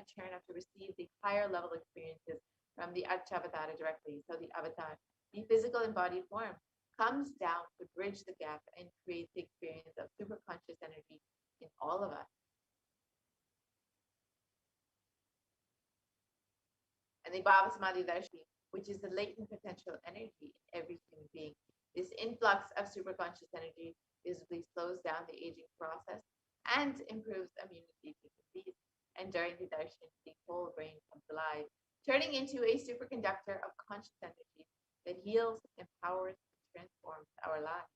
mature enough to receive the higher level experiences from the Achavadara directly. So the avatar, the physical embodied form, comes down to bridge the gap and create the experience of superconscious energy in all of us. And the Bhava Samadhi Darshini, which is the latent potential energy in every human being. This influx of superconscious energy visibly slows down the aging process and improves immunity to disease. And during the darshan, the whole brain comes alive, turning into a superconductor of conscious energy that heals, empowers, and transforms our lives.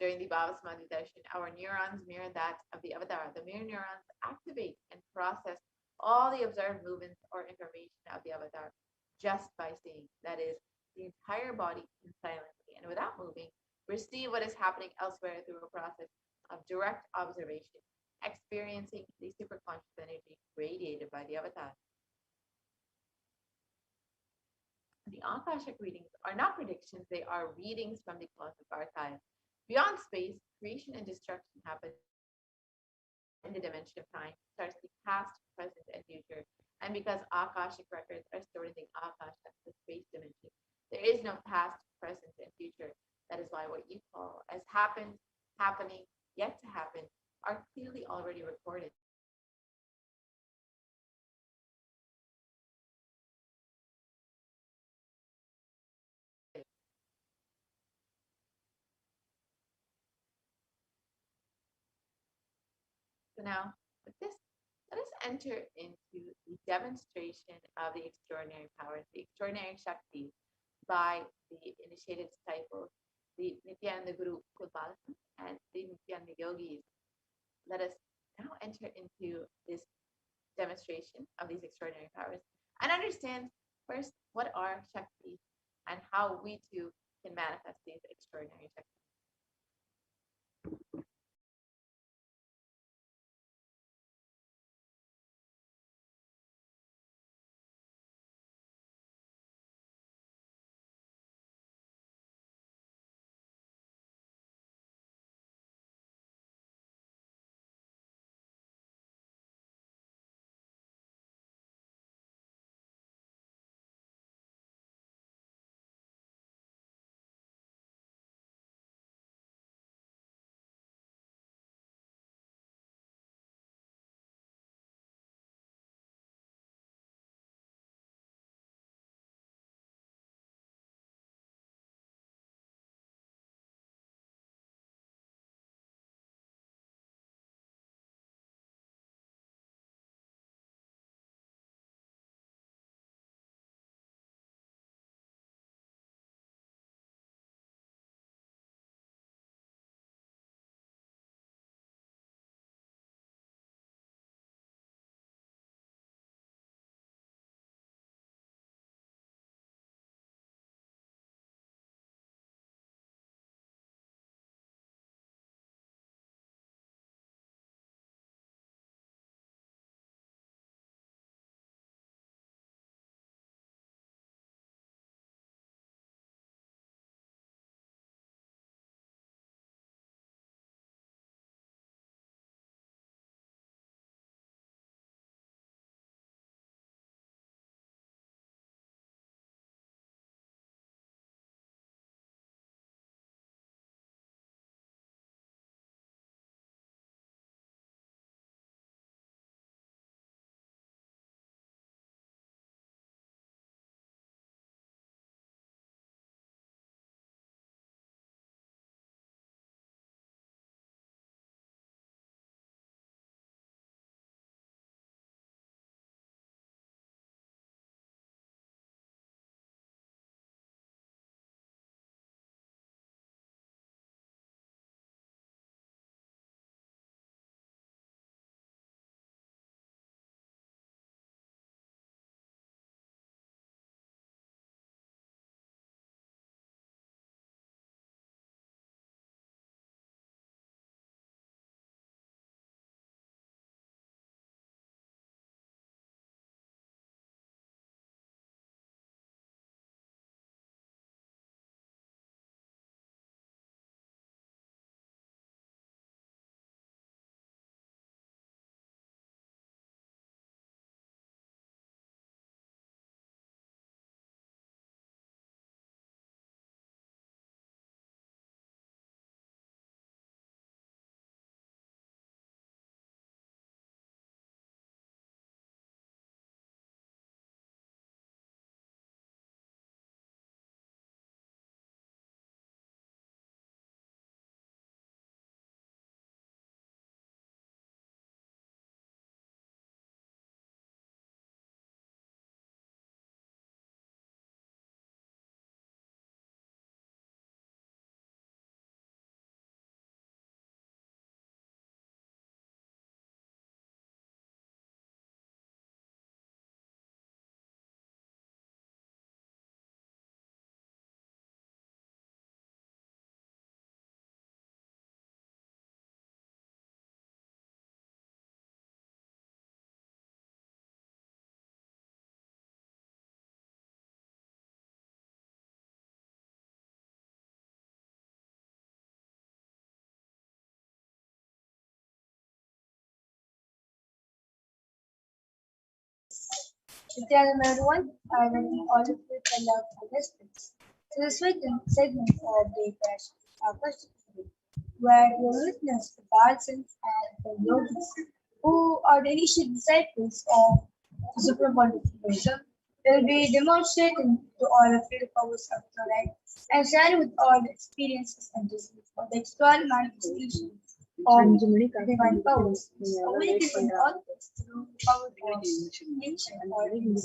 During the Bhava Samadhi darshan, our neurons mirror that of the avatar. The mirror neurons activate and process all the observed movements or information of the avatar just by seeing. That is, the entire body can silently and without moving receive what is happening elsewhere through a process of direct observation, experiencing the superconscious energy radiated by the avatar. The Akashic readings are not predictions, they are readings from the cosmic archive. Beyond space, creation and destruction happen in the dimension of time, starts the past, present, and future. And because Akashic records are stored in the Akasha, the space dimension, there is no past, present, and future. That is why what you call as happened, happening, yet to happen, are clearly already recorded. So now, with this, let us enter into the demonstration of the extraordinary powers, the extraordinary Shakti, by the initiated disciples, the Nithyananda Guru Kulbalasan and the Nithyananda Yogis. Let us now enter into this demonstration of these extraordinary powers and understand first what are Shaktis and how we too can manifest these extraordinary Shaktis. Nithyananda everyone, I welcome all of you to love and respect. To the second segment of the Akashic today, where you will witness the Darsans and the yogis who are the initial disciples of the Supreme Buddhism. They will be demonstrating to all of you the powers of the light and sharing with all the experiences and disease of the external manifestations of divine powers, communicating all this through the power of nature or in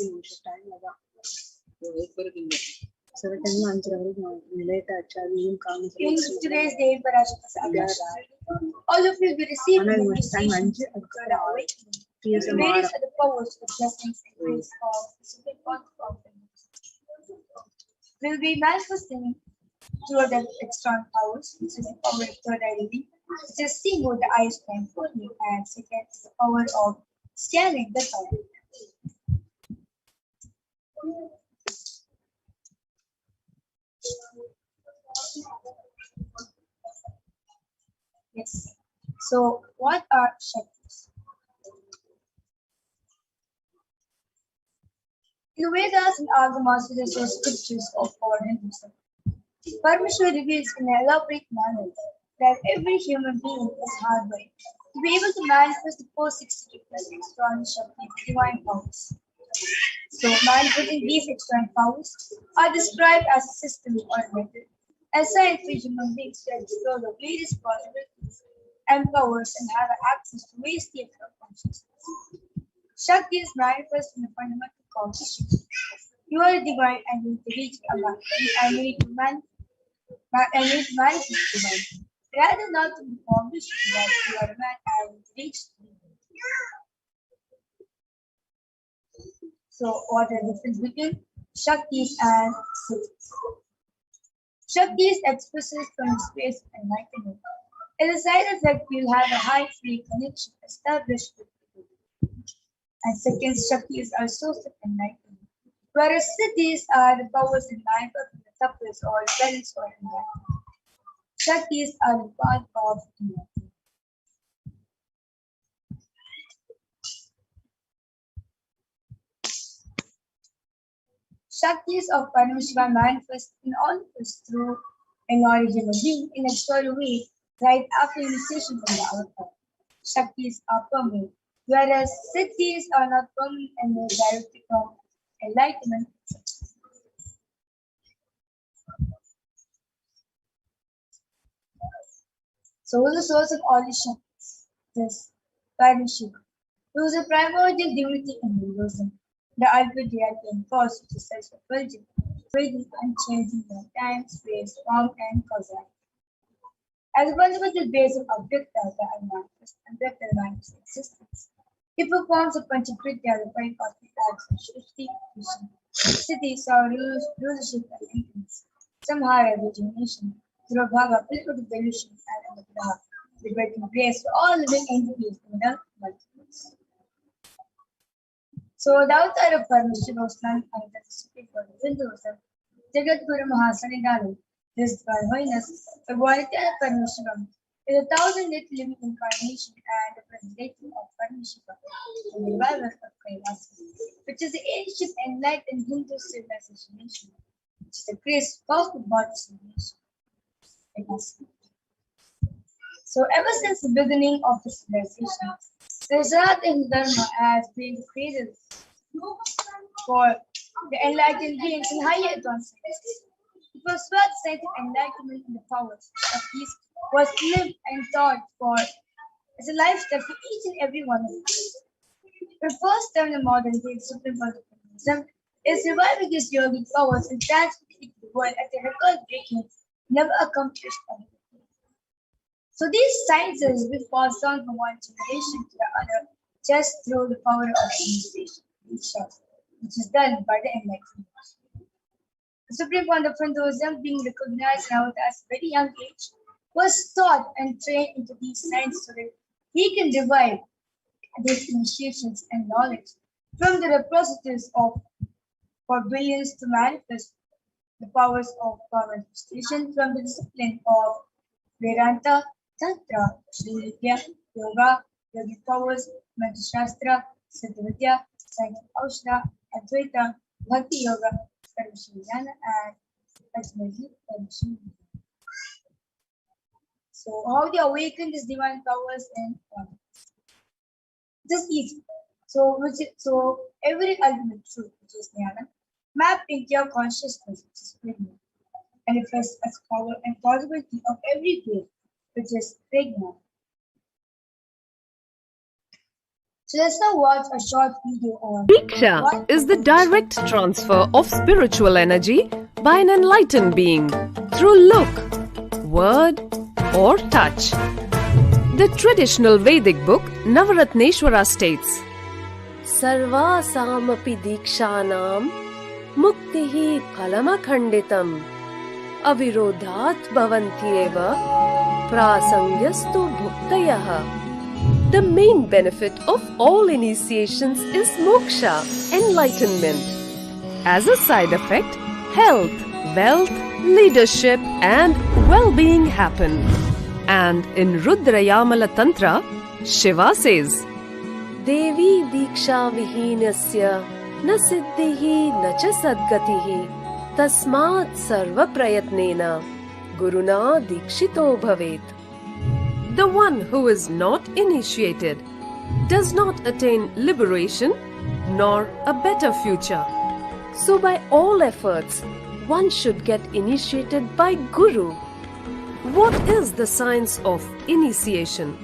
today's day, Parashakti, all of you will be receiving the initiation of the awakening. Various are the powers, the blessings, and grace of the Supreme Lord of the will be manifesting through the external powers, which is the power of third eye reading, which is seeing with the eyes blindfolded, and second is the power of scanning the power. Yes. So, what are Shaktis? In the Vedas and Agamas, the scriptures of our Hinduism, Paramashiva reveals in an elaborate manner that every human being is hardwired to be able to manifest the 460 plus external Shakti, divine powers. So, manifesting these external powers are described as a system or a method, assigned for human beings to explore the various possibilities and powers and have access to various states of consciousness. Shakti is manifest in the fundamental cognition. You are a divine and you need to reach a man, and you need to manifest divine. Rather not to be cognition that you are a man and you reach. So, what are the difference between Shaktis and Siddhis? Shaktis expresses from the space of enlightenment. As a side effect, you'll have a high free connection established with people. And second, Shaktis are source of enlightenment, whereas Siddhis are the powers in life of the tapas or balance or enlightenment. Shaktis are the path of enlightenment. Shaktis of Paramashiva manifest in all of us through an original being in a extraordinary way right after initiation from the avatar. Shaktis are permanent, whereas Siddhis are not permanent and they directly from enlightenment. So, who is the source of all these Shaktis? This Paramashiva, who is a primordial divinity in Hinduism, the ultimate reality and cause which is self-fulfilling, fading and changing by time, space, form, and causality. As a fundamental base of Abhyakta, the manifest and Abhyakta manifest existence, he performs a Panchakritya, the five cosmic acts of Shrishti, Vision, Siddhi, Saurus, rulership, and influence, Samhara, regeneration, Durabhaga, filled with delusion, and Anugraha, liberating grace for all living entities in the multiverse. So, the avatar of Paramashiva was none other than the Supreme Lord of Hinduism, Jagat Guru Mahasanidalu, his divine holiness, the Nithyananda Paramashivam, is a 1,000-year living incarnation and the presentation of Paramashiva, the revival of Kailasa, which is the ancient enlightened Hindu civilization nation, which is the greatest cosmic body civilization. So, ever since the beginning of the civilization, the Sanatana Dharma has been created for the enlightened beings and higher advancements. It was first scientific enlightenment in the powers of peace was lived and taught for as a lifestyle for each and every one of us. The first term in modern day Supreme Buddhism is reviving his yogic powers and transmitting the world at a record-breaking, never accomplished anything. So these sciences will pass on from one generation to the other just through the power of demonstration, which is done by the enlightenment. The Supreme Lord of Hinduism, being recognized now at a very young age, was taught and trained into these sciences so that he can revive these initiations and knowledge from the repositories of for billions to manifest the powers of power manifestation from the discipline of Vedanta, Tantra, Sri Vidya, Yoga, Yogic powers, Mantra Shastra, Siddha Vidya, Science of Aushra, Advaita, Bhakti Yoga, Paramashivoham, and ultimately Paramashivoham. So, how they awaken these divine powers in this easy. So every ultimate truth, which is Jnana, map into your consciousness, which is Prajna, manifests as power and possibility of every way, which is Prajna. So let's now watch a short video on Diksha what is the direct transfer of spiritual energy by an enlightened being through look, word, or touch. The traditional Vedic book Navaratneshwara states, Sarvasamapi dikshanam muktihi phalamakhanditam avirodhat bhavantyeva prasangyastu bhuktayah. The main benefit of all initiations is moksha, enlightenment. As a side effect, health, wealth, leadership, and well-being happen. And in Rudrayamala Tantra, Shiva says, Devi diksha vihinasya na siddhihi na cha sadgatihi tasmat sarva prayatnena guruna dikshito bhavet. The one who is not initiated does not attain liberation nor a better future. So by all efforts, one should get initiated by Guru. What is the science of initiation?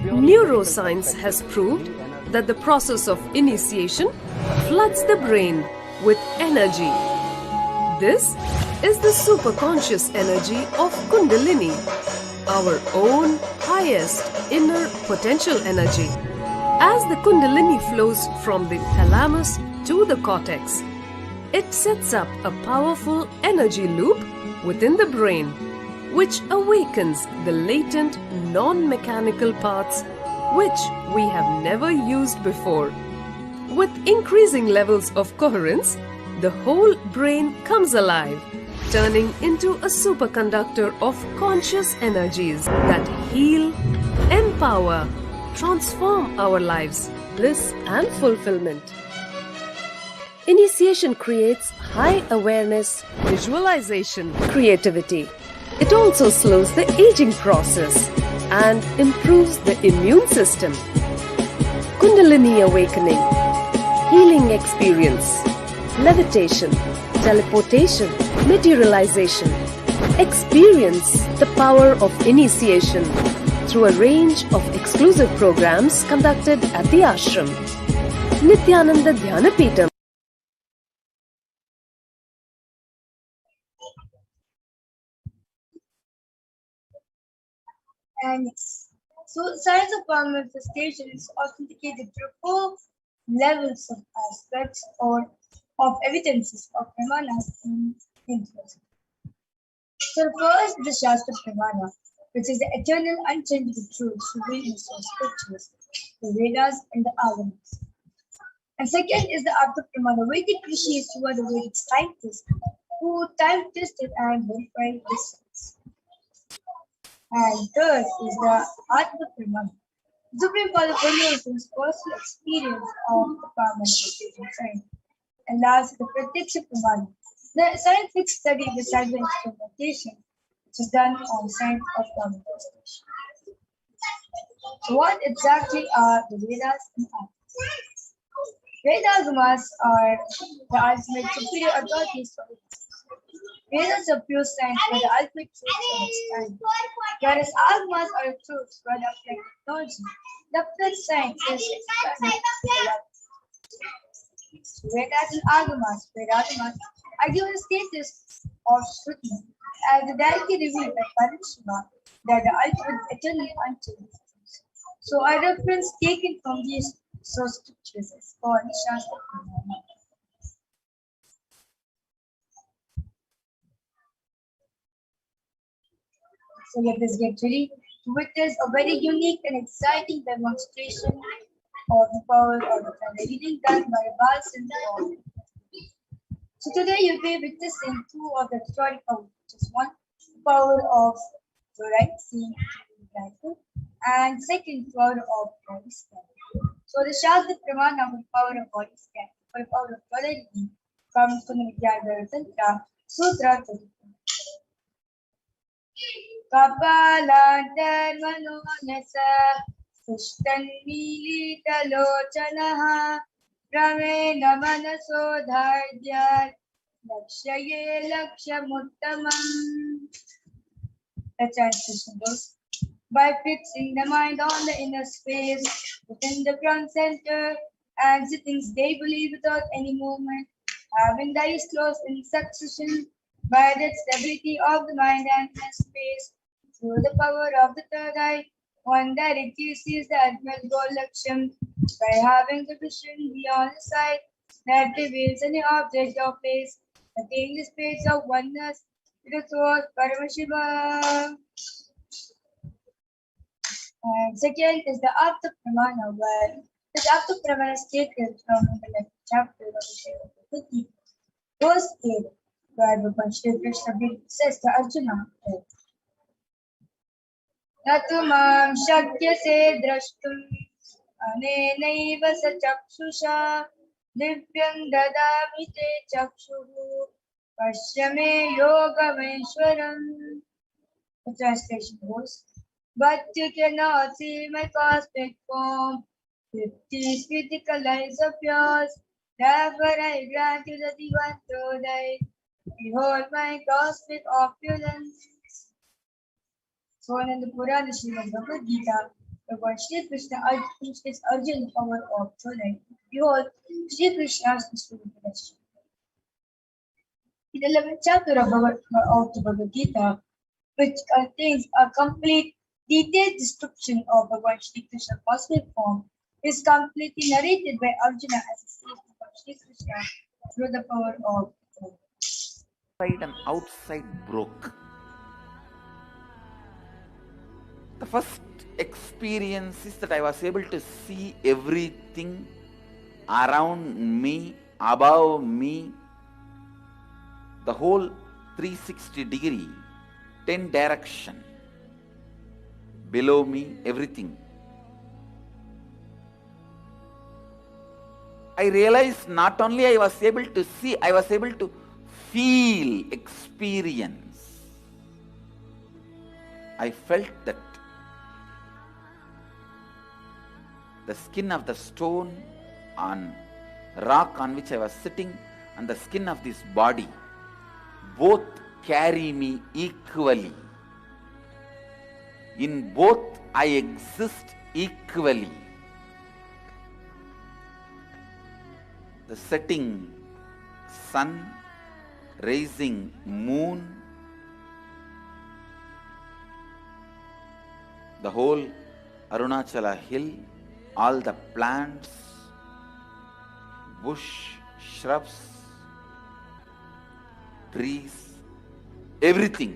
Neuroscience has proved that the process of initiation floods the brain with energy. This is the superconscious energy of Kundalini, our own highest inner potential energy. As the Kundalini flows from the thalamus to the cortex, it sets up a powerful energy loop within the brain, which awakens the latent non-mechanical parts which we have never used before. With increasing levels of coherence, the whole brain comes alive, turning into a superconductor of conscious energies that heal, empower, transform our lives, bliss and fulfillment. Initiation creates high awareness, visualization, creativity. It also slows the aging process and improves the immune system. Kundalini awakening, healing experience, levitation, teleportation, materialization. Experience the power of initiation through a range of exclusive programs conducted at the ashram. Nithyananda Paramashivam. and so science of manifestation is authenticated through 4 levels of aspects or of evidences of Pramana in interest. So first, the Shastra Pramana, which is the eternal, unchangeable truths revealed in the scriptures, the Vedas and the Agamas. And second is the Artha Pramana, Vedic rishis who are the Vedic scientists who time tested and verified this science. And third is the Atma Pramana, Supreme Person's personal experience of the Paramashivoham science. And last, the Pratyaksha Pramana, the scientific study of the science of experimentation, which is done on science of manifestation. So what exactly are the Vedas and Agamas? Vedas are the ultimate superior authorities for it. Vedas are pure science where the ultimate truths are explained, whereas Agamas are truths where the applied technology, the applied science is explained. Vedas and Agamas are given the status of Shruti as the directly revealed by Paramashivoham that the ultimate eternally unchanged. So a reference taken from these source scriptures is called Shastra Pramana. So let us get ready to witness a very unique and exciting demonstration of the power of the reading done by Bal Sindhu. So today you'll be witnessing 2 of the historical witches. One, the power of fluoride seen in the and second, power of body scan. So the Shastra Pramana with power of body scan. for the power of tolerity comes from the Nithyananda Tantra, Sutra 34. Kapalantarmanonasa Sushtanmilitalochanaha Ramena Manaso Dhardyat Lakshaye Lakshamuttamam. The translation goes, by fixing the mind on the inner space within the front center and sitting stably without any movement, having the eyes closed in succession, by that stability of the mind and inner space, through the power of the third eye, one directly sees the ultimate goal Laksham, by having the vision beyond the sight that reveals any object or place, attain the space of oneness with the source Paramashivoham. And second is the Apta Pramana, where this Apta Pramana is taken from the next chapter of the Srimad Bhagavad verse 8, where Bhagavan Shri Krishna says to Arjuna, Natumam shakyase drashtum anenaiva sa chakshusha divyam dadami te chakshuhu pashyame yogameshwaram. The translation goes, but you cannot see my cosmic form with these physical eyes of yours. Therefore I grant you the divine tonight. Behold my cosmic opulence. So in the Purana Srimad Bhagavad Gita, the Lord Shri Krishna teaches Arjuna the power of tonight. Behold, Shri Krishna's instrumentation. In the 11th chapter of the Bhagavad Gita, which contains a complete detailed description of the Lord Shri Krishna's cosmic form, is completely narrated by Arjuna as he sees the Lord Shri Krishna through the power of God. Inside and outside broke. The first experience is that I was able to see everything around me, above me, the whole 360 degree, 10 direction, below me, everything. I realized not only I was able to see, I was able to feel, experience. I felt that the skin of the stone on rock on which I was sitting and the skin of this body both carry me equally. In both I exist equally. The setting sun, rising moon, the whole Arunachala hill, all the plants, bush, shrubs, trees, everything,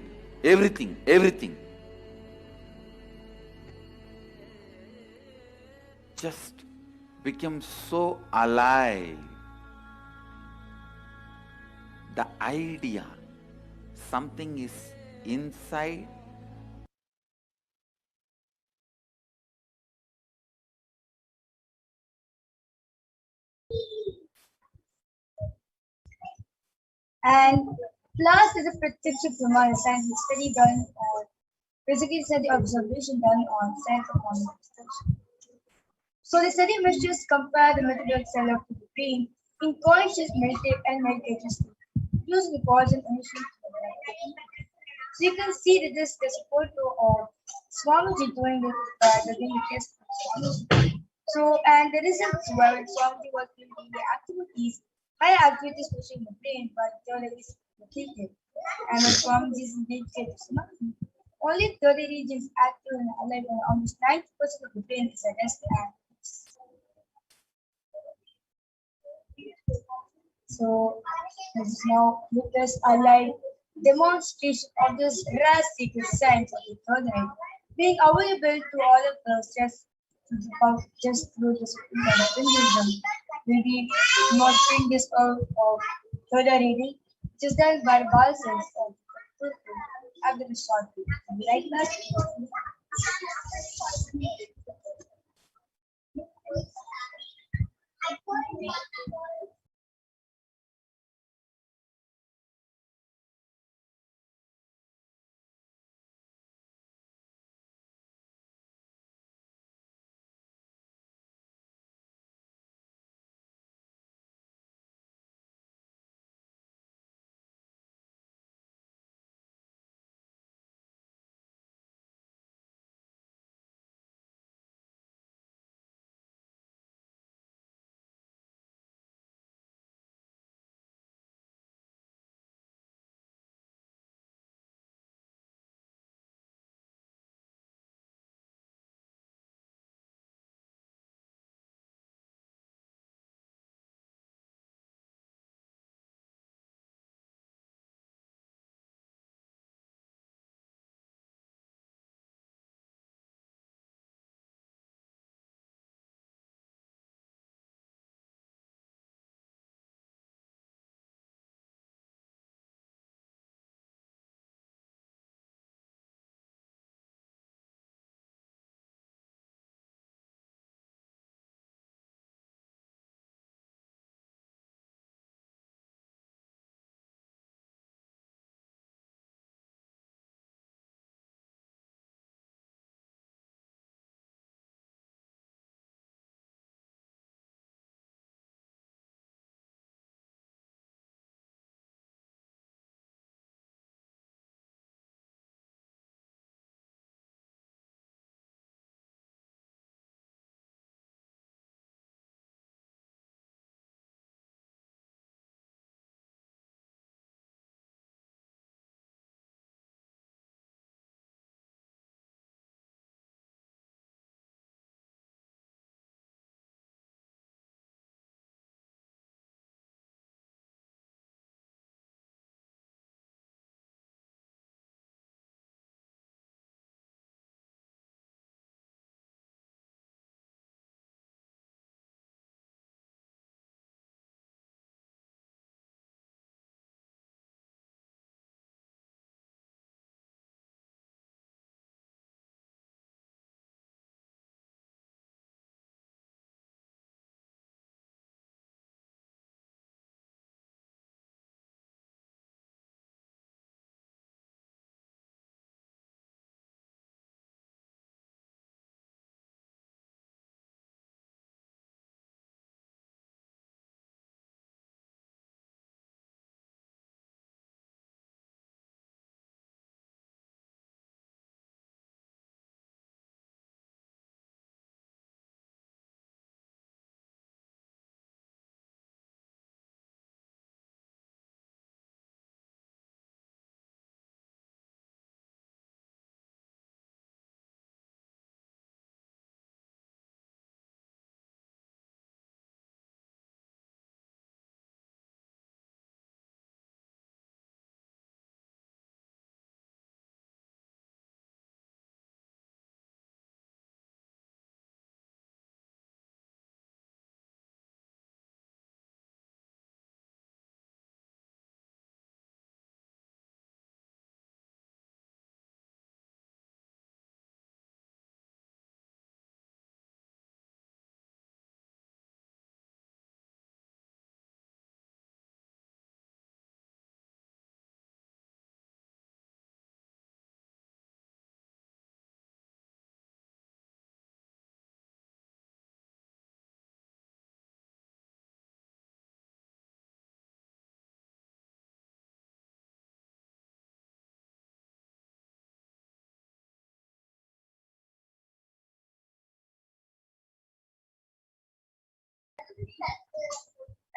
just became so alive. The idea, something is inside, and last is a practical Pramana, scientific study done on physical study observation done on science of manifestation. So the study must just compare the method cell of the brain in conscious meditative and meditative state, using the cause and initial. So you can see that this is a photo of Swamiji doing the test of Swamiji. So, and the results were Swamiji was doing the activities, higher activities pushing the brain, but the other is located. And when Swamiji is meditative Samadhi, only 30 regions active and alive, and almost 90% of the brain is at rest and so this is now witness a live demonstration of this rare secret science of the third eye being available to all of us just through this Hinduism. We'll be demonstrating this of third eye reading, which is done by Balsas after the short video. Right, Master?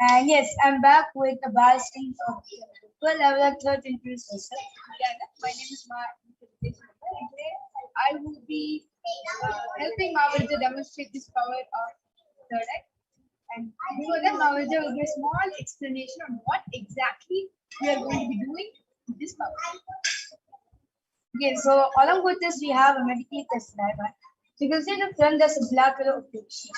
And yes, I'm back with the balancing of the 12 level of third introduce myself. Yeah, my name is Ma. And today I will be helping Mavarja to demonstrate this power of third eye. And before that, Mavarja will give a small explanation on what exactly we are going to be doing with this power. Okay, so along with this, we have a medically tested diagram. So you can see the front, there's a black color of picture.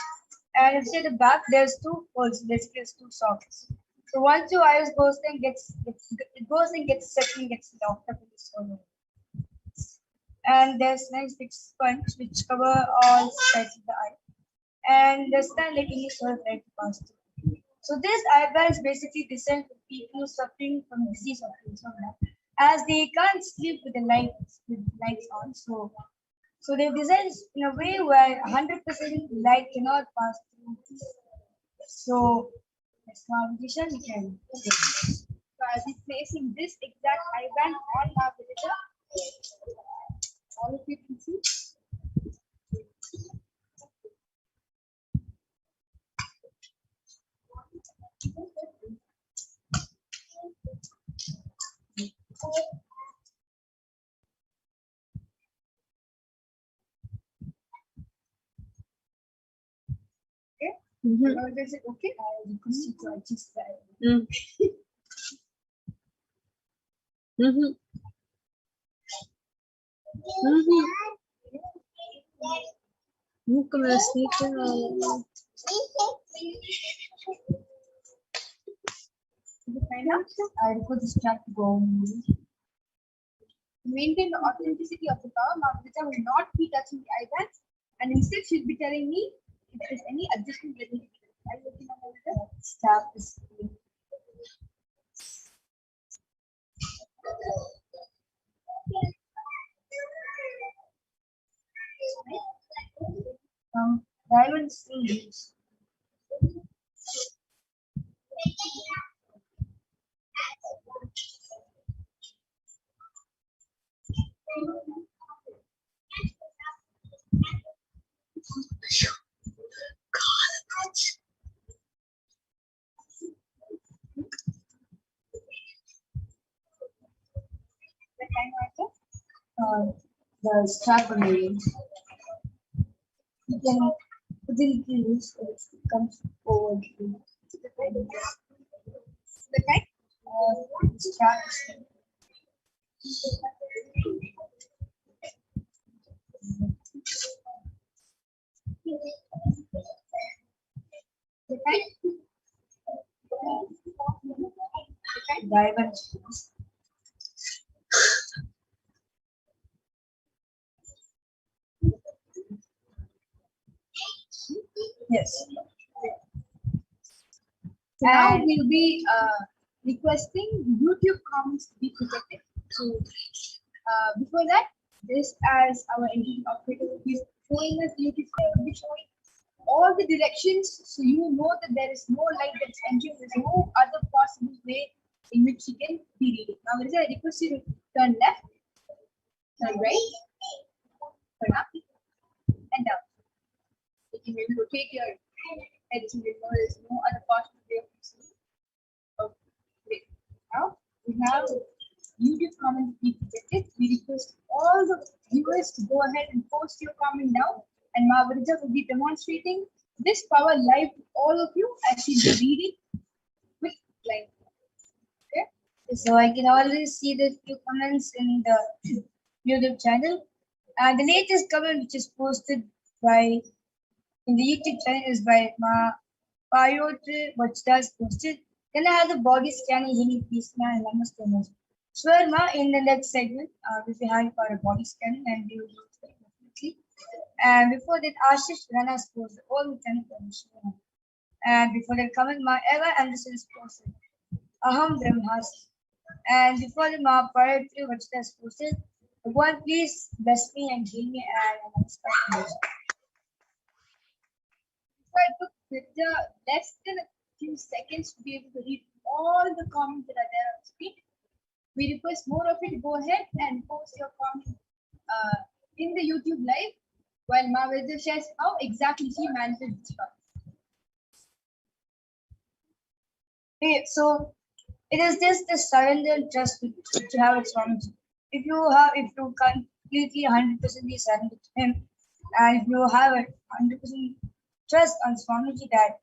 And if you see the back, there's two holes, basically there's two sockets. So once your iris goes in, it goes and gets set and gets locked up in this hole. And there's nice big sponge which cover all sides of the eye. And there's not letting any sort of light pass through. So this eyeball is basically designed for people suffering from disease or insomnia, as they can't sleep with the lights on. So they designed in a way where 100% light cannot pass through. So that's how we can. So I'll be placing this exact eyeband on our visitor. All of you can see. Okay. Is it okay? I request you to adjust that. Nunca me aceita. I request this track to go. To maintain the authenticity of the power, Margarita will not be touching the eyebands, and instead she'll be telling me if there's any adjustment that needs to be done. Are you looking at the staff is diamond strings. The strap on the you can put it in use so it comes over the kind strap. Diamond. Yes. Now we'll be requesting YouTube comments to be protected. So before that, this as our engine operator will be showing us YouTube will be showing all the directions, so you know that there is no light that's entering. There's no other possible way in which you can be reading. Now, I request you to turn left, turn right, turn up, and down. You can rotate your head so you know there's no other possible way of seeing. Okay. Now we have YouTube comments be protected. We request all the viewers to go ahead and post your comment now. And Mavarija will be demonstrating this power live to all of you as she's reading with line. Okay. So I can already see the few comments in the YouTube channel. And the latest comment which is posted by in the YouTube channel is by Payotre, which does posted. Can I have the body scanning healing piece now and namaste. Sure, Ma, in the next segment, we'll be having for a body scanning and we will do it definitely. And before that, Ashish Rana is posted all the time. And before that, comment Ma Eva Anderson is posted. Aham Brahmas. And before the Ma Payotre, which does posted. One, please bless me and heal me and namaste. So I took less than a few seconds to be able to read all the comments that are there on the screen. We request more of you to go ahead and post your comment in the YouTube live while Mavarija shares how exactly she manages this problem. Okay, so it is just the surrender and trust which you have with Swamiji. If you completely 100% surrender to him, and if you have a 100% trust on Swamiji that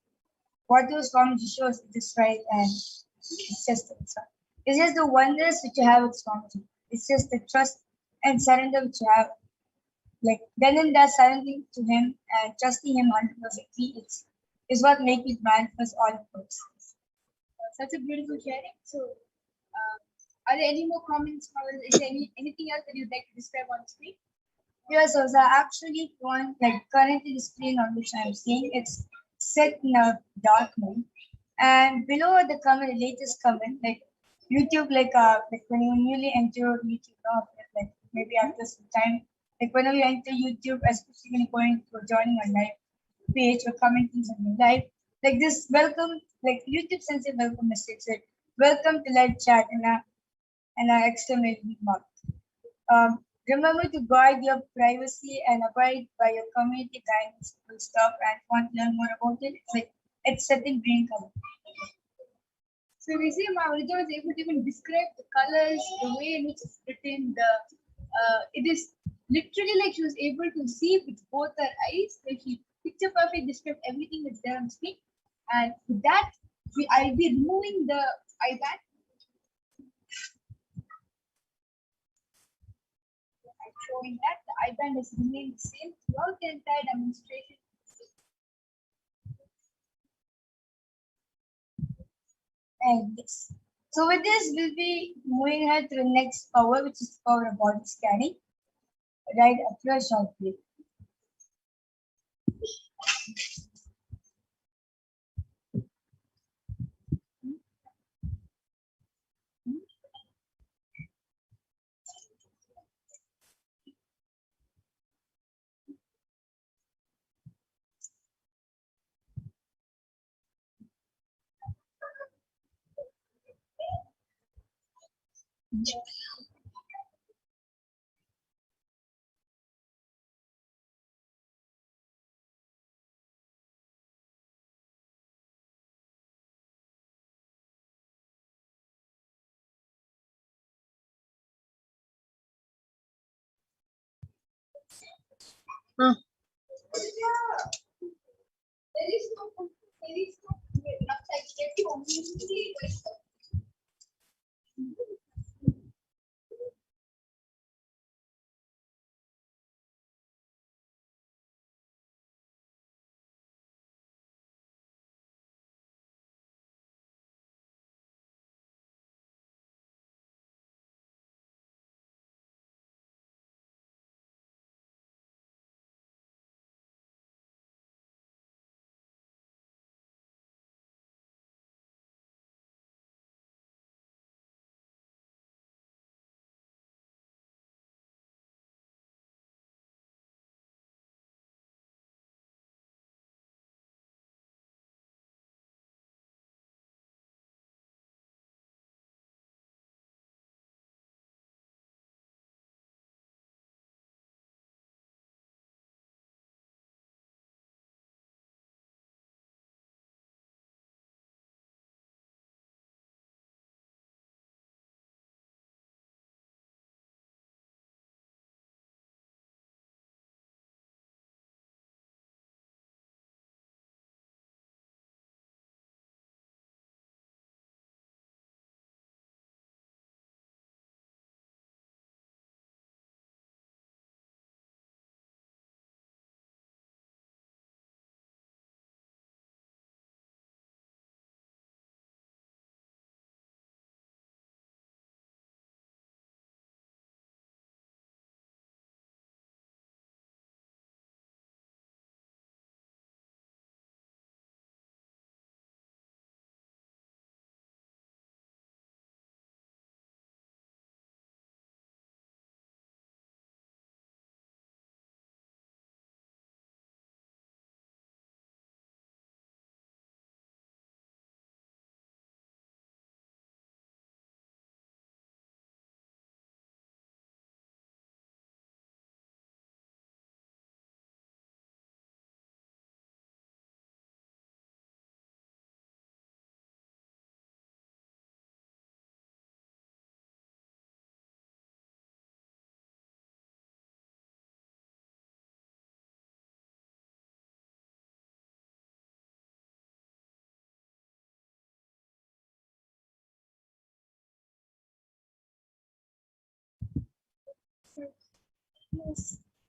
whatever Swamiji shows it is right and it's just the oneness which you have with Swamiji. It's just the trust and surrender which you have. Like then and there surrendering to him and trusting him 100% is what makes it manifest all of us. Such a beautiful sharing. So, are there any more comments? Or is there anything else that you'd like to describe on screen? Yes, so I actually want like currently the screen on which I'm seeing it's set in a dark mode, and below the comment, the latest comment, like YouTube, like when you newly enter YouTube, like maybe after some time, like whenever you enter YouTube, especially when you're going to joining a live page or commenting something live, like this welcome, like YouTube sends a welcome message, like welcome to live chat and a exclamation mark. Remember to guard your privacy and abide by your community guidance stuff and want to learn more about it. It's setting green color. So we see Maurita was able to even describe the colors, the way in which it's written, it is literally like she was able to see with both her eyes, like she picture perfect described everything that's there on screen. And with that, I'll be removing the iPad. Showing that the IBAN has remained the same throughout the entire demonstration. And this. So with this, we'll be moving ahead to the next power, which is the power of body scanning. Right after a short break.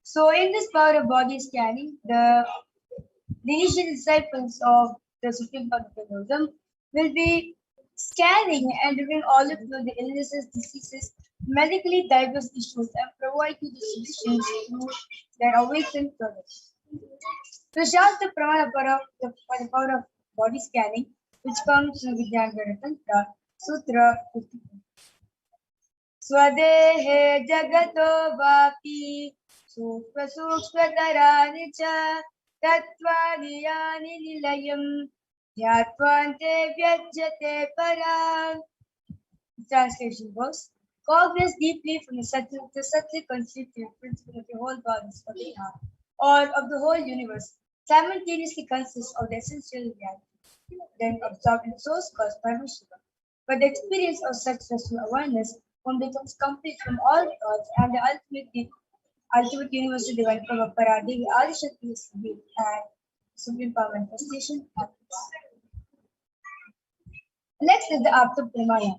So in this power of body scanning, the initial disciples of the Supreme Path of Hinduism will be scanning and reviewing all of the illnesses, diseases, medically diverse issues, and providing the solutions to their awakened products. So Shastra Pramana for the power of body scanning, which comes from Vijnana Tantra, Sutra 52. Swadehe Jagato Vapi Sukha Sukshvataraani cha Tattvani Yani Nilayam Dhyattvante Vyajyate Param. Translation goes, cognizance deeply from the subtly constitutive principle of the whole bodies of the heart or of the whole universe simultaneously consists of the essential reality, then absorbed in source cause Paramashivoham. But the experience of such restful awareness one becomes complete from all thoughts and the ultimate universal divine power Paradevi Adishakti is revealed and supreme power manifestation happens. Next is the Apta Pramana,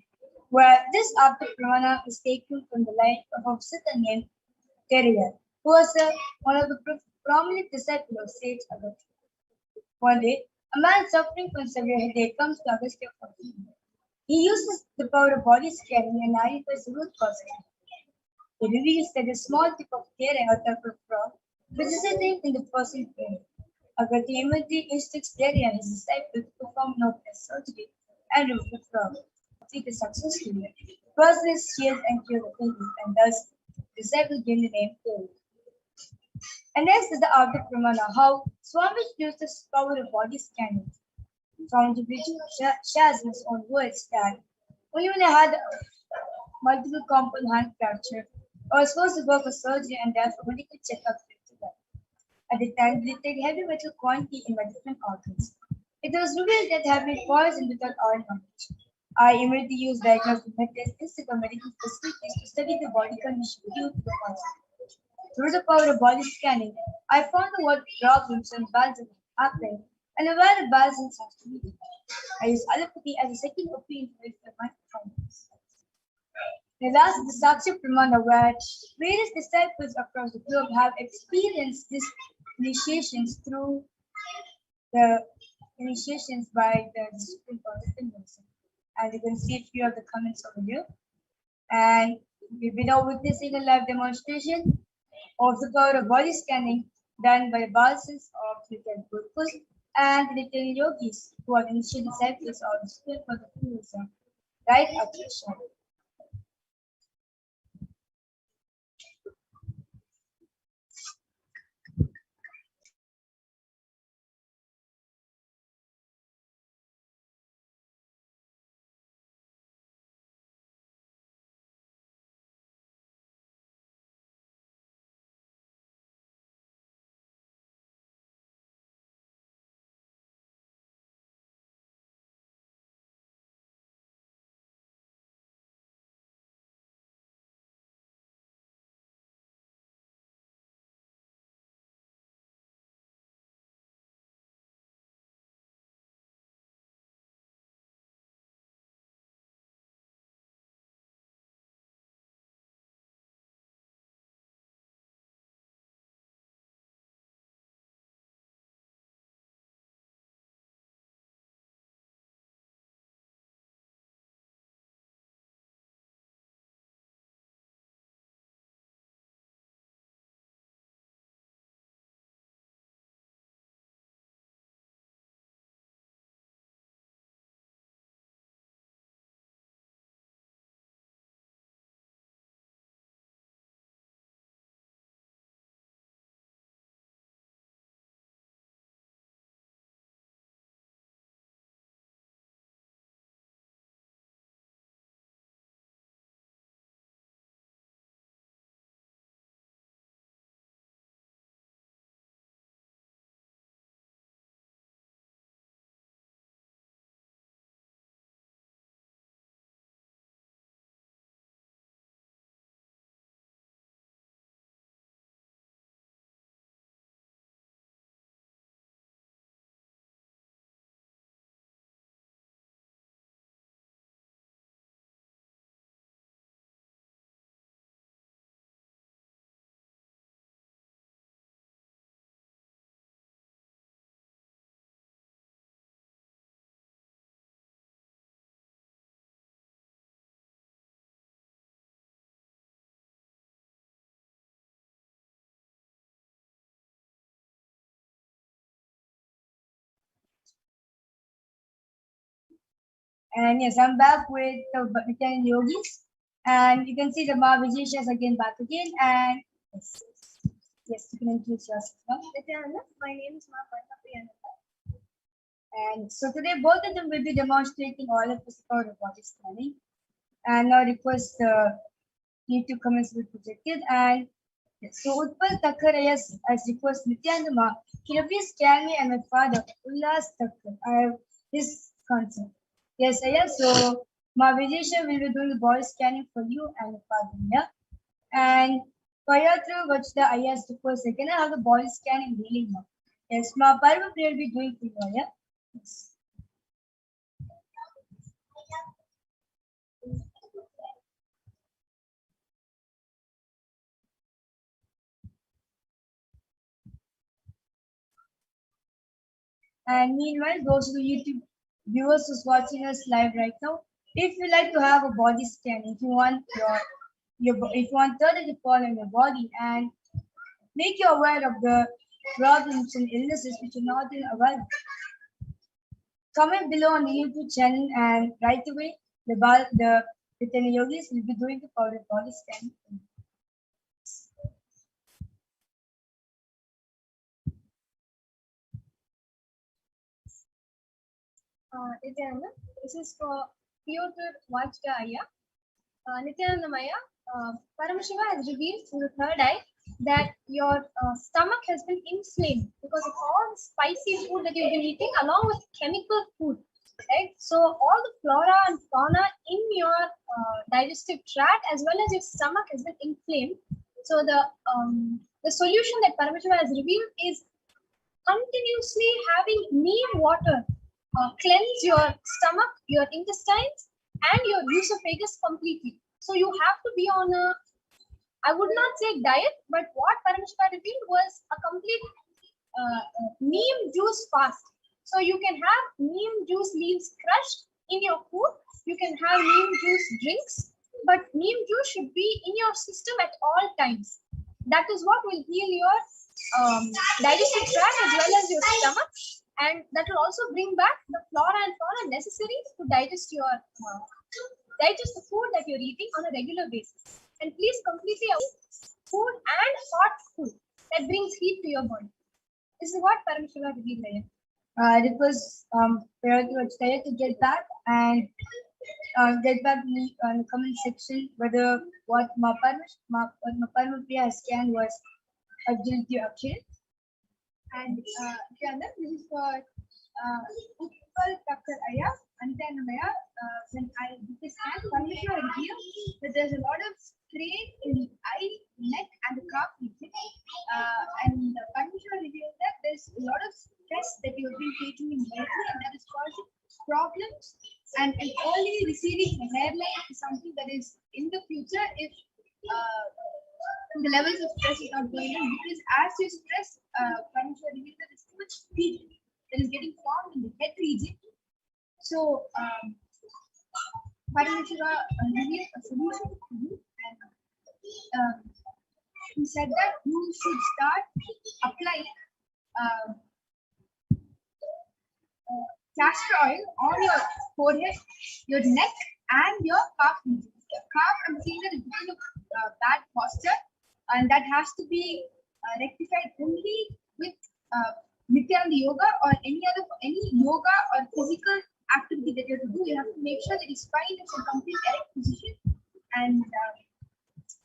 where this Apta Pramana is taken from the life of a sister named Teriyar, who was one of the prominent disciples of sage Agastya. One day, a man suffering from severe headache comes to Agastya for treatment. He uses the power of body scanning and identifies the root cause. He reveals that a small tip of hair or type of frog which is sitting in the person's brain. Agastya immediately instructs Teriyar and his disciple to perform no surgery and remove the frog. Treated successfully, persons shield and cure the patient, and thus the disciple gained the name Teriyar. And next is the Arctic Pramana, how Swami used this power of body scanning, from the which Shaz's own words that only when I had multiple compound hand fracture, I was supposed to go for surgery and therefore medical checkup to that. At the time, they detected heavy metal quantity in my different organs. It was revealed that I had been poisoned without our knowledge. I immediately used diagnostic methods instead of medical facilities to study the body condition due to the poison. Through the power of body scanning, I found out what problems and balances happening and where the balance has to be. I use allopathy as a second opinion to verify my findings. The last is the Sakshi Pramana, where various disciples across the globe have experienced these initiations through the initiations by the Supreme Path. As you can see a few of the comments over here. And we've been now witnessing a live demonstration of the power of body scanning done by Balsins of Nityan Gurkus and the Nityan Yogis who are initial disciples of the Supreme Path of Hinduism, right, Akashic? And yes, I'm back with the Nithyananda yogis. And you can see the Mahavijeshas again back again. And yes, you can introduce yourself now. Nithyananda, my name is Parashakti. And so today both of them will be demonstrating all of us about the body scanning. And now request you to comments with projected. And so Utpal Thakkar as request Nithyananda Ma, can you please scan me and my father, Ullas Thakkar? I have his concern. Yes, Ayah. So Ma Vijesha will be doing the body scanning for you and the father. Yeah. And Payatra Vachda Ayah's request. Can I have the body scanning really now? Yes, Ma Parva will be doing for you, Ayah. Yes. And meanwhile, those of the YouTube viewers who's watching us live right now, if you like to have a body scan, if you want if you want third to fall in your body and make you aware of the problems and illnesses which you're not aware of, comment below on the YouTube channel and right away the Nithyananda yogis will be doing the body scan. Nithyananda, this is for Pyotr Vajkaya. Nithyananda Maya, Paramashiva has revealed through the third eye that your stomach has been inflamed because of all the spicy food that you've been eating along with chemical food. Right? So all the flora and fauna in your digestive tract as well as your stomach has been inflamed. So the solution that Paramashiva has revealed is continuously having neem water cleanse your stomach, your intestines, and your esophagus completely. So you have to be on a, I would not say diet, but what Paramashiva revealed was a complete neem juice fast. So you can have neem juice leaves crushed in your food. You can have neem juice drinks, but neem juice should be in your system at all times. That is what will heal your digestive tract as well as your stomach. And that will also bring back the flora and fauna necessary to digest the food that you're eating on a regular basis. And please completely avoid food and hot food that brings heat to your body. This is what Paramashiva revealed here. It was Vajkaya to get back and get back in the comment section whether what Ma Paramapriya has scanned was absolutely accurate. And this is for Utpal Thakkar Ayah, Nithyananda Maya. When I did this scan, Paramashiva revealed that there's a lot of strain in the eye, neck, and the calf region. And Paramashiva revealed that there's a lot of stress that you've been taking in lately, and that is causing problems. And an early receding hairline is something that is in the future if the levels of stress is not going on, because as you stress, Paramashiva revealed that there's too much heat that is getting formed in the head region. So Paramashiva revealed a solution to you, and he said that you should start applying castor oil on your forehead, your neck, and your calf region. Your calf, I'm seeing that it's because of bad posture, and that has to be rectified only with Nithyananda yoga or any yoga or physical activity that you have to do. You have to make sure that his spine is in complete erect position. And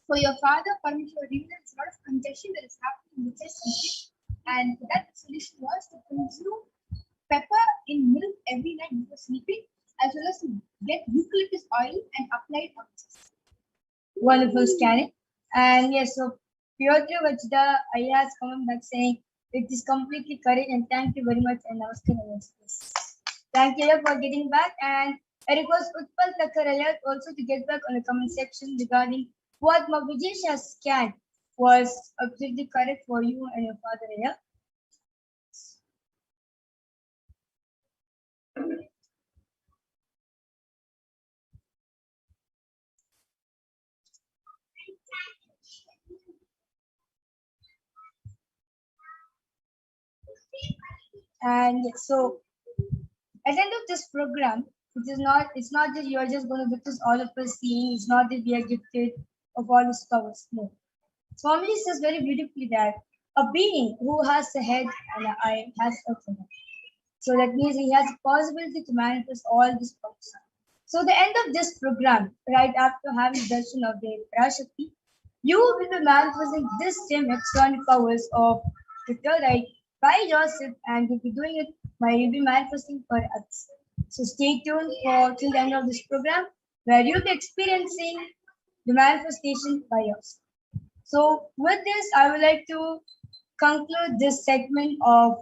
for your father, Paramashiva revealed that there's a lot of congestion that is happening in the chest region, and that solution was to consume pepper in milk every night before sleeping, as well as to get eucalyptus oil and apply it on the chest. Wonderful scanning. And yes, so Pyotr Vajda Ayah is coming back saying it is completely correct and thank you very much and namaskar. Thank you for getting back, and I request Utpal Thakkar Ayah also to get back on the comment section regarding what Ma Vijesh has scanned was absolutely correct for you and your father Ayah. And so at the end of this program, It's not that you're just going to, because all of us seeing, it's not that we are gifted of all these powers. No. Swami says very beautifully that a being who has a head and an eye has a head. So that means he has the possibility to manifest all these powers. So the end of this program, right after having darshan of the Parashakti, you will be manifesting this same external powers of the third eye by yourself, and you'll be doing it by you'll be manifesting for others. So stay tuned for till the end of this program, where you'll be experiencing the manifestation by yourself. So with this, I would like to conclude this segment of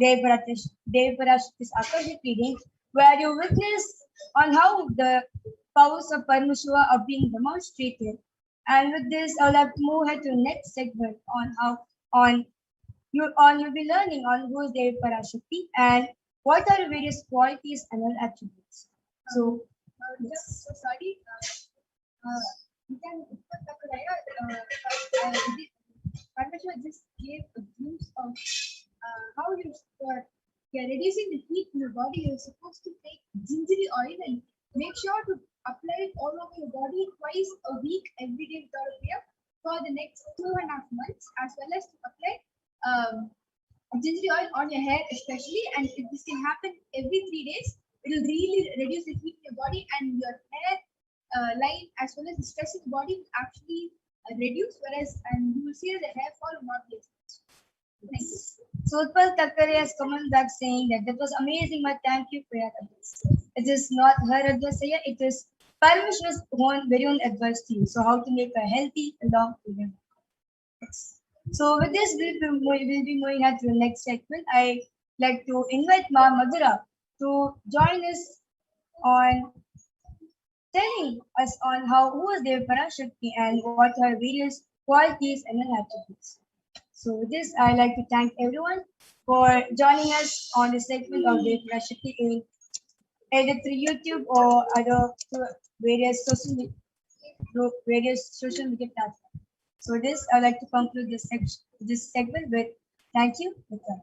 Dev Parashakti's Akashic reading, where you witness on how the powers of Paramashiva are being demonstrated. And with this, I would like to move ahead to the next segment on how you'll be learning on who is Dev Parashakti and what are the various qualities and attributes. So Just so sorry. You can Parmashiva just gave a glimpse of how you're reducing the heat in your body. You're supposed to take gingery oil and make sure to apply it all over your body twice a week, every day without a fail, for the next 2.5 months, as well as to apply gingery oil on your hair, especially. And if this can happen every 3 days, it will really reduce the heat in your body, and your hair line as well as the stress in the body will actually reduce, whereas and you will see that the hair fall will not be as much. Thank you. So Utpal Takkare has come back saying that was amazing, but thank you for your advice. It is not her advice here, it is Parmeshwar's very own advice to you. So how to make a healthy, long living. So with this, we'll be moving on to the next segment. I like to invite Ma Madhura to join us on telling us on who is their Parashakti and what are various qualities and attributes. So with this, I like to thank everyone for joining us on this segment of the Parashakti in either through YouTube or other through various social media platforms. So this, I like to conclude this segment with thank you. Goodbye.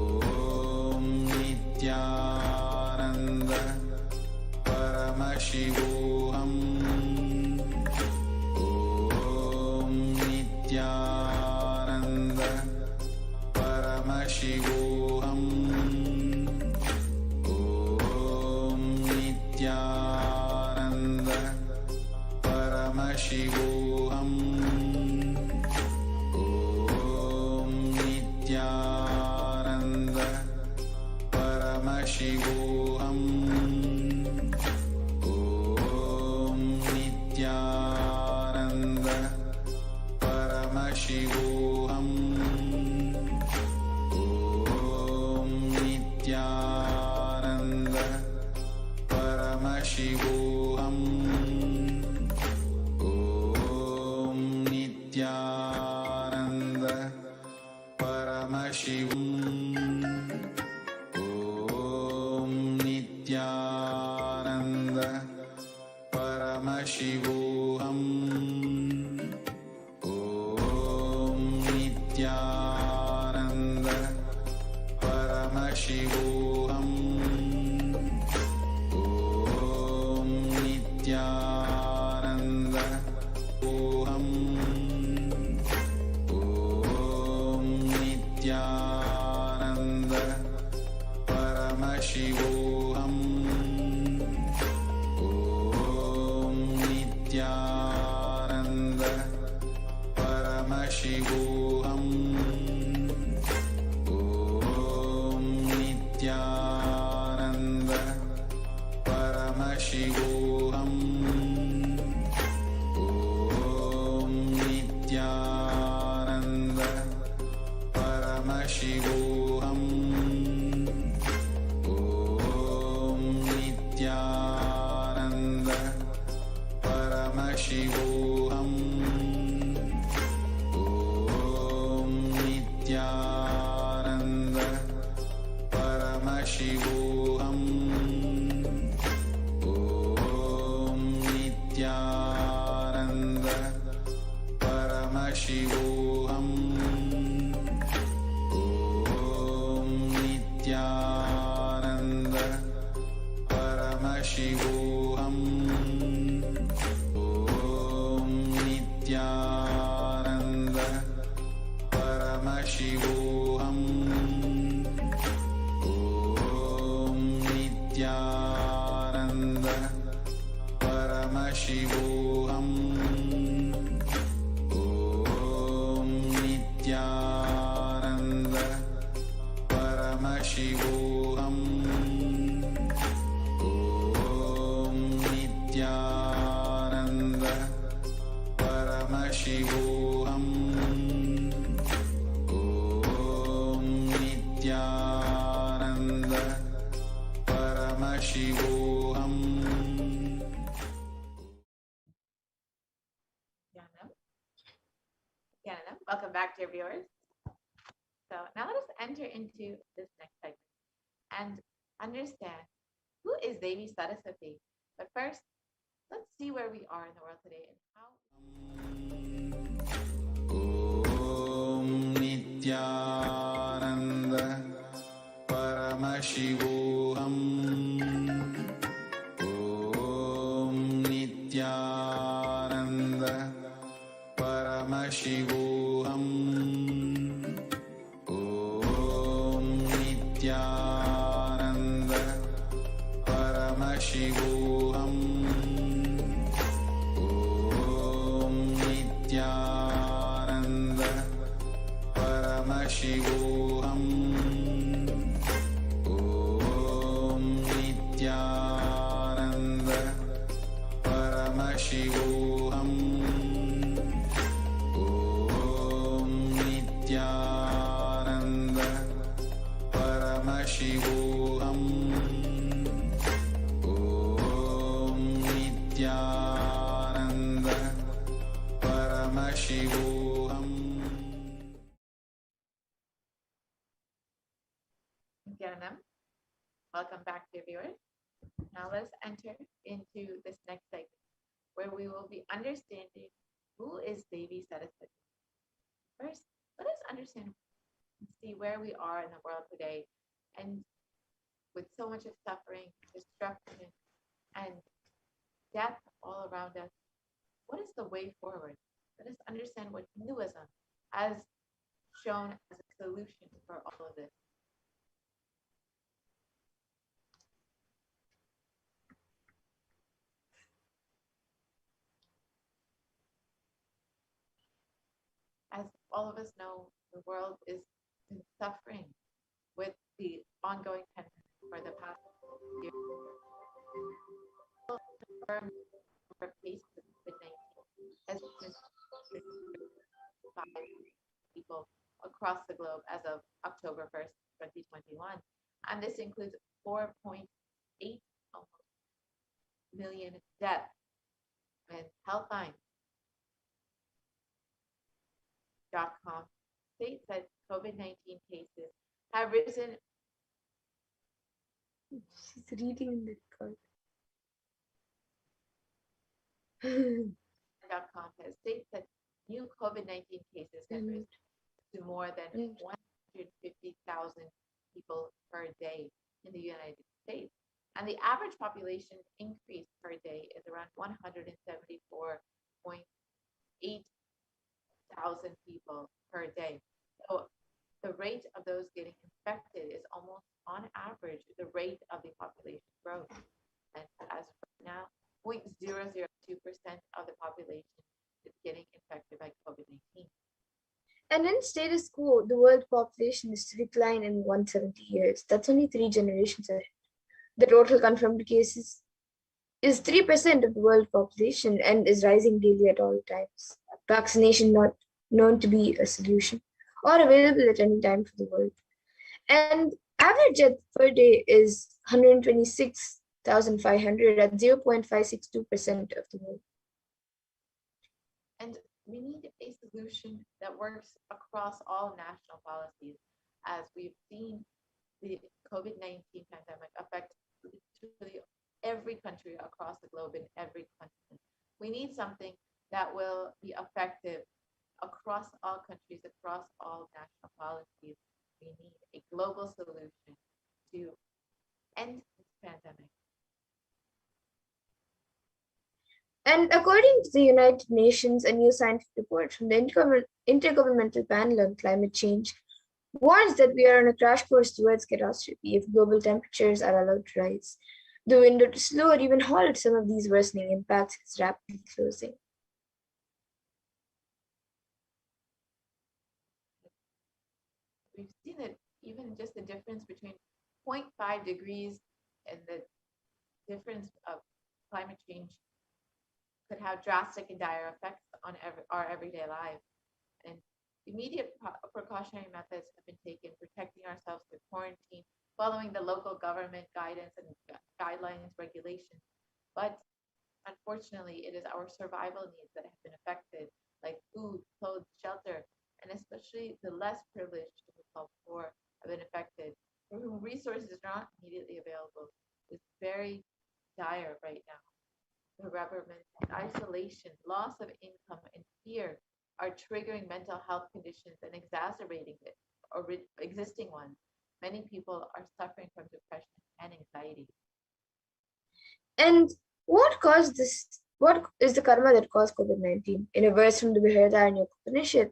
Paramashivoham. Om Nithyananda Paramashivoham. Om Nithyananda Paramashivoham. Om Nithyananda Paramashivoham. Om Nithyananda Paramashivoham. Om Nithyananda Paramashivam. Om Nithyananda Paramashivoham. Om Nithyananda Paramashivoham. Om Nithyananda Oham. Om Nithyananda Paramashivoham. Om Nithyananda Paramashivoham. Om Nithyananda Paramashivoham. Om Nithyananda Paramashivoham. Om Nithyananda Paramashivoham. Om Nithyananda Paramashivoham. Om Nithyananda Paramashivoham. Om Nithyananda Paramashivoham. Om Nithyananda Paramashivoham. Om Nithyananda Paramashivoham. Om Nithyananda Paramashivoham. Om Nithyananda Paramashivoham. Om Nithyananda Paramashivoham. Nithyanandam. Welcome back, dear viewers. So now let us enter into this next segment and understand who is Devi Saraswati. But first, let's see where we are in the world today and how. Om Nithyananda Paramashivoham. Om Nithyananda Paramashivoham. Om Nithyananda Paramashivoham. Om Nithyananda Paramashivoham. Om Nithyananda Paramashivoham. Om Nithyananda Paramashivoham. Om Nithyananda Paramashivoham. Nithyanandam. Welcome back, dear viewers. Now let's enter into this next segment where we will be understanding who is Devi Saraswati. First, let us understand and see where we are in the world today, and with so much of suffering, destruction, and death all around us, what is the way forward? Let us understand what Hinduism has shown as a solution for all of this? As all of us know, the world is suffering with the ongoing pandemic for the past year. The number of cases of COVID-19 has been 5 people across the globe as of October 1st, 2021. And this includes 4.8 million deaths. And Healthline.com states that COVID-19 cases have risen. She's reading in the record. .com has states that new COVID-19 cases have risen to more than 150,000 people per day in the United States. And the average population increase per day is around 174.8 thousand people per day. So the rate of those getting infected is almost on average the rate of the population growth. And as of right now, 0.002% of the population is getting infected by COVID-19. And in status quo, the world population is to decline in 170 years. That's only 3 generations ahead. The total confirmed cases is 3% of the world population and is rising daily at all times. Vaccination not known to be a solution or available at any time for the world. And average death per day is 126,500 at 0.562% of the world. And we need a solution that works across all national policies, as we've seen the COVID-19 pandemic affect literally every country across the globe in every continent. We need something that will be effective across all countries, across all national policies. We need a global solution to end this pandemic. And according to the United Nations, a new scientific report from the Intergovernmental Panel on Climate Change warns that we are on a crash course towards catastrophe if global temperatures are allowed to rise. The window to slow or even halt some of these worsening impacts is rapidly closing. We've seen that even just the difference between 0.5 degrees and the difference of climate change could have drastic and dire effects on our everyday lives. And immediate precautionary methods have been taken, protecting ourselves through quarantine, following the local government guidance and guidelines, regulations. But unfortunately, it is our survival needs that have been affected, like food, clothes, shelter, and especially the less privileged, who we call poor, have been affected, for whom resources are not immediately available. It's very dire right now. The government, isolation, loss of income, and fear are triggering mental health conditions and exacerbating it, or existing ones. Many people are suffering from depression and anxiety. And what caused this? What is the karma that caused COVID-19? In a verse from the Brihadaranyaka Upanishad,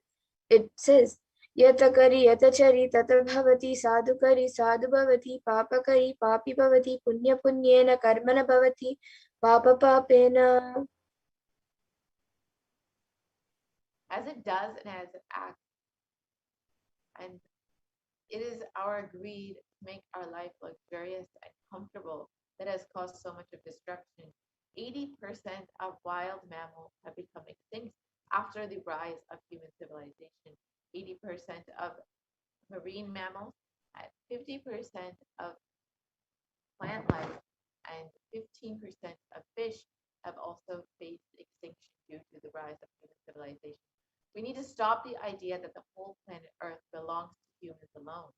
it says, Yata kari yata chari tata bhavati sadhu bhavati papa kari papi bhavati punya punyena karmana bhavati papa papena. As it does and as it acts. And it is our greed to make our life luxurious and comfortable that has caused so much of destruction. 80% of wild mammals have become extinct after the rise of human civilization. 80% of marine mammals, 50% of plant life, and 15% of fish have also faced extinction due to the rise of human civilization. We need to stop the idea that the whole planet Earth belongs to humans alone.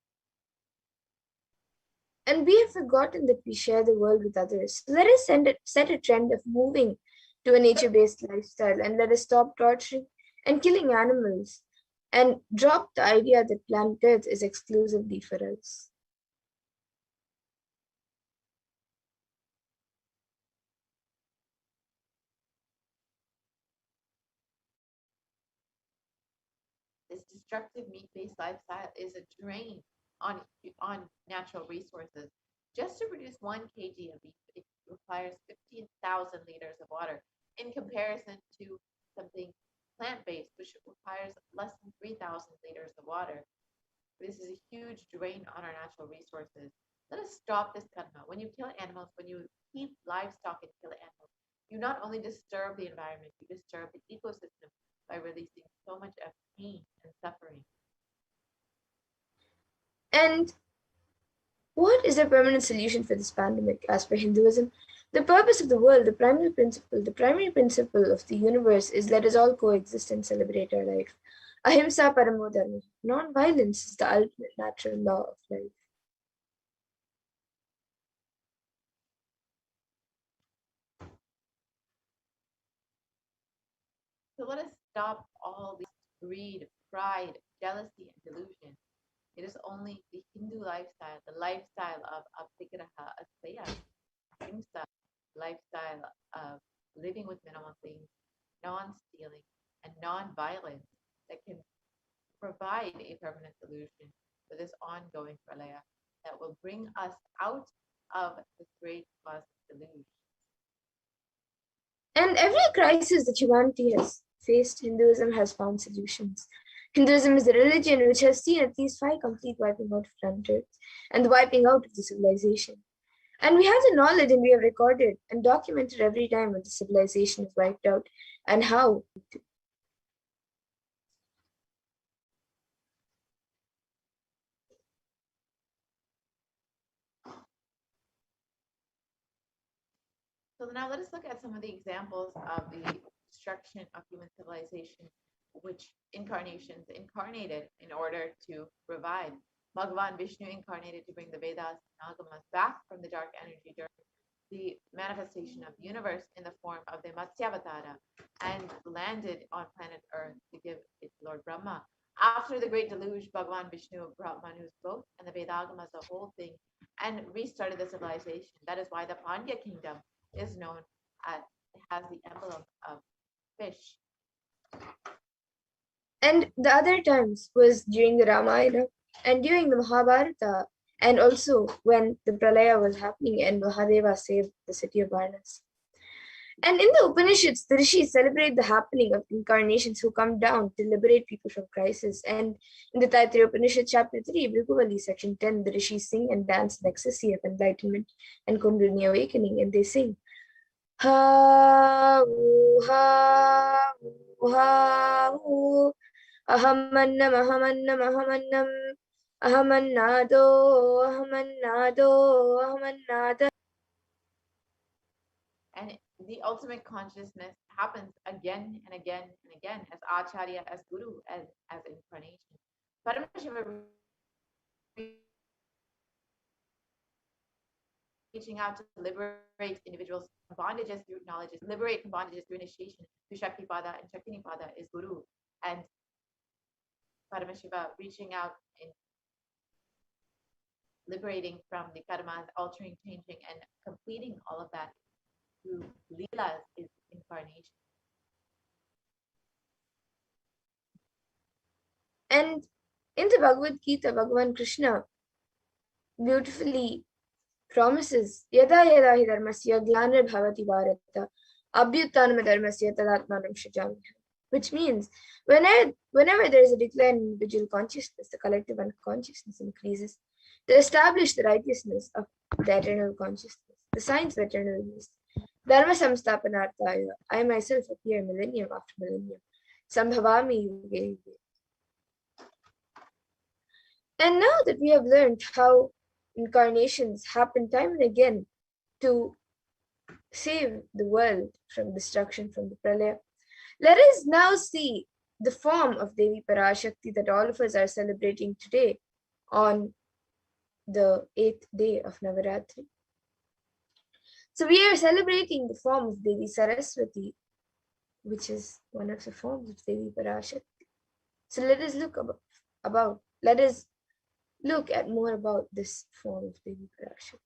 And we have forgotten that we share the world with others. So let us set a trend of moving to a nature-based lifestyle, and let us stop torturing and killing animals and drop the idea that planet Earth is exclusively for us. This destructive meat-based lifestyle is a drain on natural resources. Just to produce 1 kg of beef, it requires 15,000 liters of water in comparison to something plant-based, which requires less than 3,000 liters of water. This is a huge drain on our natural resources. Let us stop this karma. When you kill animals, when you keep livestock and kill animals, you not only disturb the environment, you disturb the ecosystem by releasing so much of pain and suffering. And what is the permanent solution for this pandemic? As per Hinduism, the purpose of the world, the primary principle of the universe is let us all coexist and celebrate our life. Ahimsa paramo dharma. Non-violence is the ultimate natural law of life. So let us stop all this greed, pride, jealousy, and delusion. It is only the Hindu lifestyle, the lifestyle of Aptigraha, Asaya, Ahimsa, lifestyle of living with minimal things, non-stealing, and non-violence that can provide a permanent solution for this ongoing pralaya that will bring us out of the great cosmic deluge. And every crisis that humanity has faced, Hinduism has found solutions. Hinduism is a religion which has seen at least 5 complete wiping out of planets and the wiping out of the civilization. And we have the knowledge and we have recorded and documented every time when the civilization is wiped out and how. So now let us look at some of the examples of the destruction of human civilization, which incarnations incarnated in order to revive. Bhagavan Vishnu incarnated to bring the Vedas and Agamas back from the dark energy during the manifestation of the universe in the form of the Matsyavatara and landed on planet Earth to give it to Lord Brahma. After the great deluge, Bhagavan Vishnu brought Manu's boat and the Vedagamas, the whole thing, and restarted the civilization. That is why the Pandya kingdom is known as, has the emblem of fish. And the other times was during the Ramayana and during the Mahabharata, and also when the Pralaya was happening and Mahadeva saved the city of Varanasi. And in the Upanishads, the rishis celebrate the happening of incarnations who come down to liberate people from crisis. And in the Taittiriya Upanishad, chapter 3, Bhriguvali, section 10, the rishis sing and dance in ecstasy of enlightenment and Kundalini awakening, and they sing, Ha, ha, ha, ahamannam, ahamannam, ahamannam, ahamannado, ahamannado, ahamannada. And the ultimate consciousness happens again and again and again as Acharya, as Guru, as incarnation. Paramashiva reaching out to liberate individuals from bondages through knowledge, liberate from bondages through initiation, through Shakti Pada, and Shakti Pada is Guru. And Paramashiva reaching out and liberating from the karmas, altering, changing, and completing all of that through Leelas is incarnation. And in the Bhagavad Gita, Bhagavan Krishna beautifully promises, Yada yada hi dharmasya glanir bhavati bharata abhyuttanam dharmasya tadatmanam shajami. Which means, whenever there is a decline in individual consciousness, the collective unconsciousness increases. To establish the righteousness of the eternal consciousness, the signs of eternal release. Dharma samstapanarthaya, I myself appear millennium after millennium. Sambhavami yuge yuge. And now that we have learned how incarnations happen time and again to save the world from destruction, from the pralaya, let us now see the form of Devi Parashakti that all of us are celebrating today on the 8th day of Navaratri. So we are celebrating the form of Devi Saraswati, which is one of the forms of Devi Parashakti. So let us look at more about this form of Devi Parashakti.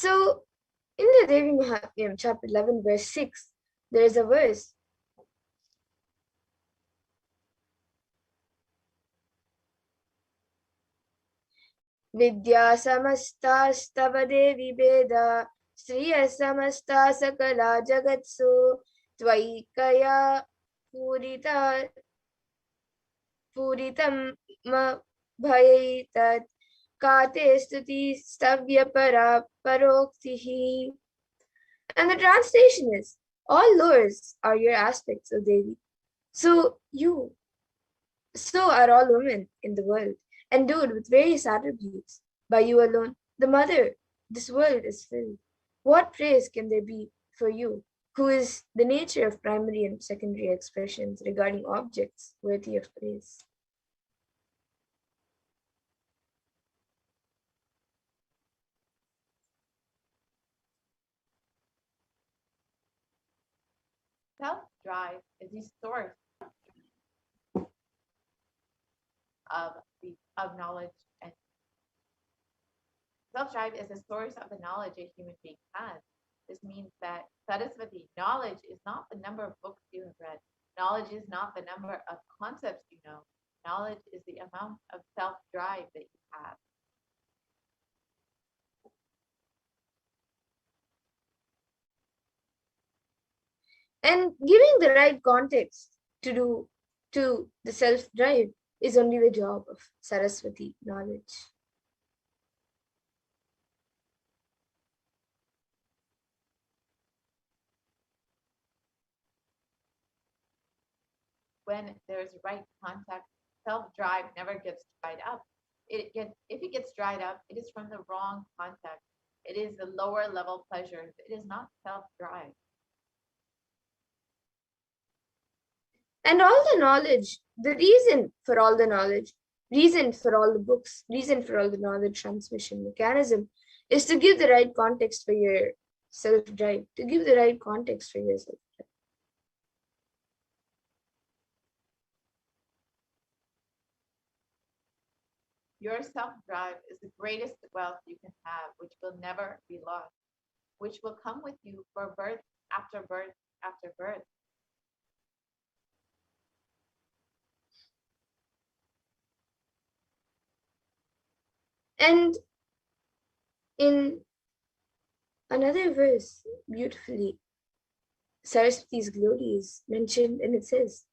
So, in the Devi Mahatmyam, chapter 11, verse 6, there is a verse. Vidya samasta devi veda Sriya samasta sakala jagatsu Tvaikaya puritam ma bhayaitat Kate stuti stavya para paroktihi. And the translation is, all lures are your aspects, O Devi. So are all women in the world, endowed with various attributes. By you alone, the mother, this world is filled. What praise can there be for you, who is the nature of primary and secondary expressions regarding objects worthy of praise? Self-drive is the source of knowledge, and self-drive is the source of the knowledge a human being has. This means that Saraswati, knowledge is not the number of books you have read. Knowledge is not the number of concepts you know. Knowledge is the amount of self-drive that you have. And giving the right context to the self-drive is only the job of Saraswati knowledge. When there's right contact, self-drive never gets dried up. If it gets dried up, it is from the wrong context. It is the lower level pleasures. It is not self-drive. And all the knowledge, the reason for all the knowledge, reason for all the books, reason for all the knowledge transmission mechanism is to give the right context for your self-drive, to give the right context for your self-drive. Your self-drive is the greatest wealth you can have, which will never be lost, which will come with you for birth after birth after birth. And in another verse, beautifully, Saraswati's glory is mentioned, and it says,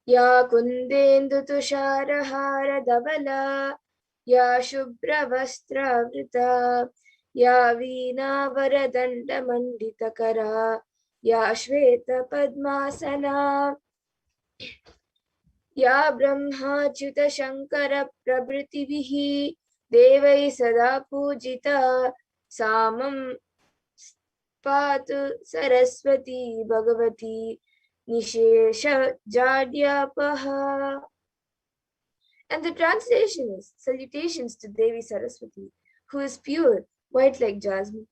Ya kundendu tusharahara davala, Ya shubra vastra vrita, Ya veena varadanda manditakara, Ya shveta padmasana, Ya brahmachuta shankara prabhritivihi, Devai sada pujita, Samam Patu Saraswati Bhagavati Nishesha Jadyapaha. And the translation is salutations to Devi Saraswati, who is pure, white like jasmine,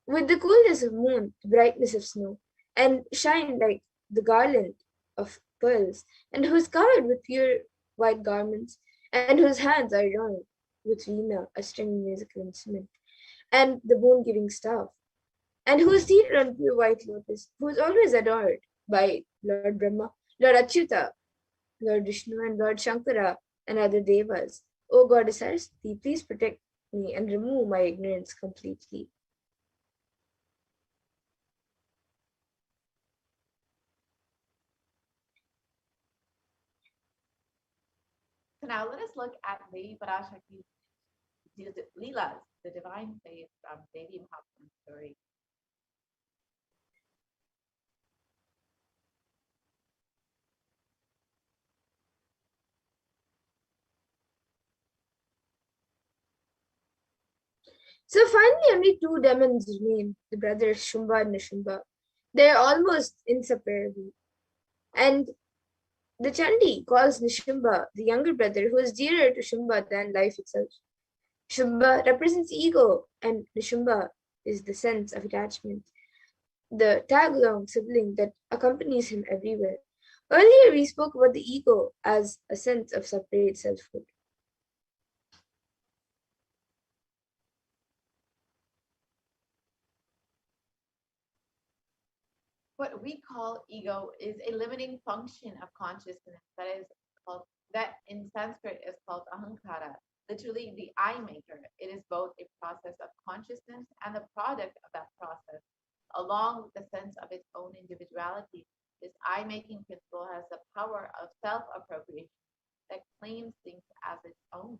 with the coolness of moon, the brightness of snow, and shine like the garland of pearls, and who is covered with pure white garments, and whose hands are adorned with veena, a stringed musical instrument, and the bone-giving staff, and who is seated on pure white lotus, who is always adored by Lord Brahma, Lord Achyuta, Lord Vishnu, and Lord Shankara, and other devas. O Goddess Saraswati, please protect me and remove my ignorance completely. So now let us look at Lady Parashakti's Leelas, the divine plays from Devi Mahatmya's story. So finally, only two demons remain, the brothers Shumba and Nishumba. They are almost inseparable. And the Chandi calls Nishumba the younger brother, who is dearer to Shumba than life itself. Shumba represents ego, and Nishumba is the sense of attachment, the tag-along sibling that accompanies him everywhere. Earlier, we spoke about the ego as a sense of separate selfhood. what we call ego is a limiting function of consciousness that in Sanskrit is called ahankara, literally the eye maker. It is both a process of consciousness and the product of that process, along with the sense of its own individuality. This eye making principle has the power of self appropriation that claims things as its own.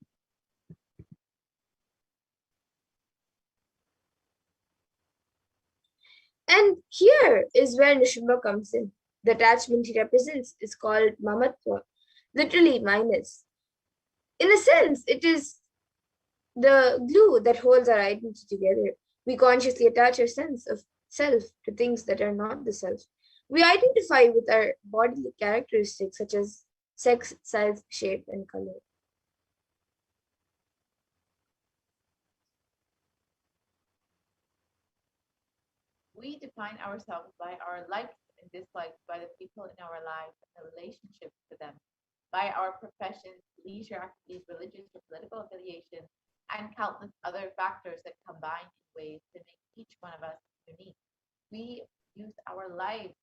And here is where Nishimba comes in. The attachment he represents is called mamatva, literally minus. In a sense, it is the glue that holds our identity together. We consciously attach our sense of self to things that are not the self. We identify with our bodily characteristics such as sex, size, shape, and color. We define ourselves by our likes and dislikes, by the people in our lives and the relationships to them, by our professions, leisure activities, religious or political affiliations, and countless other factors that combine in ways to make each one of us unique. We use our life's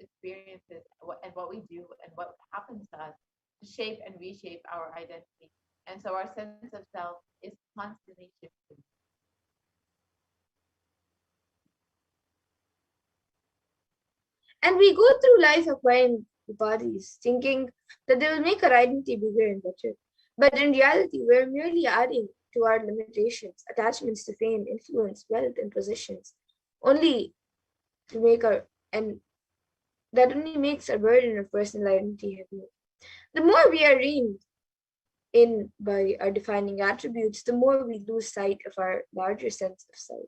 experiences, and what we do and what happens to us to shape and reshape our identity. And so our sense of self is constantly shifting. And we go through life acquiring bodies, thinking that they will make our identity bigger and better. But in reality, we're merely adding to our limitations, attachments to fame, influence, wealth, and possessions, only to make and that only makes our burden of personal identity heavier. The more we are reined in by our defining attributes, the more we lose sight of our larger sense of self.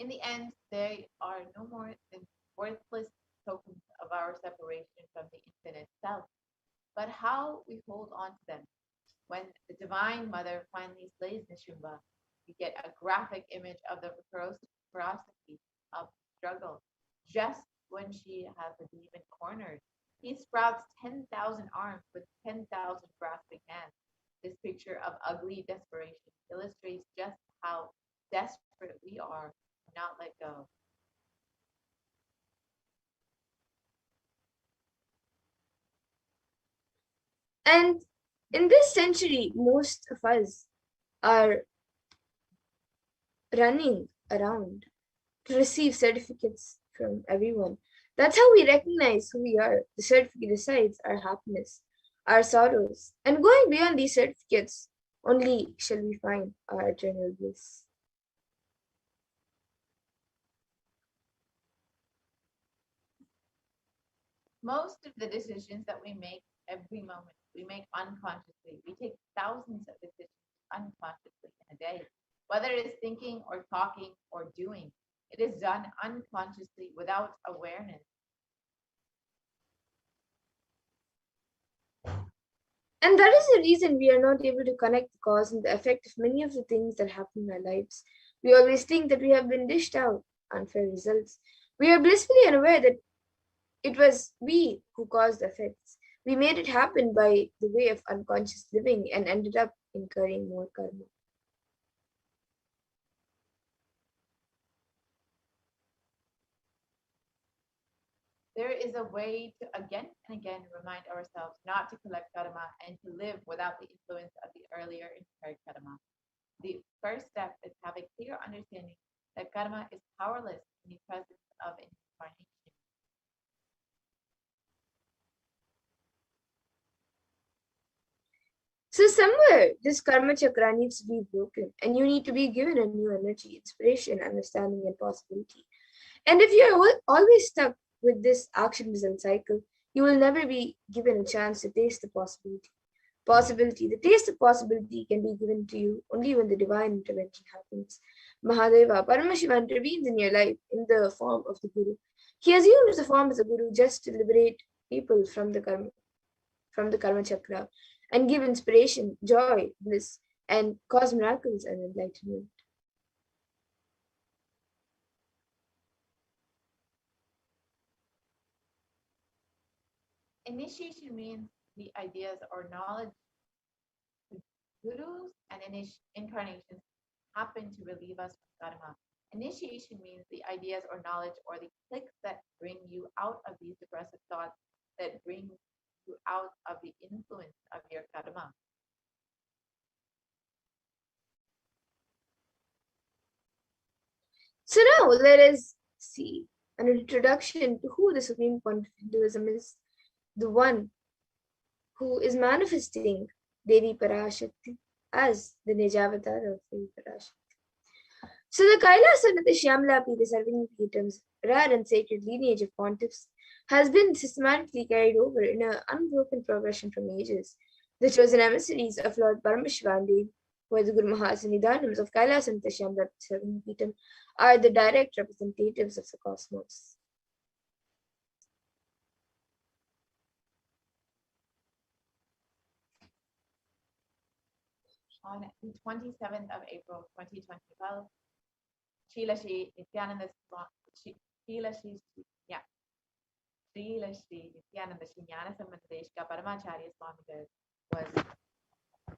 In the end, they are no more than worthless tokens of our separation from the infinite self. But how we hold on to them. When the Divine Mother finally slays Nishumba, we get a graphic image of the ferocity of struggle. Just when she has the demon cornered, he sprouts 10,000 arms with 10,000 grasping hands. This picture of ugly desperation illustrates just how desperate we are to not let go. And in this century, most of us are running around to receive certificates from everyone. That's how we recognize who we are. The certificate decides our happiness, our sorrows, and going beyond these certificates, only shall we find our eternal bliss. Most of the decisions that we make every moment, we make unconsciously. We take thousands of decisions unconsciously in a day, whether it is thinking or talking or doing. It is done unconsciously without awareness. And that is the reason we are not able to connect the cause and the effect of many of the things that happen in our lives. We always think that we have been dished out unfair results. We are blissfully unaware that it was we who caused the effects. We made it happen by the way of unconscious living and ended up incurring more karma. There is a way to again and again remind ourselves not to collect karma and to live without the influence of the earlier incurred karma. The first step is to have a clear understanding that karma is powerless in the presence of incarnation. So somewhere this karma chakra needs to be broken and you need to be given a new energy, inspiration, understanding, and possibility. And if you're always stuck with this action result cycle, you will never be given a chance to taste the possibility. The taste of possibility can be given to you only when the divine intervention happens. Mahadeva, Paramashiva intervenes in your life in the form of the Guru. He assumes the form as a Guru just to liberate people from the karma chakra and give inspiration, joy, bliss, and cause miracles and enlightenment. Initiation means the ideas or knowledge Gurus and incarnations happen to relieve us from karma. Initiation means the ideas or knowledge or the clicks that bring you out of these depressive thoughts, that bring you out of the influence of your karma. So now let us see an introduction to who the Supreme Point of Hinduism is, the one who is manifesting Devi Parashakti as the Nijavatar of Devi Parashakti. So the Kailas and the Shyamlapi, the Sarvini Peetams, rare and sacred lineage of pontiffs, has been systematically carried over in an unbroken progression from ages. The chosen emissaries of Lord Paramashivoham and Devi, who are the Guru Mahasannidhanams of Kailas and the Shyamlapi Sarvini Peetam, are the direct representatives of the cosmos. On the 27th of April 2012, Srila Shri Nithyananda Srila Shri Nithyananda Srinyanasambandadeshka Paramacharya Swamigal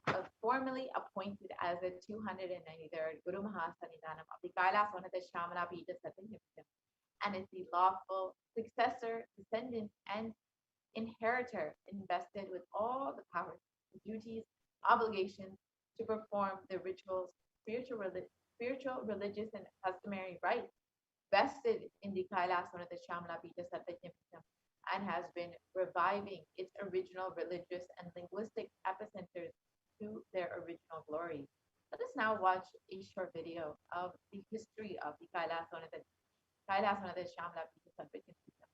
was formally appointed as the 293rd Guru Mahasannidhanam of the Kailas Vanata Shamana Pita Satyamuktam, and is the lawful successor, descendant, and inheritor invested with all the powers, duties, obligations to perform the rituals, spiritual, religious, and customary rites vested in the Kailas Vanata Shamana Pita Satyamuktam, and has been reviving its original religious and linguistic epicenters to their original glory. Let us now watch a short video of the history of the Kailas Vanata Shamana Pita Satyamuktam.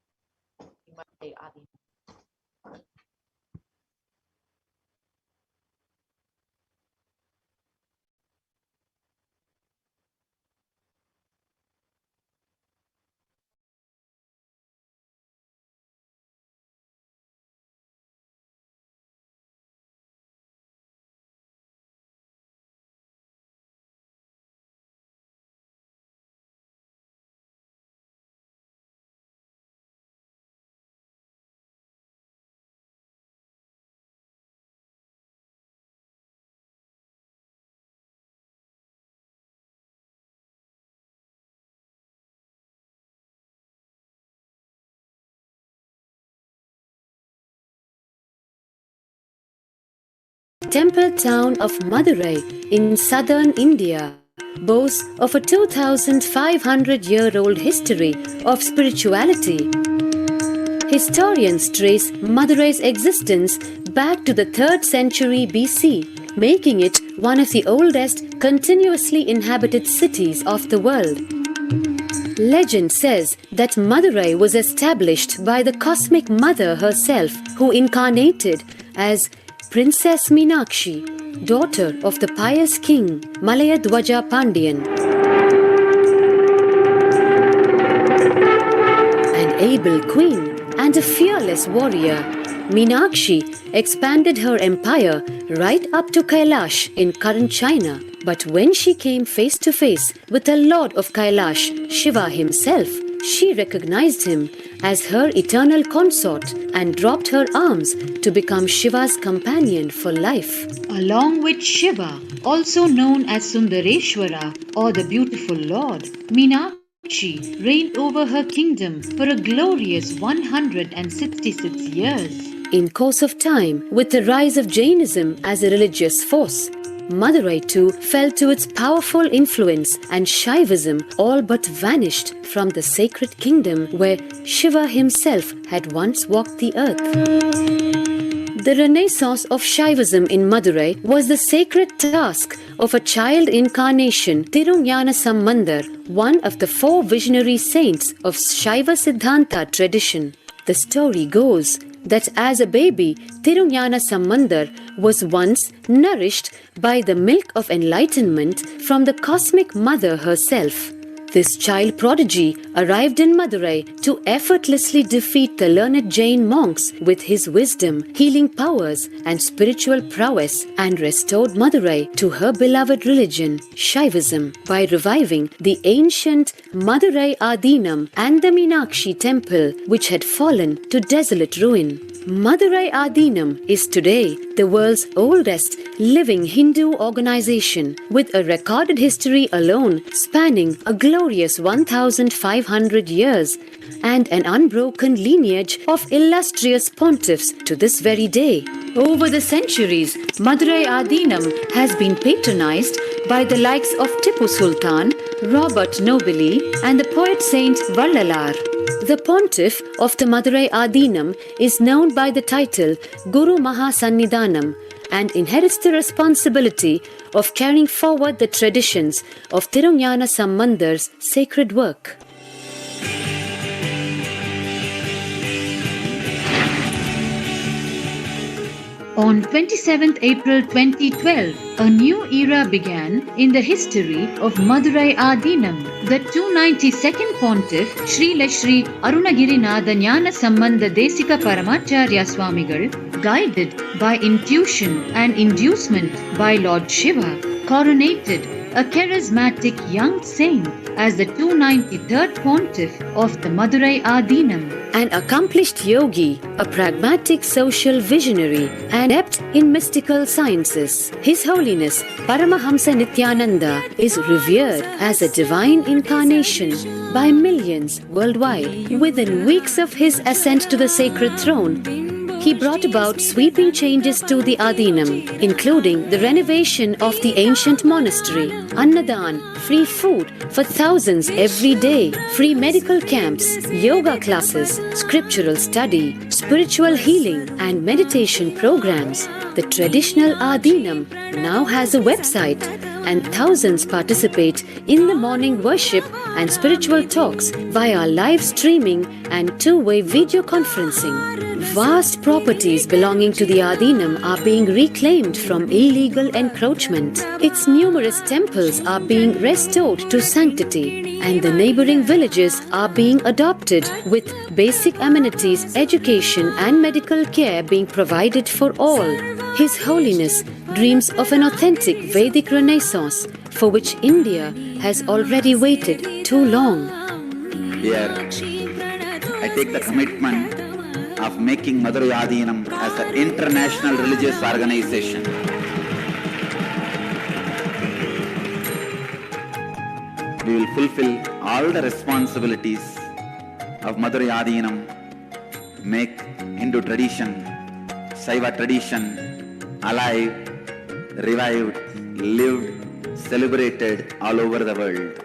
Temple town of Madurai in southern India boasts of a 2,500-year-old history of spirituality. Historians trace Madurai's existence back to the 3rd century BC, making it one of the oldest continuously inhabited cities of the world. Legend says that Madurai was established by the cosmic mother herself, who incarnated as Princess Meenakshi, daughter of the pious king Malayadwaja Pandian. An able queen and a fearless warrior, Meenakshi expanded her empire right up to Kailash in current China. But when she came face to face with the Lord of Kailash, Shiva himself, she recognized him as her eternal consort and dropped her arms to become Shiva's companion for life. Along with Shiva, also known as Sundareshwara or the beautiful Lord, Meenakshi reigned over her kingdom for a glorious 166 years. In course of time, with the rise of Jainism as a religious force, Madurai too fell to its powerful influence, and Shaivism all but vanished from the sacred kingdom where Shiva himself had once walked the earth. The renaissance of Shaivism in Madurai was the sacred task of a child incarnation, Tirunjana Sambandar, one of the 4 visionary saints of Shaiva Siddhanta tradition. The story goes that as a baby, Tirunjana Sambandar was once nourished by the milk of enlightenment from the cosmic mother herself. This child prodigy arrived in Madurai to effortlessly defeat the learned Jain monks with his wisdom, healing powers, and spiritual prowess, and restored Madurai to her beloved religion, Shaivism, by reviving the ancient Madurai Adinam and the Meenakshi temple, which had fallen to desolate ruin. Madurai Adinam is today the world's oldest living Hindu organization, with a recorded history alone spanning a glorious 1,500 years and an unbroken lineage of illustrious pontiffs to this very day. Over the centuries, Madurai Adinam has been patronized by the likes of Tipu Sultan, Robert Nobili, and the poet saint Vallalar. The pontiff of the Madurai Adinam is known by the title Guru Mahasannidhanam and inherits the responsibility of carrying forward the traditions of Tirunjana Sambandar's sacred work. On 27th April 2012, a new era began in the history of Madurai Adinam. The 292nd Pontiff, Srila Sri Arunagirinatha Jnana Sambandha Desika Paramacharya Swamigal, guided by intuition and inducement by Lord Shiva, coronated a charismatic young saint as the 293rd Pontiff of the Madurai Adinam. An accomplished yogi, a pragmatic social visionary, and adept in mystical sciences, His Holiness Paramahamsa Nithyananda is revered as a divine incarnation by millions worldwide. Within weeks of his ascent to the sacred throne, he brought about sweeping changes to the Adinam, including the renovation of the ancient monastery, Annadan, free food for thousands every day, free medical camps, yoga classes, scriptural study, spiritual healing, and meditation programs. The traditional Adinam now has a website, and thousands participate in the morning worship and spiritual talks via live streaming and two-way video conferencing. Vast properties belonging to the Adinam are being reclaimed from illegal encroachment. Its numerous temples are being restored to sanctity, and the neighboring villages are being adopted, with basic amenities, education, and medical care being provided for all. His Holiness dreams of an authentic Vedic renaissance for which India has already waited too long. Here, I take the commitment of making Madurai Adinam as an international religious organization. We will fulfill all the responsibilities of Madurai Adinam, make Hindu tradition, Saiva tradition alive, revived, lived, celebrated all over the world.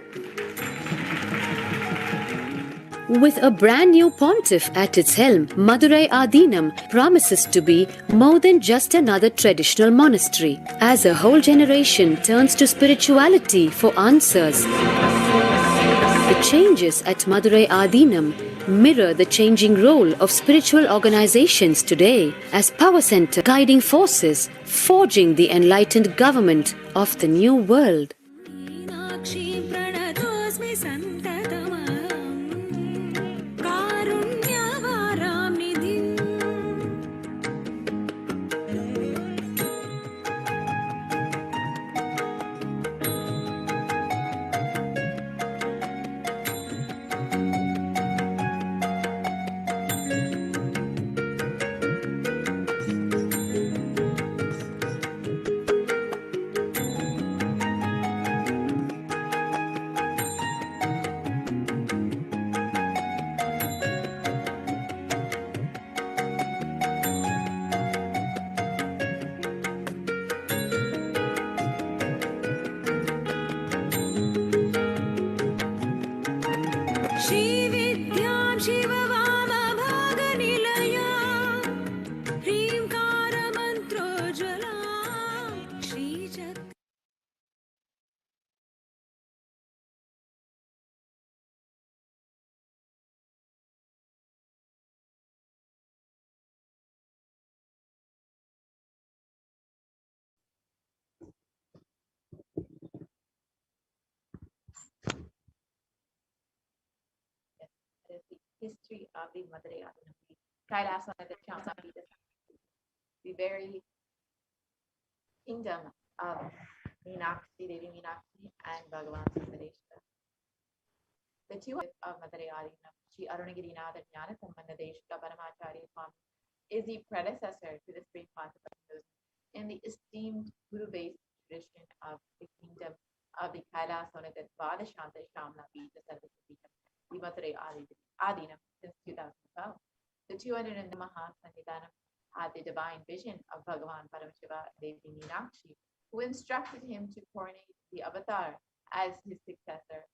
With a brand new pontiff at its helm, Madurai Adinam promises to be more than just another traditional monastery. As a whole generation turns to spirituality for answers, the changes at Madurai Adinam mirror the changing role of spiritual organizations today as power center guiding forces, forging the enlightened government of the new world. That is the history of the Madurai Adinam, the Kailasa of the Champi, the very kingdom of Meenakshi, Devi Meenakshi, and Bhagavan Sundareshwar. The two of Madurai Adinam, Sri Arunagirinatha Jnana Sambandha Desika Paramacharya Swami, is the predecessor to the Supreme Concept of Hinduism in the esteemed Guru-based tradition of the kingdom of the Kailasonatha Vadashanta Shamla Pita Sarvasapita, the Mathura Adinam since 2012. The 200 and the Mahasannidhanam had the divine vision of Bhagavan Paramashiva Devi Meenakshi, who instructed him to coronate the avatar as his successor,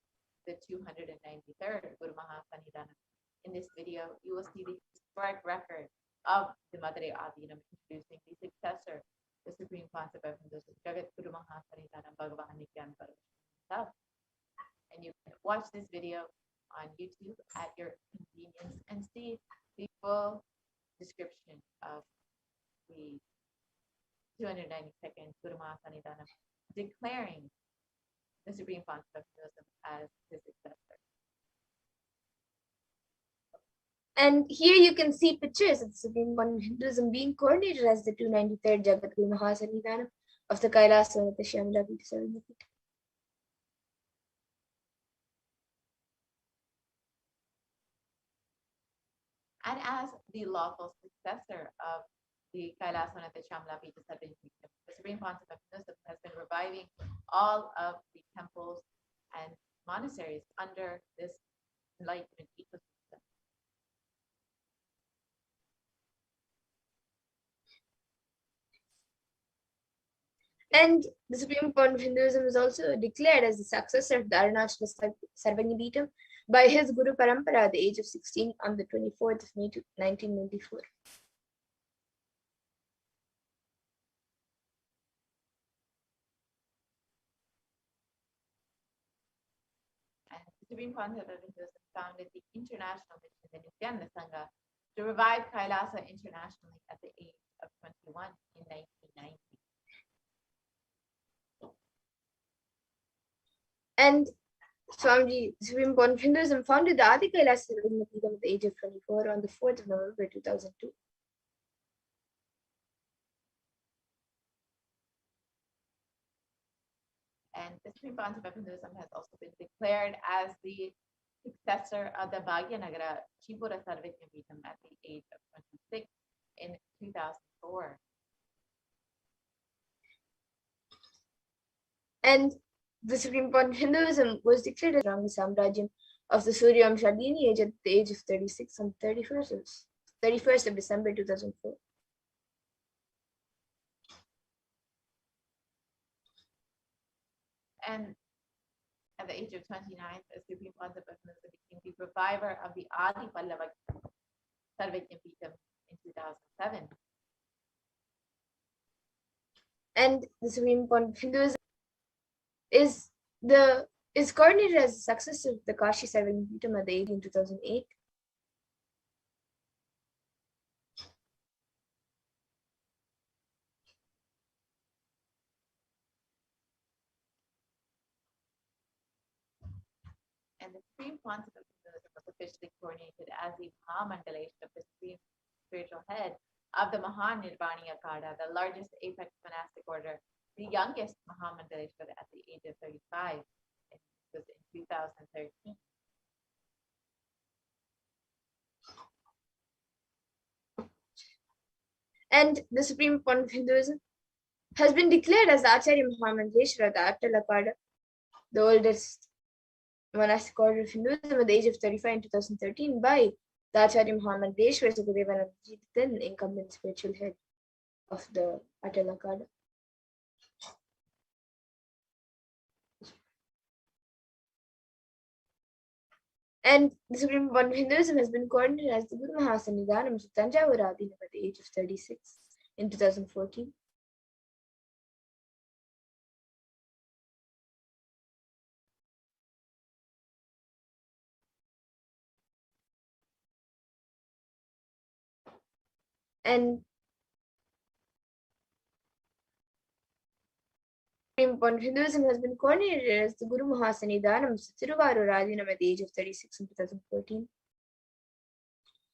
the 293rd Guru Mahasannidhanam. In this video, you will see the historic record of the Mathura Adinam introducing the successor, the supreme concept of Hinduism, Jagat Guru Mahasannidhanam Bhagavan Nithyananda Paramashivam. And you can watch this video on YouTube at your convenience and see the full description of the 292nd Guru Mahasannidhanam declaring the supreme concept of Hinduism as his successor. And here you can see pictures of the Supreme One of Hinduism being coordinated as the 293rd Jagadguru Mahasannidhanam of the Kailasonatha Shamla Pita Sarvasapita. And as the lawful successor of the Kailasonatha Shamla Pita Sarvasapita, the supreme concept of Hinduism has been reviving all of the temples and monasteries under this enlightenment ecosystem. And the Supreme Court of Hinduism is also declared as the successor of the Arunachala Sarvanyapeetham by his Guru Parampara at the age of 16 on the 24th of May 1994. And the supreme concept of Hinduism founded the international mission, the Nithyananda Sangha, to revive Kailasa internationally at the age of 21 in 1990. And Swamiji, the Supreme Court of Hinduism founded the Adi Kailasa Sarvanyapeetham at the age of 24 on the 4th of November 2002. And the supreme concept of Hinduism has also been declared as the successor of the Bhagyanagara Chipura Sarvajnapeetham at the age of 26 in 2004. And the Supreme Court of Hinduism was declared as Ranga Samrajyam of the Suryavamsha lineage at the age of 36 on 31st of December 2004. And at the age of 29, the supreme concept of Hinduism became the reviver of the Adi Pallava Sarvajnapeetham in 2007. And the Supreme Court of Hinduism is coordinated as the successor of the Kashi Sarvanyapeetham at the age in 2008. And the supreme concept of Hinduism was officially coronated as the Mahamandaleshwar of the supreme spiritual head of the Mahanirvani Akada, the largest apex monastic order, the youngest Mahamandaleshwar at the age of 35. It was in 2013. And the Supreme Court of Hinduism has been declared as the Acharya Mahamandaleshwara, the Atal Akada, the oldest monastic order of Hinduism at the age of 35 in 2013 by the Acharya Mahamandaleshwara Sukadevanandaji, then incumbent spiritual head of the Atal Akada. And the Supreme Court of Hinduism has been coordinated as the Guru Mahasannidhanam of Tanjavur Adinam at the age of 36 in 2014. And Supreme Court of Hinduism has been coordinated as the Guru Mahasannidhanam of Thiruvarur Adinam at the age of 36 in 2014.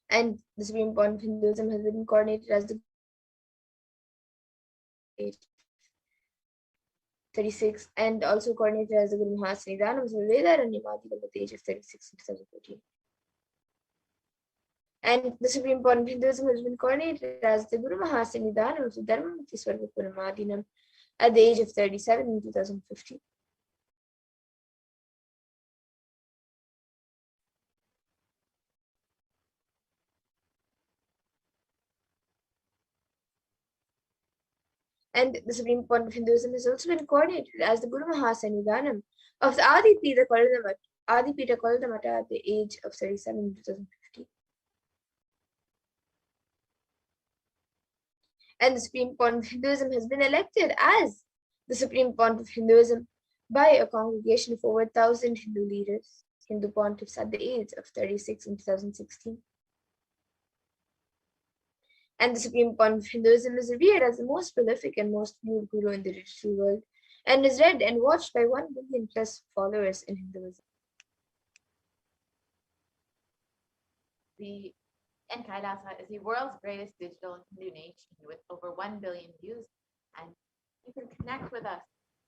And the Supreme Court of Hinduism has been coordinated as the age 36 and also coordinated as the Guru Mahasannidhanam of Vedaranyam Adinam at the age of 36 in 2014. And the Supreme Court of Hinduism has been coronated as the Guru Mahasannidhanam of the Dharmamurti Swargapuramadinam at the age of 37 in 2015. And the Supreme Court of Hinduism has also been coordinated as the Guru Mahasannidhanam of the Adipita Koldamata at the age of 37 in 2015. And the Supreme Court of Hinduism has been elected as the Supreme Court of Hinduism by a congregation of over 1,000 Hindu leaders, Hindu pontiffs at the age of 36 in 2016. And the Supreme Court of Hinduism is revered as the most prolific and most viewed guru in the digital world, and is read and watched by 1 billion plus followers in Hinduism. And Kailasa is the world's greatest digital Hindu nation with over 1 billion views. And you can connect with us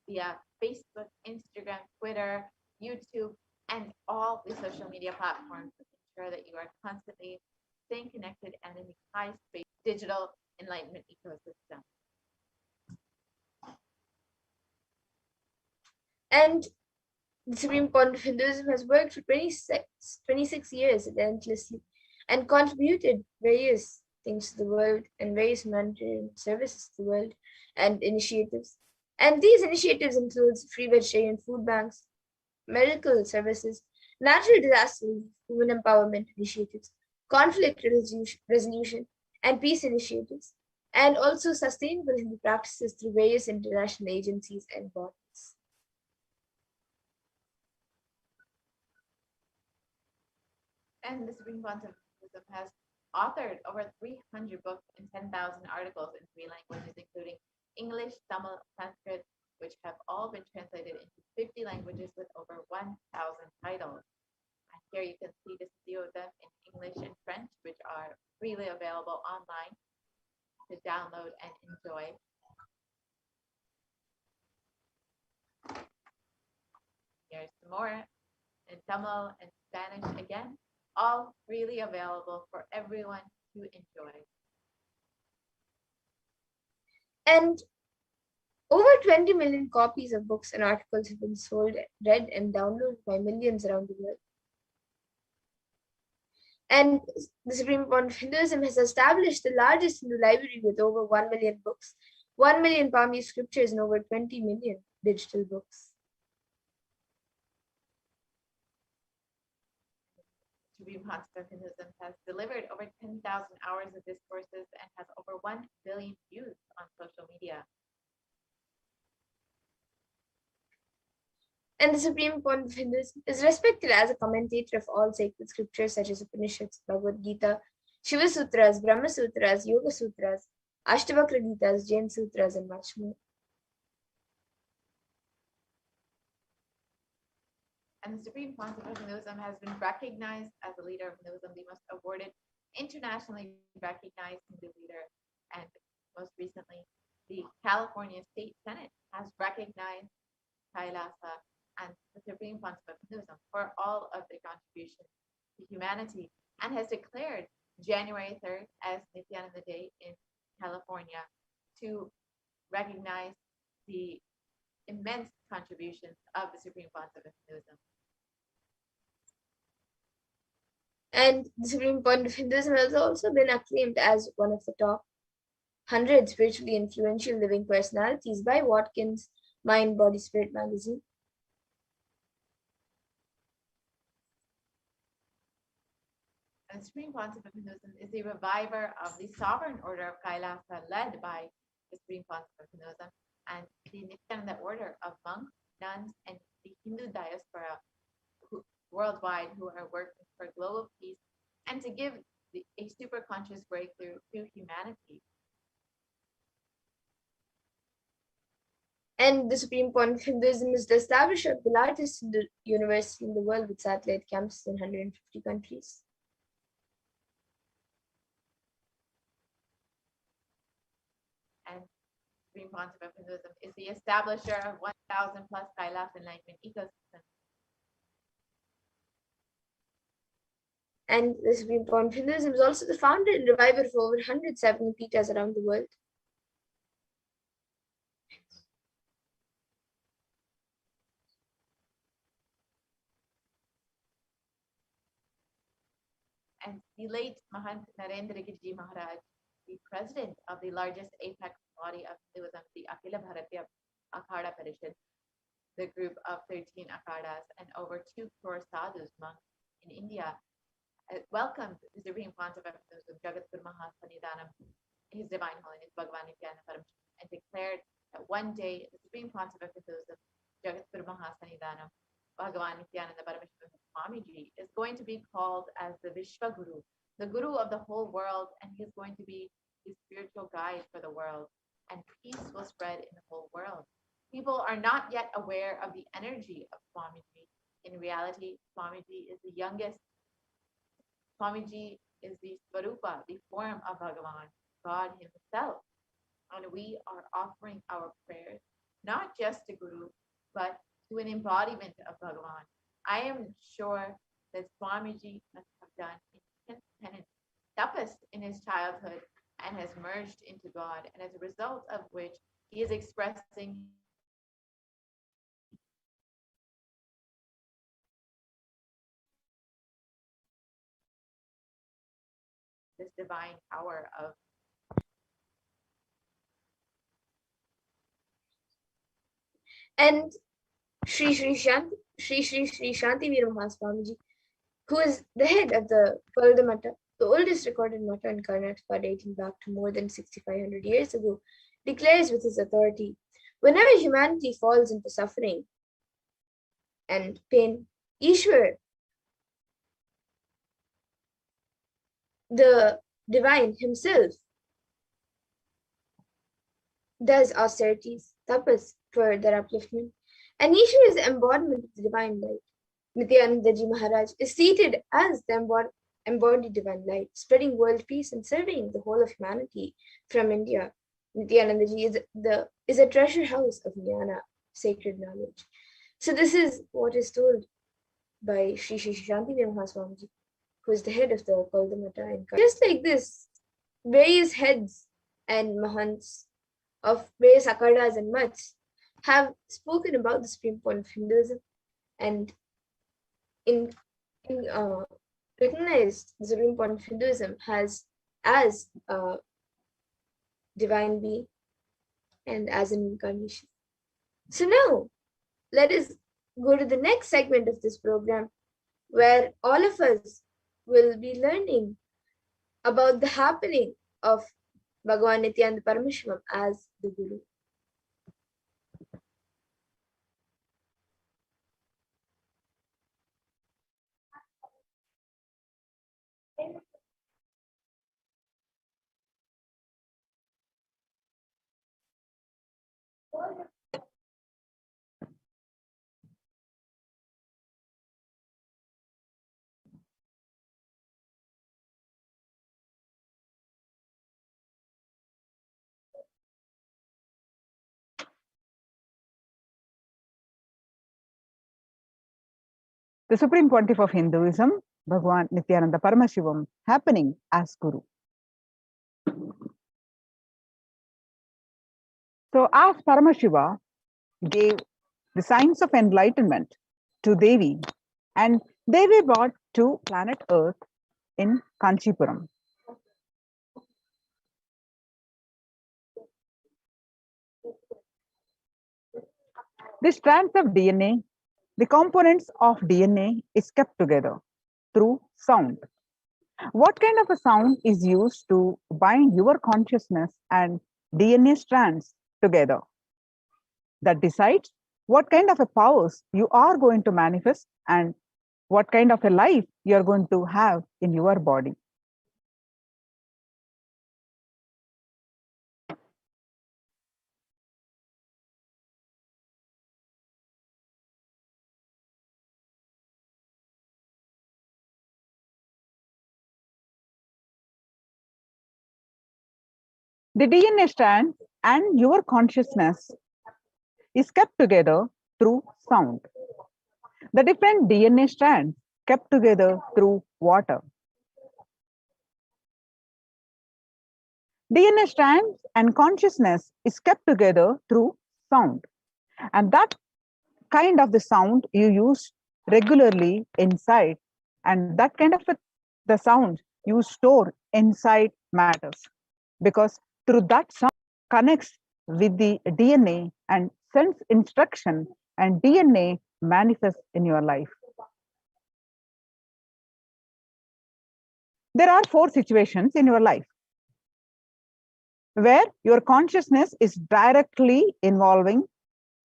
via Facebook, Instagram, Twitter, YouTube, and all the social media platforms to ensure that you are constantly staying connected and in the high space digital enlightenment ecosystem. And the Supreme Court of Hinduism has worked for 26 years relentlessly and contributed various things to the world and various humanitarian services to the world and initiatives. And these initiatives include free vegetarian food banks, medical services, natural disaster relief, women empowerment initiatives, conflict resolution, and peace initiatives, and also sustainable Hindu practices through various international agencies and bodies. And the Supreme Court of Hinduism has authored over 300 books and 10,000 articles in 3 languages, including English, Tamil, Sanskrit, which have all been translated into 50 languages with over 1,000 titles. And here you can see the few of them in English and French, which are freely available online to download and enjoy. Here's some more in Tamil and Spanish again, all freely available for everyone to enjoy. And over 20 million copies of books and articles have been sold, read, and downloaded by millions around the world. And the Supreme Court of Hinduism has established the largest Hindu library with over 1 million books, 1 million Pali scriptures, and over 20 million digital books. Supreme Court of Hinduism has delivered over 10,000 hours of discourses and has over 1 billion views on social media. And the Supreme Court of Hinduism is respected as a commentator of all sacred scriptures such as Upanishads, Bhagavad Gita, Shiva Sutras, Brahma Sutras, Yoga Sutras, Ashtavakra Gitas, Jain Sutras, and much more. And the Supreme Court of Hinduism has been recognized as a leader of Hinduism, the most awarded, internationally recognized Hindu leader. And most recently, the California State Senate has recognized Kailasa and the Supreme Court of Hinduism for all of their contributions to humanity, and has declared January 3rd as Nithyananda Day in California to recognize the immense contributions of the Supreme Court of Hinduism. And the Supreme Court of Hinduism has also been acclaimed as one of the top 100 spiritually influential living personalities by Watkins Mind, Body, Spirit magazine. And the Supreme Court of Hinduism is the reviver of the Sovereign Order of Kailasa, led by the Supreme Court of Hinduism, and the Nithyananda Order of monks, nuns, and the Hindu diaspora worldwide who are working for global peace and to give a super conscious breakthrough to humanity. And the Supreme Court of Hinduism is the establisher of the largest Hindu university in the world with satellite campuses in 150 countries. And Supreme Court of Hinduism is the establisher of 1,000 plus Kailasa enlightenment ecosystems. And the Supreme Point of Hinduism is also the founder and reviver of over 170 pitas around the world. And the late Mahant Narendra Giriji Maharaj, the president of the largest apex body of Hinduism, the Akhila Bharatiya Akhada Parishad, the group of 13 akhadas and over 2 crore sadhus monks in India, welcomed the Supreme Pontiff of Hinduism, Jagatguru Mahasannidhanam, His Divine Holiness Bhagavan Nithyananda Paramashivam, and declared that one day the Supreme Pontiff of Hinduism, Jagatguru Mahasannidhanam, Bhagavan Nithyananda Paramashivam Swamiji, is going to be called as the Vishwa Guru, the Guru of the whole world, and he is going to be the spiritual guide for the world, and peace will spread in the whole world. People are not yet aware of the energy of Swamiji. In reality, Swamiji is the youngest. Swamiji is the Svarupa, the form of Bhagavan, God himself. And we are offering our prayers, not just to Guru, but to an embodiment of Bhagavan. I am sure that Swamiji must have done intense penance, tapas in his childhood, and has merged into God, and as a result of which he is expressing this divine power of And Sri Shanti Veera Mahaswamiji, who is the head of the Kalda Mata, the oldest recorded mata in Karnataka dating back to more than 6,500 years ago, declares with his authority, whenever humanity falls into suffering and pain, Ishwar, the divine himself, does austerities, tapas, for their upliftment. And Ishwar is the embodiment of the divine light. Nithyananda Ji Maharaj is seated as the embodied divine light, spreading world peace and serving the whole of humanity from India. Nithyananda Ji is a treasure house of jnana, sacred knowledge. So this is what is told by Sri Shanti Mahaswamiji, who is the head of the Kaldamata and just like this, various heads and mahants of various akadas and mats have spoken about the supreme point of Hinduism and recognized the supreme point of Hinduism as a divine being and as an incarnation. So now let us go to the next segment of this program where all of us will be learning about the happening of Bhagavan Nithyananda Paramashivam as the Guru. The Supreme Pontiff of Hinduism, Bhagavan Nithyananda Paramashivam, happening as Guru. So as Paramashiva gave the signs of enlightenment to Devi, and Devi brought to planet Earth in Kanchipuram. The strands of DNA, the components of DNA is kept together through sound. What kind of a sound is used to bind your consciousness and DNA strands together? That decides what kind of a powers you are going to manifest and what kind of a life you are going to have in your body. The DNA strand and your consciousness is kept together through sound. The different DNA strands kept together through water. DNA strands and consciousness is kept together through sound. And that kind of the sound you use regularly inside, and that kind of the sound you store inside matters, because through that sound connects with the DNA and sends instruction, and DNA manifests in your life. There are 4 situations in your life where your consciousness is directly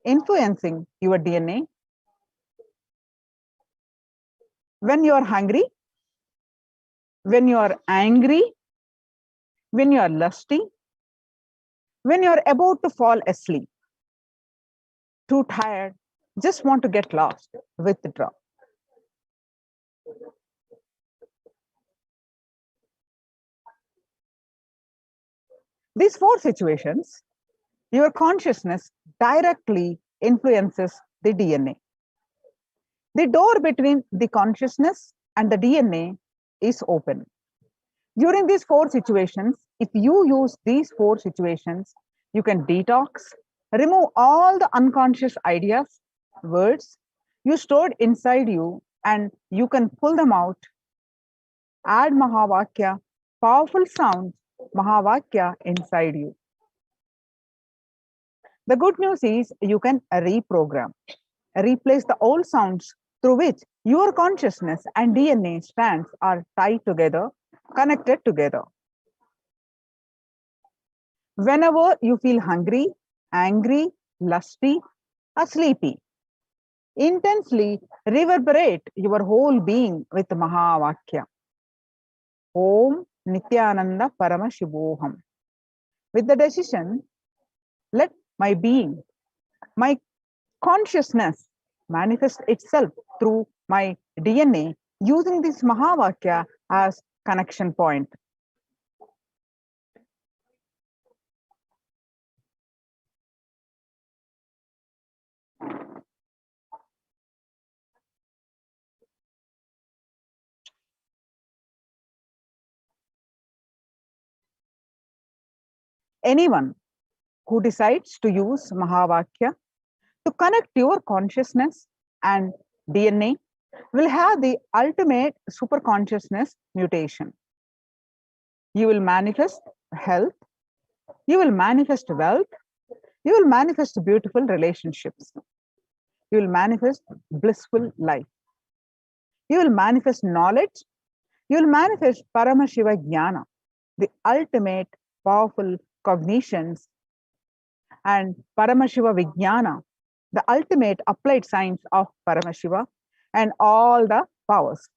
influencing your DNA. When you are hungry, when you are angry, when you are lusty, when you are about to fall asleep, too tired, just want to get lost, withdraw. These 4 situations, your consciousness directly influences the DNA. The door between the consciousness and the DNA is open. During these 4 situations, if you use these 4 situations, you can detox, remove all the unconscious ideas, words you stored inside you, and you can pull them out. Add Mahavakya, powerful sounds, Mahavakya inside you. The good news is you can reprogram, replace the old sounds through which your consciousness and DNA strands are tied together, connected together. Whenever you feel hungry, angry, lusty, or sleepy, intensely reverberate your whole being with Mahavakya. Om Nithyananda Paramashivoham. With the decision, let my being, my consciousness manifest itself through my DNA using this Mahavakya as connection point. Anyone who decides to use Mahavakya to connect your consciousness and DNA will have the ultimate superconsciousness mutation. You will manifest health, you will manifest wealth, you will manifest beautiful relationships, you will manifest blissful life, you will manifest knowledge, you will manifest Paramashiva Jnana, the ultimate powerful cognitions, and Paramashiva Vijnana, the ultimate applied science of Paramashiva, and all the powers.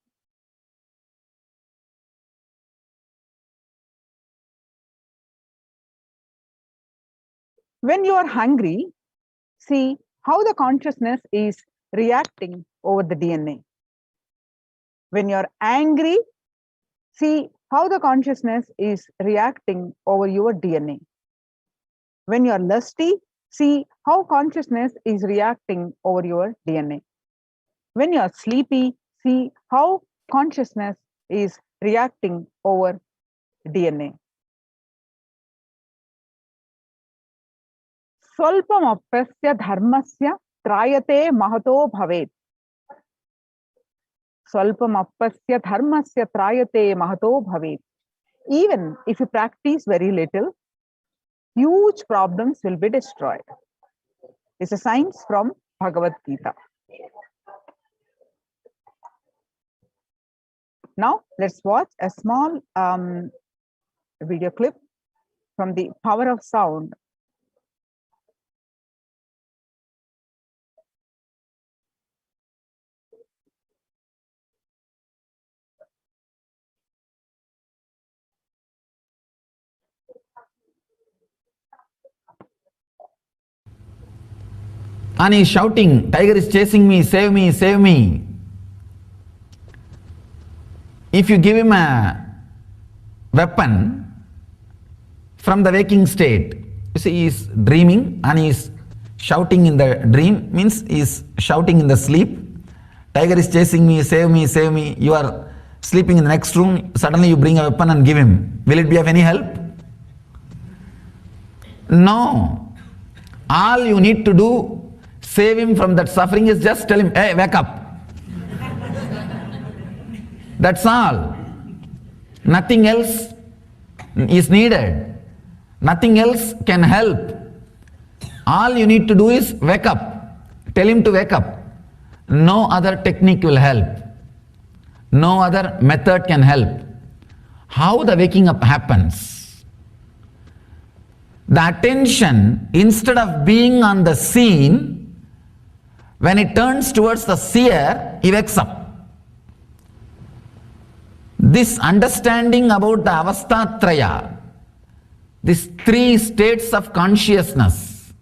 When you are hungry, see how the consciousness is reacting over the DNA. When you are angry, see how the consciousness is reacting over your DNA. When you are lusty, see how consciousness is reacting over your DNA. When you are sleepy, see how consciousness is reacting over DNA. Swalpamappasya dharmasya trayate mahato bhavet. Swalpamappasya dharmasya trayate mahato bhavet. Even if you practice very little, huge problems will be destroyed. It's a science from Bhagavad Gita. Now, let's watch a small video clip from the Power of Sound. And he's shouting, "Tiger is chasing me, save me, save me." If you give him a weapon from the waking state, you see he's dreaming and he's shouting in the dream, means he's shouting in the sleep, "Tiger is chasing me, save me, save me." You are sleeping in the next room, suddenly you bring a weapon and give him. Will it be of any help? No. All you need to do, save him from that suffering, is just tell him, hey, wake up. That's all. Nothing else is needed. Nothing else can help. All you need to do is wake up. Tell him to wake up. No other technique will help. No other method can help. How the waking up happens? The attention, instead of being on the scene, when it turns towards the seer, he wakes up. This understanding about the avastatraya, these three states of consciousness,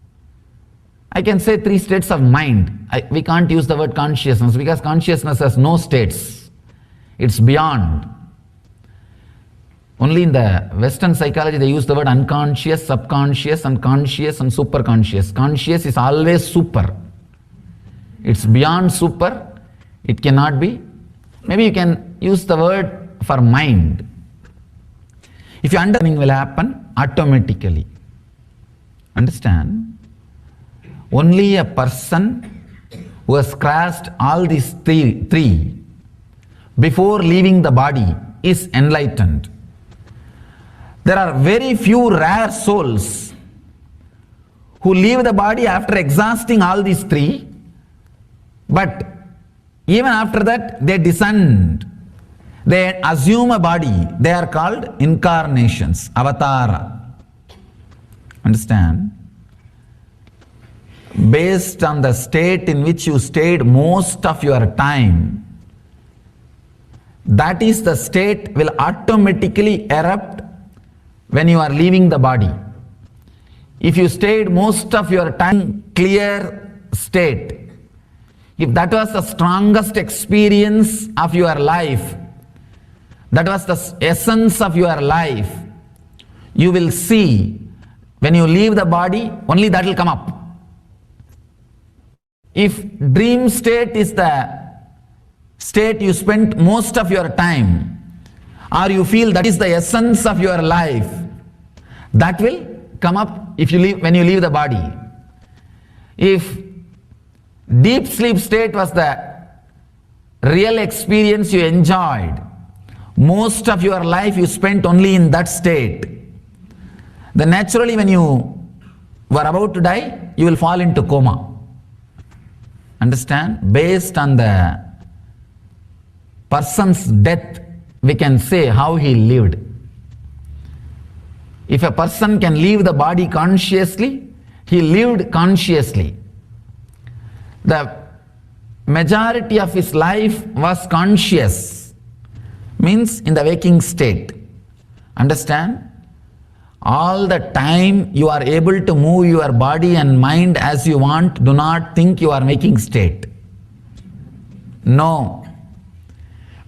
I can say three states of mind. We can't use the word consciousness because consciousness has no states. It's beyond. Only in the Western psychology they use the word unconscious, subconscious, and conscious and superconscious. Conscious is always super. It's beyond super. It cannot be. Maybe you can use the word for mind. If your understanding will happen automatically. Understand? Only a person who has crossed all these three before leaving the body is enlightened. There are very few rare souls who leave the body after exhausting all these three, but even after that they descend. They assume a body. They are called incarnations, avatara. Understand? Based on the state in which you stayed most of your time, that is the state will automatically erupt when you are leaving the body. If you stayed most of your time clear state, if that was the strongest experience of your life, that was the essence of your life, you will see when you leave the body, only that will come up. If dream state is the state you spent most of your time, or you feel that is the essence of your life, that will come up if you leave, when you leave the body. If deep sleep state was the real experience you enjoyed, most of your life you spent only in that state, then naturally when you were about to die, you will fall into coma. Understand? Based on the person's death, we can say how he lived. If a person can leave the body consciously, he lived consciously. The majority of his life was conscious, means in the waking state. Understand? All the time you are able to move your body and mind as you want, do not think you are waking state. No.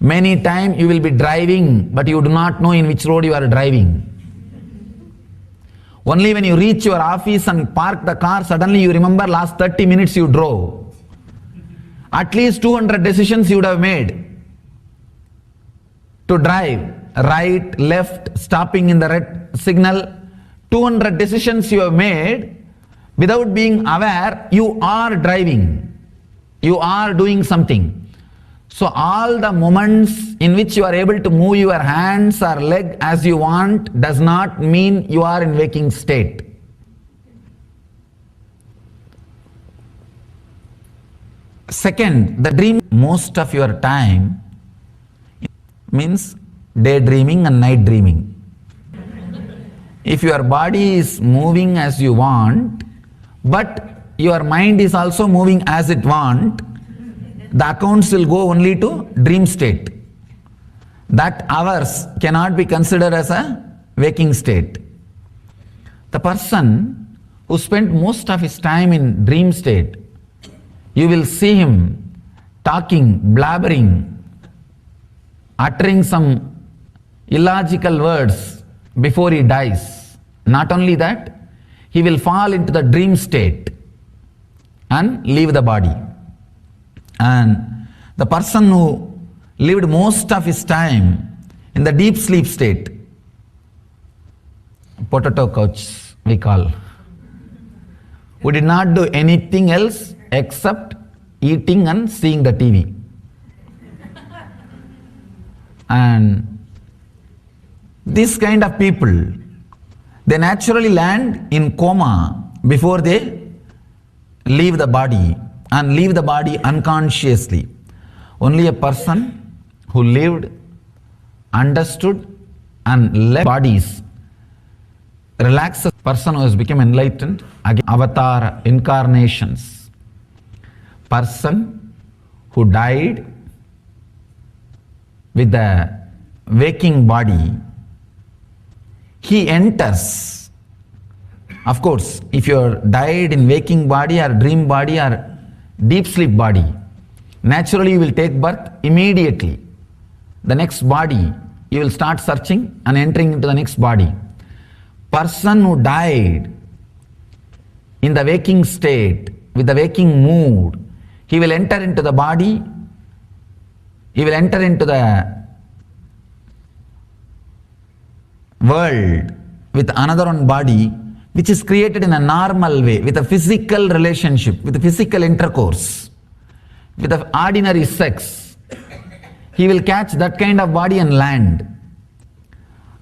Many times you will be driving, but you do not know in which road you are driving. Only when you reach your office and park the car, suddenly you remember last 30 minutes you drove. At least 200 decisions you would have made to drive. Right, left, stopping in the red signal. 200 decisions you have made without being aware you are driving. You are doing something. So all the moments in which you are able to move your hands or leg as you want does not mean you are in waking state. Second, the dream most of your time means daydreaming and night dreaming. If your body is moving as you want, but your mind is also moving as it wants, the accounts will go only to dream state. That hours cannot be considered as a waking state. The person who spent most of his time in dream state, you will see him talking, blabbering, uttering some illogical words before he dies. Not only that, he will fall into the dream state and leave the body. And the person who lived most of his time in the deep sleep state, potato couch we call, who did not do anything else except eating and seeing the TV. And this kind of people, they naturally land in coma before they leave the body, and leave the body unconsciously. Only a person who lived, understood, and left bodies, relaxed person who has become enlightened, again, avatar, incarnations. Person who died with the waking body, he enters. Of course, if you are died in waking body or dream body or deep sleep body, naturally you will take birth immediately. The next body, you will start searching and entering into the next body. Person who died in the waking state, with the waking mood, he will enter into the body, he will enter into the world with another one body, which is created in a normal way, with a physical relationship, with a physical intercourse, with the ordinary sex. He will catch that kind of body and land.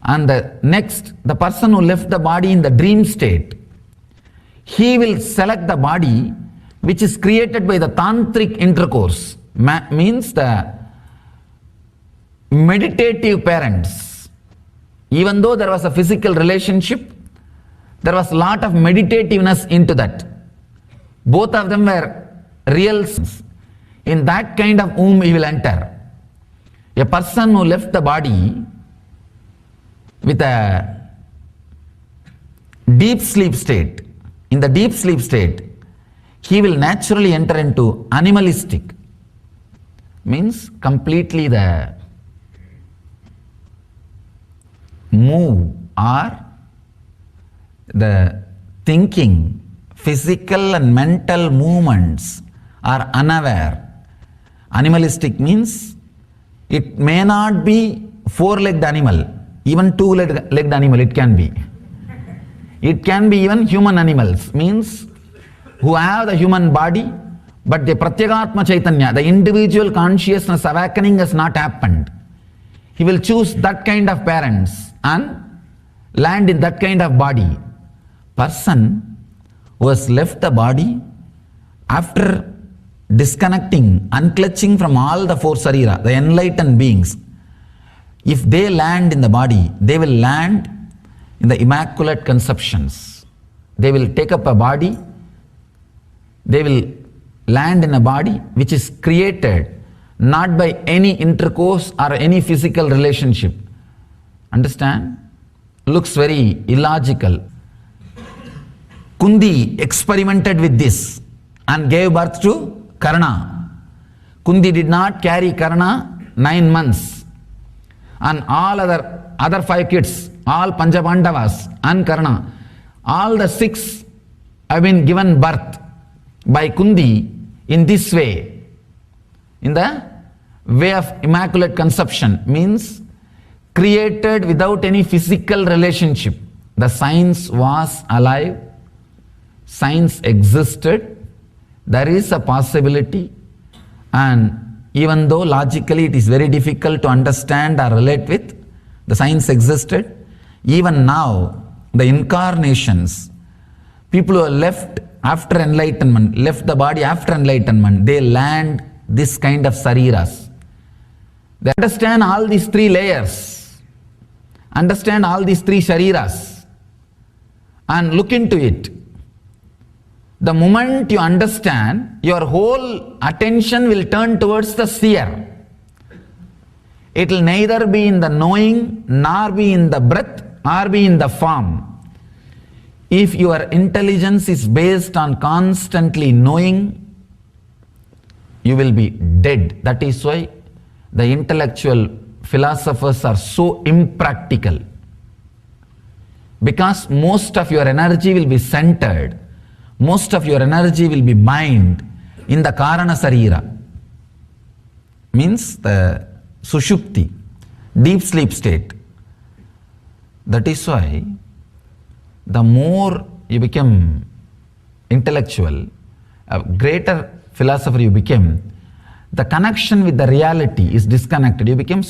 And the person who left the body in the dream state, he will select the body which is created by the tantric intercourse, means the meditative parents. Even though there was a physical relationship, there was a lot of meditativeness into that. Both of them were real. In that kind of womb he will enter. A person who left the body with a deep sleep state, in the deep sleep state, he will naturally enter into animalistic, means completely the move or the thinking, physical and mental movements are unaware. Animalistic means it may not be four-legged animal, even two-legged animal it can be. It can be even human animals, means who have the human body, but the Pratyagatma Chaitanya, the individual consciousness awakening has not happened. He will choose that kind of parents and land in that kind of body. Person who has left the body after disconnecting, unclutching from all the four sarira, the enlightened beings, if they land in the body, they will land in the immaculate conceptions. They will take up a body, they will land in a body which is created not by any intercourse or any physical relationship. Understand? Looks very illogical. Kundi experimented with this and gave birth to Karna. Kundi did not carry Karna 9 months. And all other 5 kids, all Panchapandavas and Karna, all the 6 have been given birth by Kundi in this way, in the way of immaculate conception, means created without any physical relationship. The science was alive, science existed, there is a possibility, and even though logically it is very difficult to understand or relate with, the science existed. Even now, the incarnations, people who are left after enlightenment, left the body after enlightenment, they land this kind of sariras. They understand all these 3 layers, understand all these 3 shariras, and look into it. The moment you understand, your whole attention will turn towards the seer. It will neither be in the knowing, nor be in the breath, or be in the form. If your intelligence is based on constantly knowing, you will be dead. That is why the intellectual philosophers are so impractical. Because most of your energy will be centered, most of your energy will be bind in the Karana Sarira, means the Sushupti, deep sleep state. That is why the more you become intellectual, a greater philosopher you became, the connection with the reality is disconnected. You became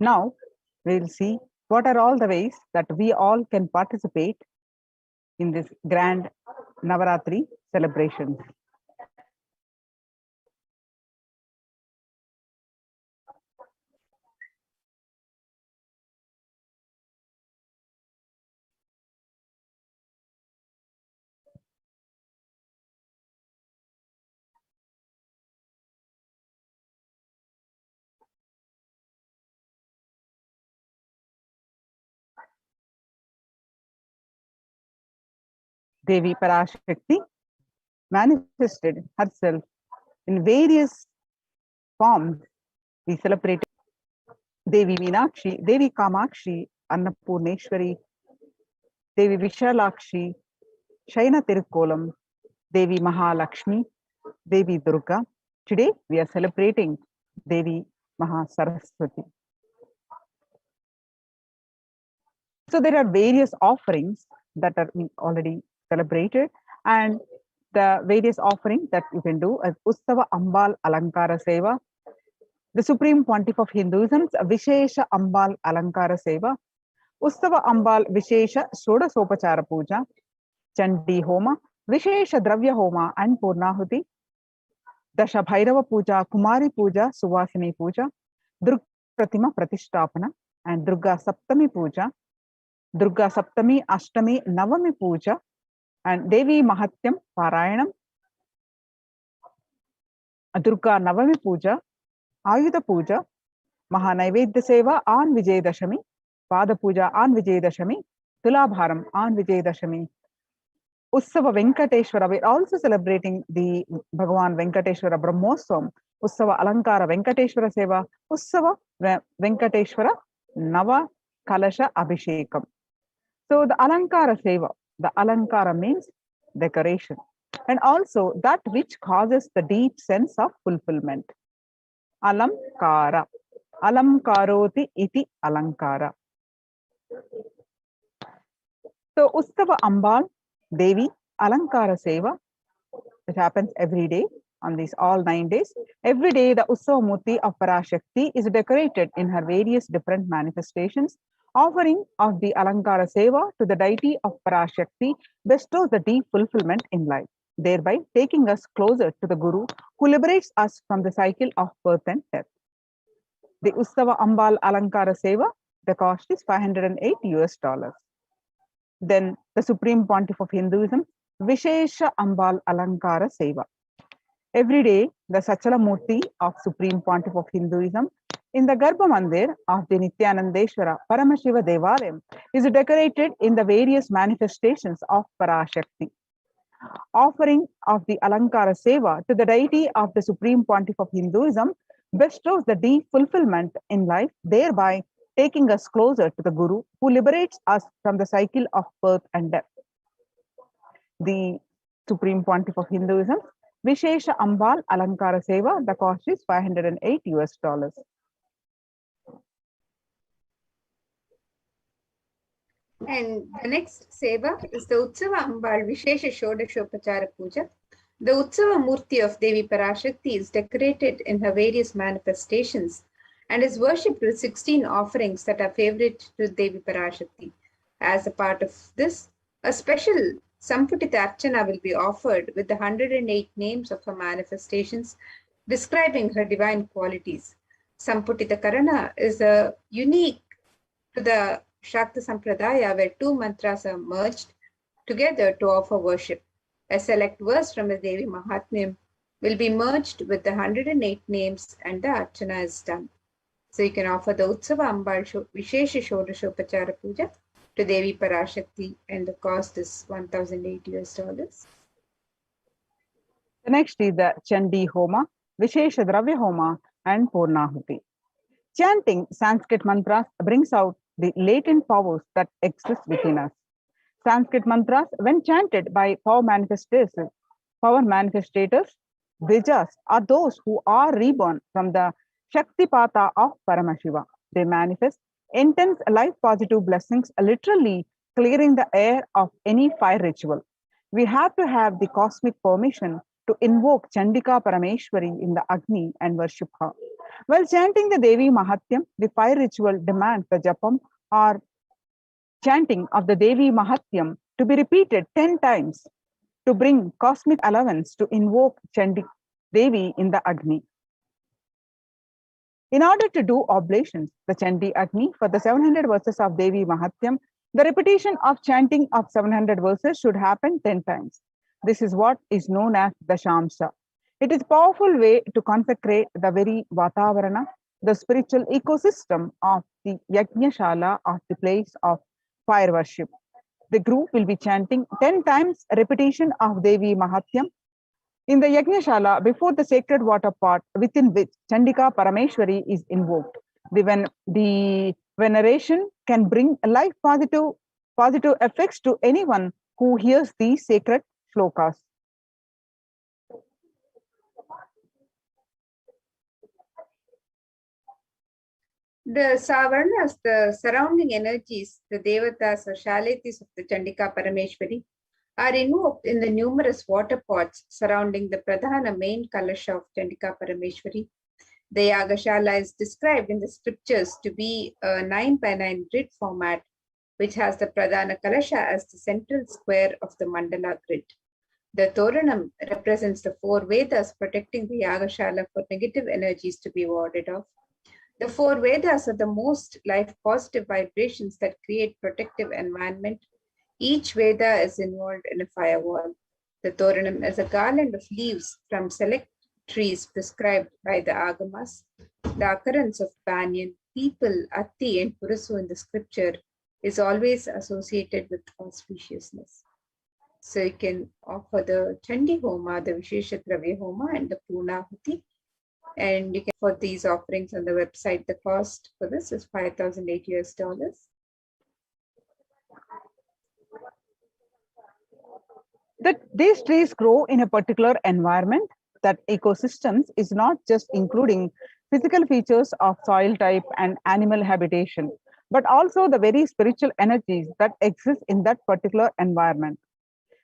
Now, we'll see what are all the ways that we all can participate in this grand Navaratri celebration. Devi Parashakti manifested herself in various forms. We celebrate Devi Meenakshi, Devi Kamakshi, Annapurneshwari, Devi Vishalakshi, Shaina Tirukkolam, Devi Mahalakshmi, Devi Durga. Today we are celebrating Devi Mahasaraswati. So there are various offerings that are already celebrated, and the various offerings that you can do as Ustava Ambal Alankara Seva, the Supreme Pontiff of Hinduism, Vishesha Ambal Alankara Seva, Ustava Ambal Vishesha Shodasopachara Puja, Chandi Homa, Vishesha Dravya Homa and Purnahuti, Dasha Bhairava Puja, Kumari Puja, Suvasini Puja, Durga Pratima Pratishtapana, and Durga Saptami Puja, Durga Saptami, Ashtami, Navami Puja, and Devi Mahatyam Parayanam, Durga Navami Puja, Ayudha Puja, Mahanaivedya Seva on Vijayadashami, Pada Puja on Vijayadashami, Tulabharam on Vijayadashami, Ussava Venkateshwara. We're also celebrating the Bhagavan Venkateshwara Brahmoswam, Ussava Alankara Venkateshwara Seva, Ussava Venkateshwara Nava Kalasha Abhishekam. So the Alankara Seva, the Alankara means decoration, and also that which causes the deep sense of fulfillment. Alamkara. Alamkaroti iti Alankara. So Ustava Ambal Devi Alankara Seva, it happens every day on these all 9 days. Every day the Ussava Murti of Parashakti is decorated in her various different manifestations. Offering of the Alankara Seva to the deity of Parashakti bestows the deep fulfillment in life, thereby taking us closer to the Guru who liberates us from the cycle of birth and death. The Ustava Ambal Alankara Seva, the cost is $508. Then the Supreme Pontiff of Hinduism, Vishesha Ambal Alankara Seva. Every day, the Sachala Murti of Supreme Pontiff of Hinduism in the Garbha Mandir of the Nithyanandeshwara Paramashiva Devalayam is decorated in the various manifestations of Parashakti. Offering of the Alankara Seva to the deity of the Supreme Pontiff of Hinduism bestows the deep fulfillment in life, thereby taking us closer to the Guru who liberates us from the cycle of birth and death. The Supreme Pontiff of Hinduism, Vishesha Ambal Alankara Seva, the cost is $508. And the next Seva is the Utsava Ambal Vishesha Shodashopachara Puja. The Utsava Murti of Devi Parashakti is decorated in her various manifestations and is worshipped with 16 offerings that are favorite to Devi Parashakti. As a part of this, a special Samputita Archana will be offered with the 108 names of her manifestations describing her divine qualities. Samputita Karana is unique to the Shakta Sampradaya where two mantras are merged together to offer worship. A select verse from the Devi Mahatmyam will be merged with the 108 names and the Archana is done. So you can offer the Utsava Ambal Vishesha Shodashopachara Puja to Devi Parashakti and the cost is $1,008. The next is the Chandi Homa, Vishesha Dravya Homa and Purnahuti. Chanting Sanskrit mantras brings out the latent powers that exist within us. Sanskrit mantras, when chanted by power manifestators, Dvijas, are those who are reborn from the Shaktipata of Paramashiva. They manifest intense life positive blessings, literally clearing the air of any fire ritual. We have to have the cosmic permission to invoke Chandika Parameshwari in the Agni and worship her. While chanting the Devi Mahatyam, the fire ritual demands the Japam or chanting of the Devi Mahatyam to be repeated 10 times to bring cosmic allowance to invoke Chandi Devi in the Agni. In order to do oblations, the Chandi Agni for the 700 verses of Devi Mahatyam, the repetition of chanting of 700 verses should happen 10 times. This is what is known as the Shamsa. It is a powerful way to consecrate the very Vatavarana, the spiritual ecosystem of the Yajnashala, of the place of fire worship. The group will be chanting 10 times repetition of Devi Mahatyam in the Yajnashala before the sacred water pot within which Chandika Parameshwari is invoked. The veneration can bring life positive effects to anyone who hears these sacred shlokas. The Savarnas, the surrounding energies, the Devatas or Shaletis of the Chandika Parameshwari, are invoked in the numerous water pots surrounding the Pradhana main Kalasha of Chandika Parameshwari. The Yagashala is described in the scriptures to be a 9x9 grid format, which has the Pradhana Kalasha as the central square of the mandala grid. The Toranam represents the 4 Vedas protecting the Yagashala for negative energies to be warded off. The 4 Vedas are the most life-positive vibrations that create protective environment. Each Veda is involved in a firewall. The Toranam is a garland of leaves from select trees prescribed by the Agamas. The occurrence of banyan, people, atti, and purasu in the scripture is always associated with auspiciousness. So you can offer the Chandi Homa, the Vishesha Dravya Homa, and the Purnahuti. And you can for these offerings on the website. The cost for this is $5,008 US. That these trees grow in a particular environment, that ecosystems is not just including physical features of soil type and animal habitation, but also the very spiritual energies that exist in that particular environment.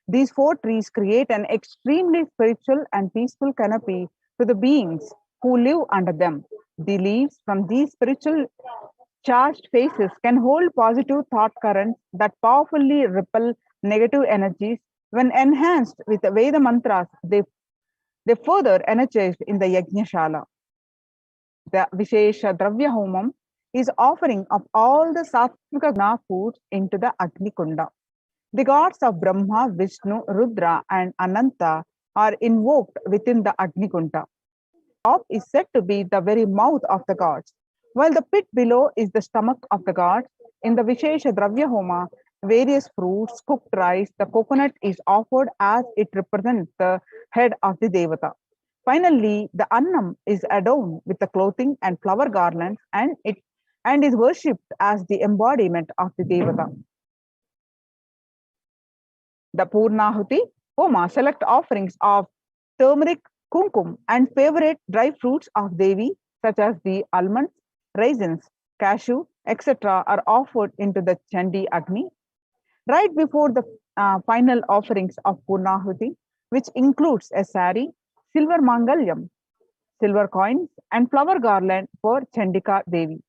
These 4 trees create an extremely spiritual and peaceful canopy to the beings who live under them. The leaves from these spiritual charged faces can hold positive thought currents that powerfully repel negative energies. When enhanced with the Veda mantras, they further energized in the Yajnashala. The Vishesha Dravya Homam is offering of all the Sattvika Guna foods into the Agni Kunda. The gods of Brahma, Vishnu, Rudra, and Ananta are invoked within the Agni Kunda. Top is said to be the very mouth of the gods, while the pit below is the stomach of the gods. In the Vishesha Dravya Homa, various fruits, cooked rice, the coconut is offered as it represents the head of the Devata. Finally, the Annam is adorned with the clothing and flower garlands and is worshipped as the embodiment of the Devata. The Purnahuti Homa select offerings of turmeric, kumkum, and favorite dry fruits of Devi, such as the almonds, raisins, cashew, etc., are offered into the Chandi Agni. Right before the final offerings of Purnahuti, which includes a sari, silver mangalyam, silver coins, and flower garland for Chandika Devi.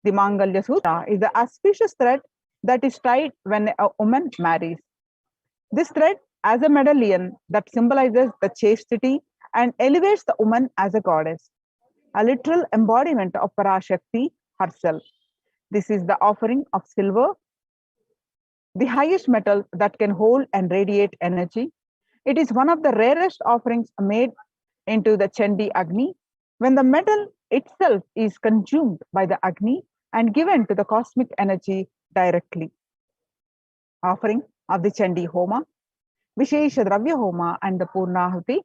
The Mangalya Sutra is the auspicious thread that is tied when a woman marries. This thread as a medallion that symbolizes the chastity and elevates the woman as a goddess, a literal embodiment of Parashakti herself. This is the offering of silver, the highest metal that can hold and radiate energy. It is one of the rarest offerings made into the Chandi Agni, when the metal itself is consumed by the Agni and given to the cosmic energy directly. Offering of the Chandi Homa, Vishesha Dravya Homa, and the Purnahuti,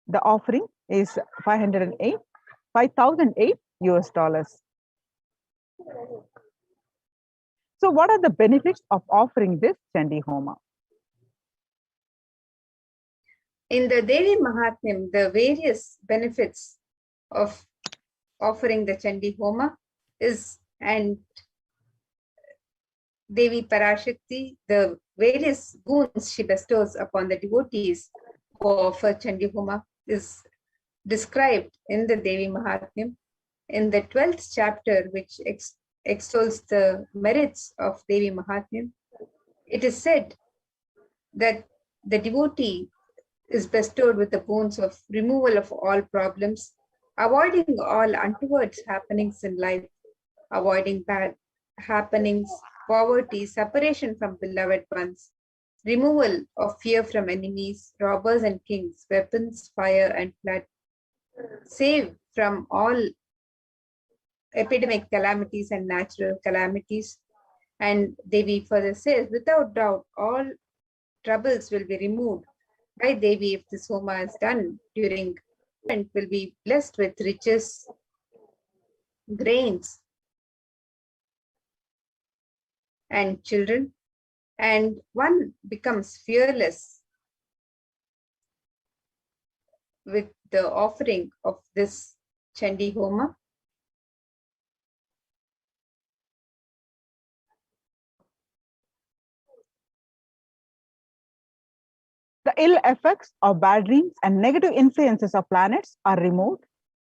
the offering is 508. $5,008 US. So what are the benefits of offering this Chandi Homa? In the Devi Mahatmyam, the various benefits of offering the Chandi Homa is, and Devi Parashakti, the various boons she bestows upon the devotees who offer Chandi Homa is described in the Devi Mahatmyam. In the 12th chapter, which extols the merits of Devi Mahatmyam, it is said that the devotee is bestowed with the boons of removal of all problems, avoiding all untoward happenings in life, avoiding bad happenings, poverty, separation from beloved ones, removal of fear from enemies, robbers and kings, weapons, fire and flood, save from all epidemic calamities and natural calamities. And Devi further says, without doubt, all troubles will be removed by Devi if this Homa is done during, and will be blessed with riches, grains, and children, and one becomes fearless with the offering of this Chandi Homa. The ill effects of bad dreams and negative influences of planets are removed.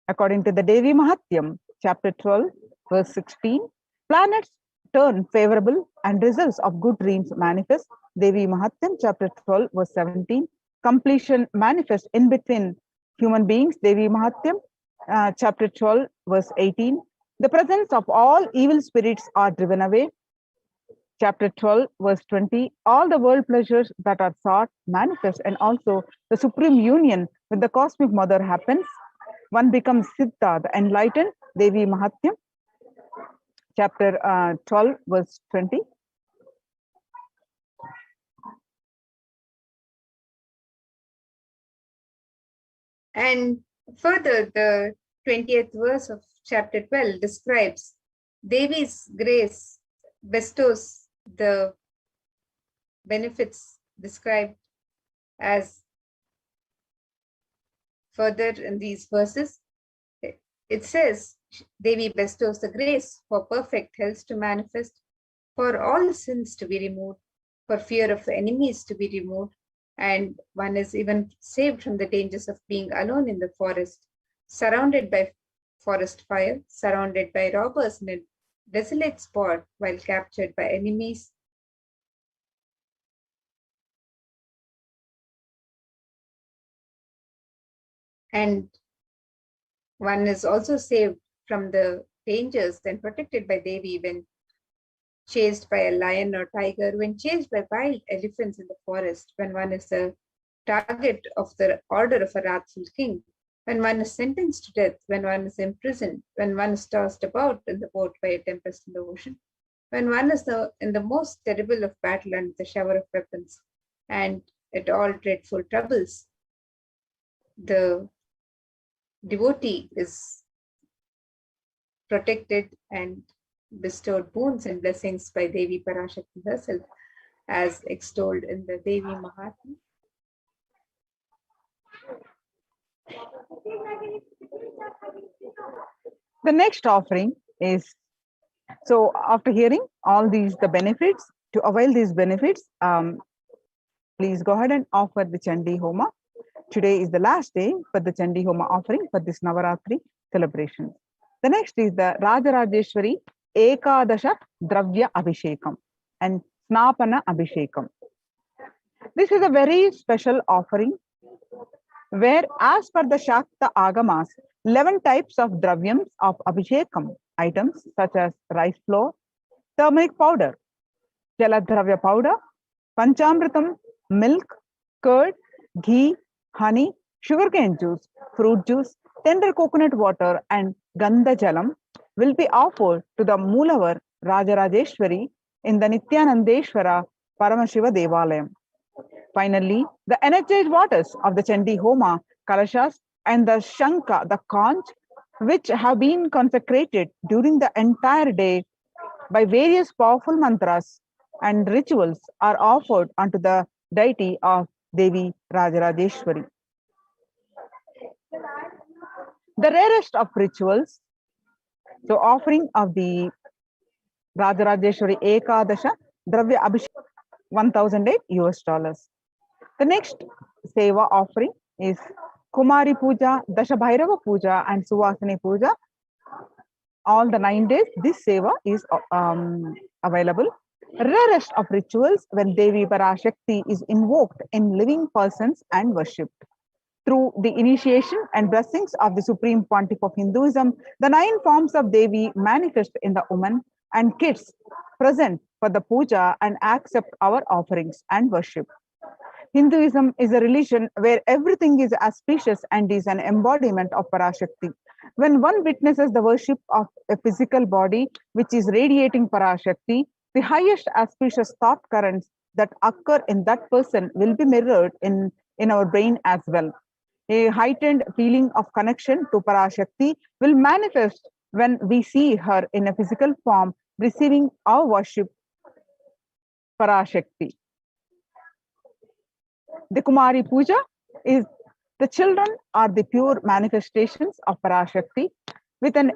According to the Devi Mahatmyam, chapter 12, verse 16, planets turn favorable and results of good dreams manifest. Devi Mahatmyam, chapter 12, verse 17, completion manifest in between human beings. Devi Mahatmyam, chapter 12, verse 18, the presence of all evil spirits are driven away. Chapter 12, verse 20, all the world pleasures that are sought manifest, and also the supreme union with the cosmic mother happens. One becomes Siddha, the enlightened. Devi Mahatmyam, chapter 12, verse 20. And further, the 20th verse of chapter 12 describes Devi's grace bestows the benefits described as further in these verses. It says, Devi bestows the grace for perfect health to manifest, for all sins to be removed, for fear of enemies to be removed, and one is even saved from the dangers of being alone in the forest, surrounded by forest fire, surrounded by robbers in a desolate spot while captured by enemies. And one is also saved from the dangers and protected by Devi when chased by a lion or tiger, when chased by wild elephants in the forest, when one is the target of the order of a wrathful king, when one is sentenced to death, when one is imprisoned, when one is tossed about in the boat by a tempest in the ocean, when one is in the most terrible of battle under the shower of weapons, and at all dreadful troubles, the devotee is protected and bestowed boons and blessings by Devi Parashakti herself, as extolled in the Devi Mahatmyam. The next offering is, so after hearing all these, the benefits, to avail these benefits, please go ahead and offer the Chandi Homa. Today is the last day for the Chandi Homa offering for this Navaratri celebration. The next is the Rajarajeshwari Ekadasha Dravya Abhishekam and Snapana Abhishekam. This is a very special offering where, as per the Shakta Agamas, 11 types of dravyams of Abhishekam items such as rice flour, turmeric powder, Jaladravya powder, Panchamritam, milk, curd, ghee, honey, sugarcane juice, fruit juice, tender coconut water, and Gandha Jalam will be offered to the Moolavar Rajarajeshwari in the Nithyanandeshwara Paramashiva Devalayam. Finally, the energized waters of the Chandi Homa, Kalashas, and the Shanka, the conch, which have been consecrated during the entire day by various powerful mantras and rituals, are offered unto the deity of Devi Rajarajeshwari. The rarest of rituals, so offering of the Rajarajeshwari Ekadasha Dravya Abhishek, 1008 US dollars. The next Seva offering is Kumari Puja, Dasha Bhairava Puja, and Suvasini Puja. All the 9 days, this Seva is available. Rarest of rituals when Devi Parashakti is invoked in living persons and worshipped. Through the initiation and blessings of the Supreme Pontiff of Hinduism, the 9 forms of Devi manifest in the women and kids present for the puja and accept our offerings and worship. Hinduism is a religion where everything is auspicious and is an embodiment of Parashakti. When one witnesses the worship of a physical body which is radiating Parashakti, the highest auspicious thought currents that occur in that person will be mirrored in our brain as well. A heightened feeling of connection to Parashakti will manifest when we see her in a physical form receiving our worship Parashakti. The Kumari Puja is the children are the pure manifestations of Parashakti with an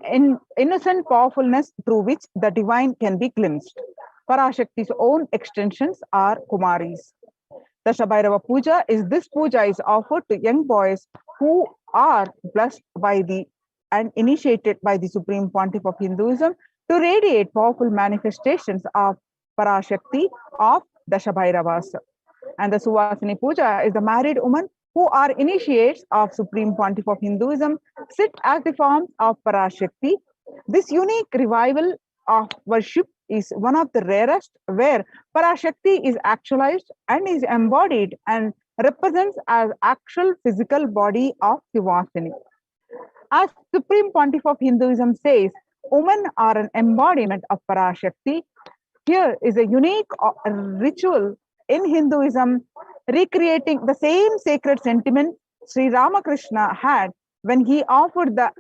innocent powerfulness through which the divine can be glimpsed. Parashakti's own extensions are Kumaris. The Dashabhairava Puja is this puja is offered to young boys who are blessed by the and initiated by the Supreme Pontiff of Hinduism to radiate powerful manifestations of Parashakti of Dashabhairavas. And the Suvasini Puja is the married women who are initiates of Supreme Pontiff of Hinduism, sit as the forms of Parashakti. This unique revival of worship is one of the rarest where Parashakti is actualized and is embodied and represents as actual physical body of Suvasini. As Supreme Pontiff of Hinduism says, women are an embodiment of Parashakti. Here is a unique ritual in Hinduism recreating the same sacred sentiment Sri Ramakrishna had when he offered the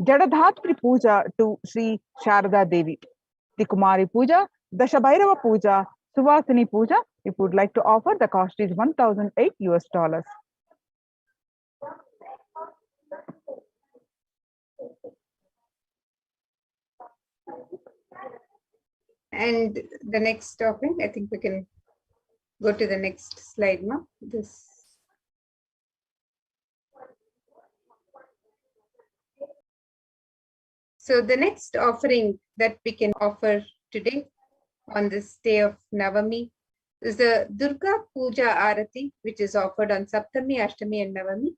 Jadadhatri Puja to Sri Sharada Devi. The Kumari Puja, Dashabhairava Puja, Suvasini Puja, if you would like to offer, the cost is 1008 US dollars. And the next offering, I think we can go to the next slide now. So the next offering that we can offer today on this day of Navami is the Durga Puja Arati, which is offered on Saptami, Ashtami and Navami.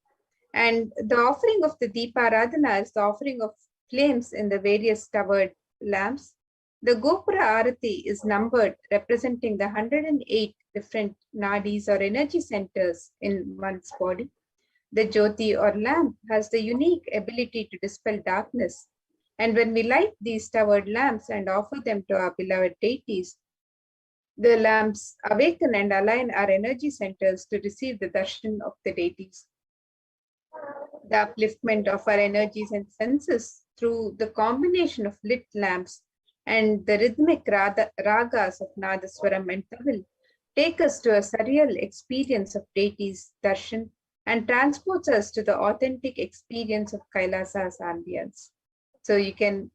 And the offering of the Deeparadhana is the offering of flames in the various covered lamps. The Gopura Arati is numbered, representing the 108 different nadis or energy centers in one's body. The Jyoti or lamp has the unique ability to dispel darkness. And when we light these towered lamps and offer them to our beloved deities, the lamps awaken and align our energy centers to receive the darshan of the deities. The upliftment of our energies and senses through the combination of lit lamps and the rhythmic ragas of Nadaswaram and Tawil take us to a surreal experience of deities' darshan and transports us to the authentic experience of Kailasa's ambience. So you can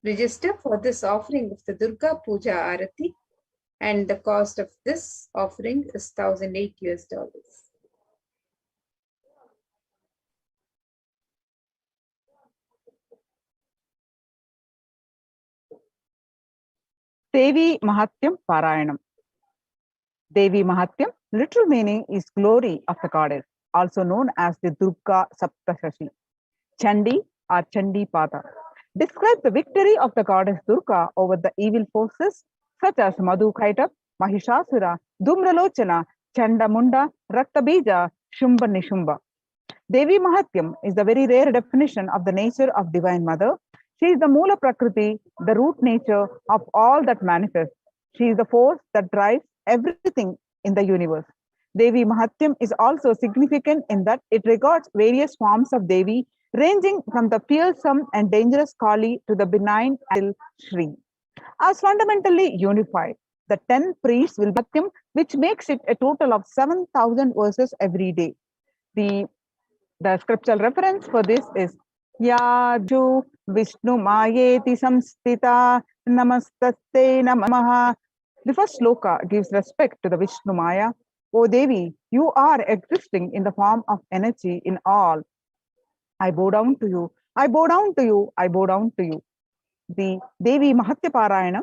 register for this offering of the Durga Puja Arati, and the cost of this offering is 1008 US dollars. Devi Mahatyam Parayanam. Devi Mahatyam, literal meaning is glory of the goddess, also known as the Durga Saptashashi. Chandi or Chandi Pada describes the victory of the goddess Durga over the evil forces such as Madhukaita, Mahishasura, Dhumralochana, Chandamunda, Raktabija, Shumba Nishumba. Devi Mahatyam is the very rare definition of the nature of Divine Mother. She is the Mula Prakriti, the root nature of all that manifests. She is the force that drives everything in the universe. Devi Mahatyam is also significant in that it regards various forms of Devi ranging from the fearsome and dangerous Kali to the benign and Shri. As fundamentally unified, the 10 priests will be Satyam, which makes it a total of 7,000 verses every day. The scriptural reference for this is Yaju Vishnu Mayeti Samstita Namastaste Namaha. The first sloka gives respect to the Vishnu Maya. O Devi, you are existing in the form of energy in all. I bow down to you. I bow down to you. I bow down to you. The Devi Mahatya Parayanam,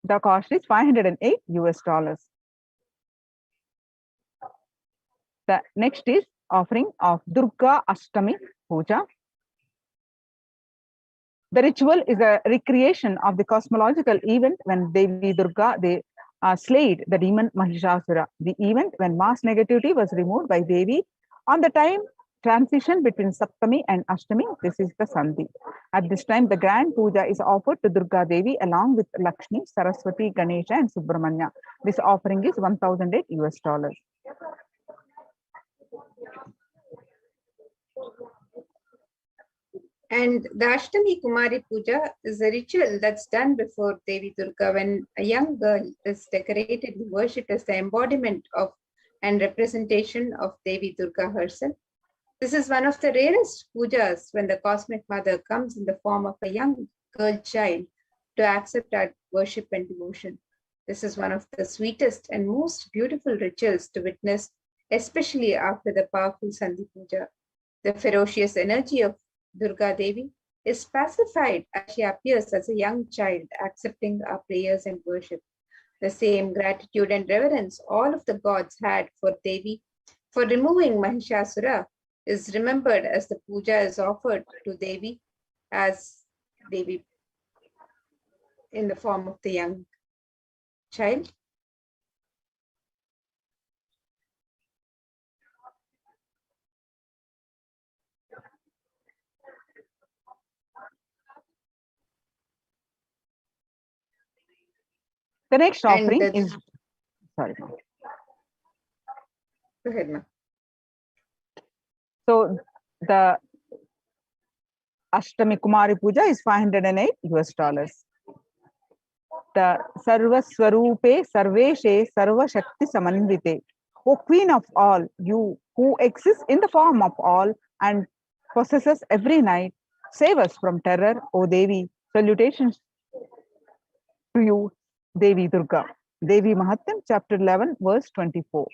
the cost is $508. The next is offering of Durga Ashtami Puja. The ritual is a recreation of the cosmological event when Devi Durga slayed the demon Mahishasura. The event when mass negativity was removed by Devi on the time transition between Saptami and Ashtami. This is the Sandhi. At this time, the grand puja is offered to Durga Devi along with Lakshmi, Saraswati, Ganesha, and Subramanya. This offering is $1,008. And the Ashtami Kumari Puja is a ritual that's done before Devi Durga when a young girl is decorated and worshipped as the embodiment of and representation of Devi Durga herself. This is one of the rarest pujas when the cosmic mother comes in the form of a young girl child to accept our worship and devotion. This is one of the sweetest and most beautiful rituals to witness, especially after the powerful Sandhi Puja. The ferocious energy of Durga Devi is pacified as she appears as a young child accepting our prayers and worship. The same gratitude and reverence all of the gods had for Devi for removing Mahishasura is remembered as the puja is offered to Devi as Devi in the form of the young child. The next offering is, sorry. Go ahead, ma. So the Ashtami Kumari Puja is $508. The Sarva Swarupe Sarveshe Sarva Shakti Samanvite. O Queen of all, you who exists in the form of all and possesses every night, save us from terror, O Devi. Salutations to you, Devi Durga. Devi Mahatyam, chapter 11, verse 24.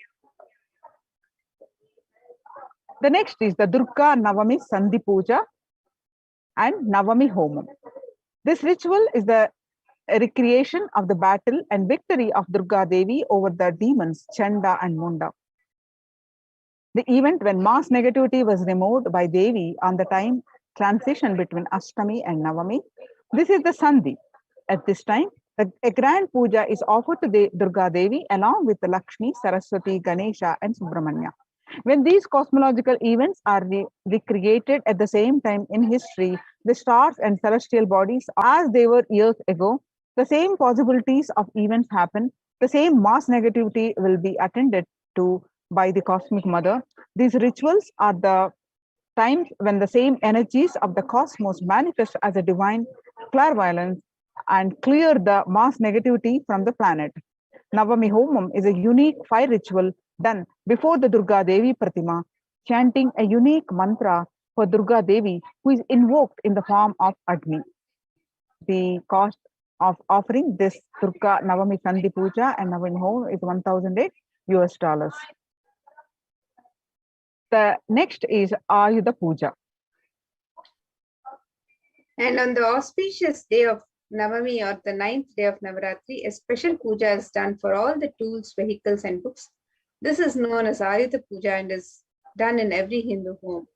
The next is the Durga Navami Sandhi Puja and Navami Homam. This ritual is the recreation of the battle and victory of Durga Devi over the demons Chanda and Munda. The event when mass negativity was removed by Devi on the time transition between Ashtami and Navami. This is the Sandhi. At this time, a grand puja is offered to the Durga Devi along with the Lakshmi, Saraswati, Ganesha, and Subramanya. When these cosmological events are recreated at the same time in history, the stars and celestial bodies as they were years ago, the same possibilities of events happen, the same mass negativity will be attended to by the cosmic mother. These rituals are the times when the same energies of the cosmos manifest as a divine clairvoyance and clear the mass negativity from the planet. Navami Homam is a unique fire ritual done before the Durga Devi Pratima, chanting a unique mantra for Durga Devi, who is invoked in the form of Agni. The cost of offering this Durga Navami Sandhi Puja and Navami Homam is $1,008. The next is Ayuda Puja. And on the auspicious day of Navami or the 9th day of Navaratri, a special puja is done for all the tools, vehicles, and books. This is known as Ayuda Puja and is done in every Hindu home.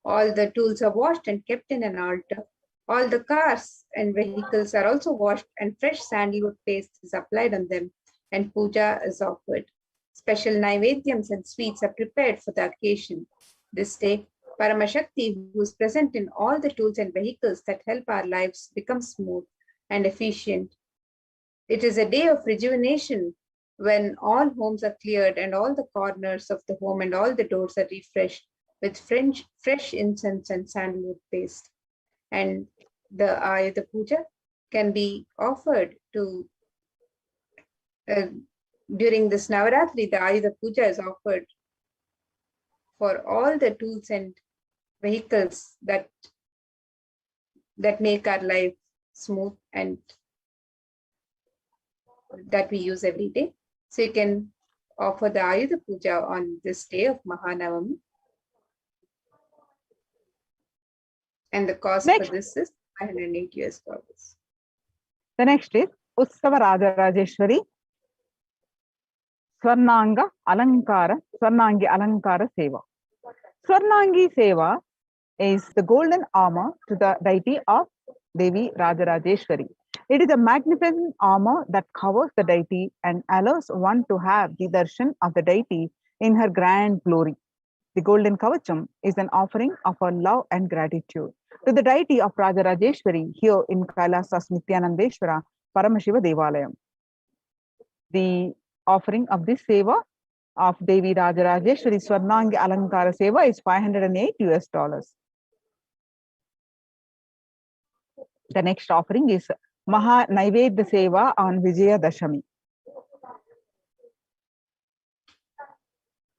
All the tools are washed and kept in an altar. All the cars and vehicles are also washed and fresh sandalwood paste is applied on them and puja is offered. Special naivedyams and sweets are prepared for the occasion. This day, Paramasakti, who is present in all the tools and vehicles that help our lives become smooth and efficient. It is a day of rejuvenation when all homes are cleared and all the corners of the home and all the doors are refreshed with fresh incense and sandalwood paste. And the Ayuda Puja can be offered to during this Navaratri. The Ayuda Puja is offered for all the tools and vehicles that make our life smooth and that we use every day. So you can offer the Ayuda Puja on this day of Mahanavami. And the cost for this is $508. The next is Utsava Rajarajeshwari Swarnangi Alankara Seva. Swarnangi Seva is the golden armor to the deity of Devi Rajarajeshwari. It is a magnificent armor that covers the deity and allows one to have the darshan of the deity in her grand glory. The golden kavacham is an offering of our love and gratitude to the deity of Rajarajeshwari here in Kailasa's Nithyanandeshwara Paramashiva Devalayam. The offering of this seva of Devi Rajarajeshwari Swarnangi Alankara Seva is $508. The next offering is Maha Naivedya Seva on Vijaya Dashami.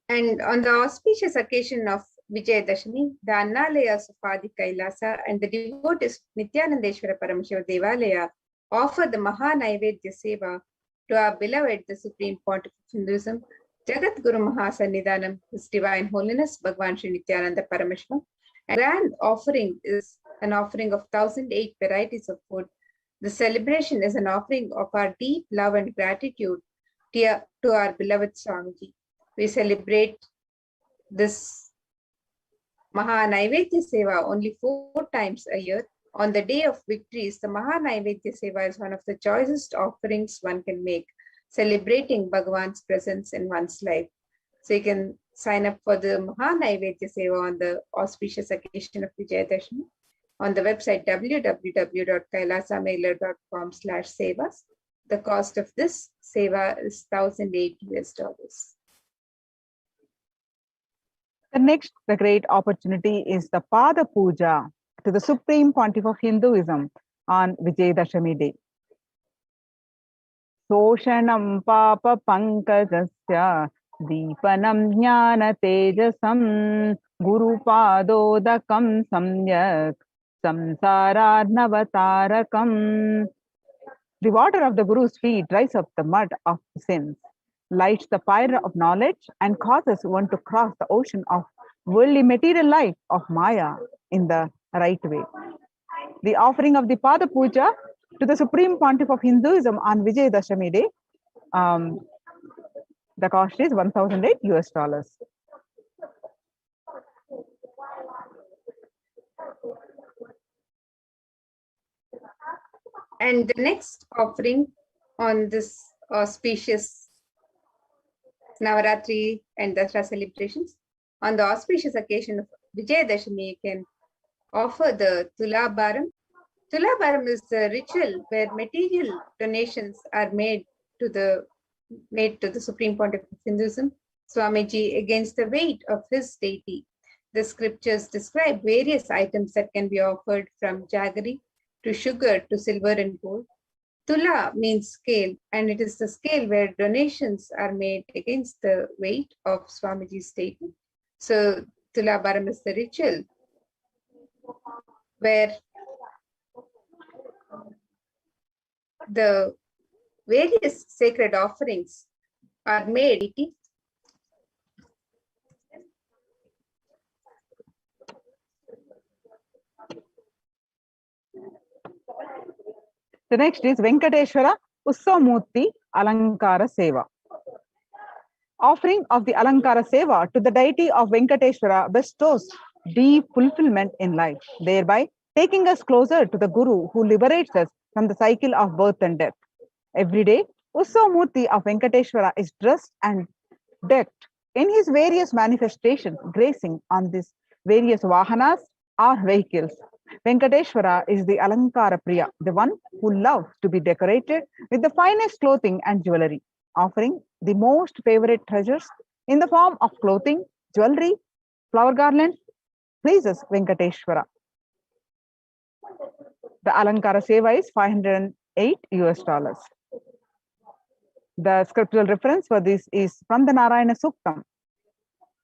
And on the auspicious occasion of Vijaya Dashami, the Annalayas of Adi Kailasa and the devotees of Nithyanandeshwara Paramashiva Devalaya offer the Maha Naivedya Seva to our beloved, the Supreme Pontiff of Hinduism, Jagat Guru Mahasannidhanam, His Divine Holiness Bhagwan Sri Nithyananda Paramashivam. A grand offering is an offering of 1008 varieties of food. The celebration is an offering of our deep love and gratitude to our beloved Swamiji. We celebrate this Maha Naivedya Seva only 4 times a year. On the day of victories, the Maha Naivedya Seva is one of the choicest offerings one can make, celebrating Bhagavan's presence in one's life. So you can sign up for the Maha Naivedya Seva on the auspicious occasion of Vijayadashami on the website www.kailasamailer.com/sevas. The cost of this seva is $1,008. The next, the great opportunity is the Pada Puja to the Supreme Pontiff of Hinduism on Vijayadashami day. Soshanam Papa Pankajasya Deepanam Jnana Tejasam Guru Padodakam Samyak Samsararnavatarakam. The water of the Guru's feet dries up the mud of sins, lights the fire of knowledge, and causes one to cross the ocean of worldly material life of Maya in the right way. The offering of the Pada Puja to the Supreme Pontiff of Hinduism on Vijayadashami day, the cost is $1,008. And the next offering on this auspicious Navaratri and Dasara celebrations, on the auspicious occasion of Vijayadashami, you can offer the Tulabharam. Tulabharam is the ritual where material donations are made to the Supreme Pontiff of Hinduism, Swamiji, against the weight of his deity. The scriptures describe various items that can be offered, from jaggery to sugar to silver and gold. Tula means scale, and it is the scale where donations are made against the weight of Swamiji's deity. So Tulabharam is the ritual where the various sacred offerings are made. The next is Venkateshwara Ussavamurti Alankara Seva. Offering of the Alankara Seva to the deity of Venkateshwara bestows deep fulfillment in life, thereby taking us closer to the Guru who liberates us from the cycle of birth and death. Every day, Ussavamurti of Venkateshwara is dressed and decked in his various manifestations, gracing on these various vahanas or vehicles. Venkateshwara is the Alankara Priya, the one who loves to be decorated with the finest clothing and jewelry, offering the most favorite treasures in the form of clothing, jewelry, Flower garlands pleases Venkateshwara. The Alankara Seva is $508. The scriptural reference for this is from the Narayana Suktam.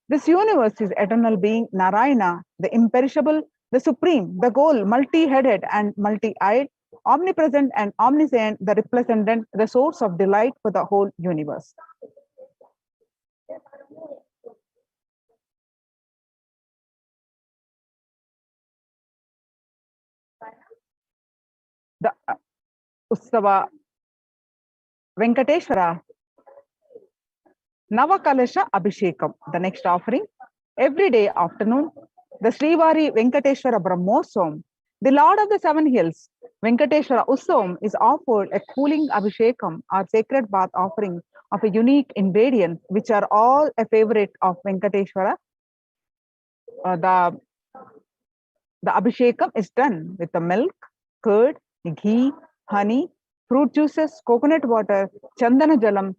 This universe is eternal being Narayana, the imperishable, the supreme, the goal, multi-headed and multi-eyed, omnipresent and omniscient, the resplendent, the source of delight for the whole universe. The Utsava Venkateshwara Navakalasha Abhishekam, the next offering. Every day afternoon, the Srivari Venkateshwara Brahmosam, the Lord of the Seven Hills, Venkateshwara Usam, is offered a cooling Abhishekam or sacred bath offering of a unique ingredient, which are all a favorite of Venkateshwara. The Abhishekam is done with the milk, curd, ghee, honey, fruit juices, coconut water, Chandana Jalam,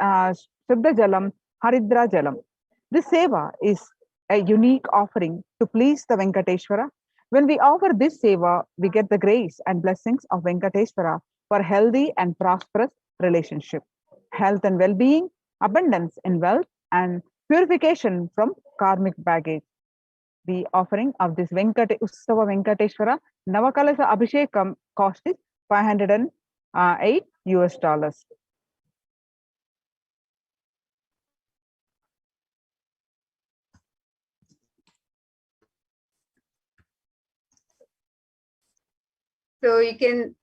Siddha Jalam, Haridra Jalam. This seva is a unique offering to please the Venkateshwara. When we offer this seva, we get the grace and blessings of Venkateshwara for healthy and prosperous relationship, health and well-being, abundance in wealth, and purification from karmic baggage. The offering of this Utsava Venkateshwara Navakalasa Abhishekam cost is $508. So you can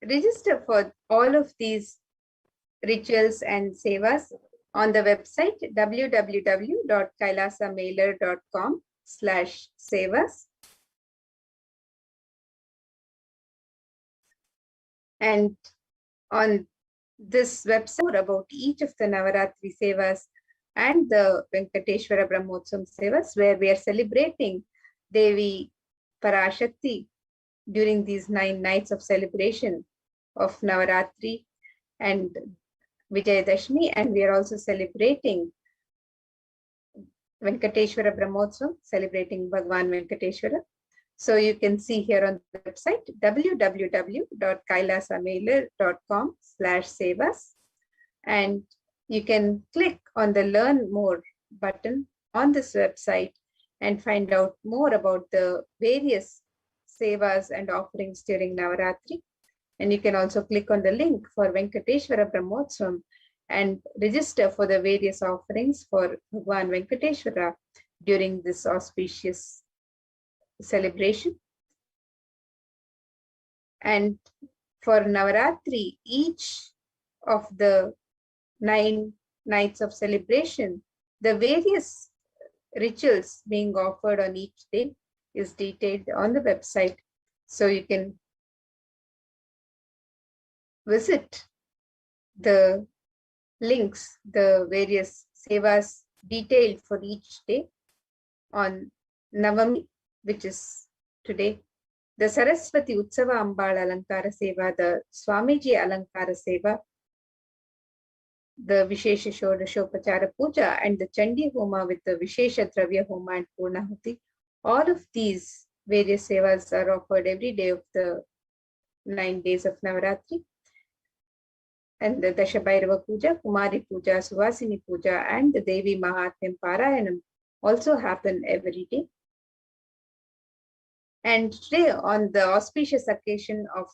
register for all of these rituals and sevas on the website www.kailasamailer.com/sevas. And on this website about each of the Navaratri sevas and the Venkateshwara Brahmotsam sevas, where we are celebrating Devi Parashakti during these 9 nights of celebration of Navaratri and Vijayadashmi, and we are also celebrating Venkateshwara Brahmotsam, celebrating Bhagwan Venkateshwara. So you can see here on the website www.kailasamailer.com/sevas, and you can click on the Learn More button on this website and find out more about the various sevas and offerings during Navaratri. And you can also click on the link for Venkateshwara Brahmotsam and register for the various offerings for Bhagwan Venkateshwara during this auspicious celebration. And for Navaratri, each of the 9 nights of celebration, the various rituals being offered on each day is detailed on the website. So you can visit the links, the various sevas detailed for each day on Navami, which is today, the Saraswati Utsava Ambal Alankara Seva, the Swamiji Alankara Seva, the Vishesha Shodashopachara Puja, and the Chandi Homa with the Vishesha Dravya Homa and Purnahuti. All of these various sevas are offered every day of the 9 days of Navaratri. And the Dashabhairava Puja, Kumari Puja, Suvasini Puja, and the Devi Mahatmyam Parayanam also happen every day. And today, on the auspicious occasion of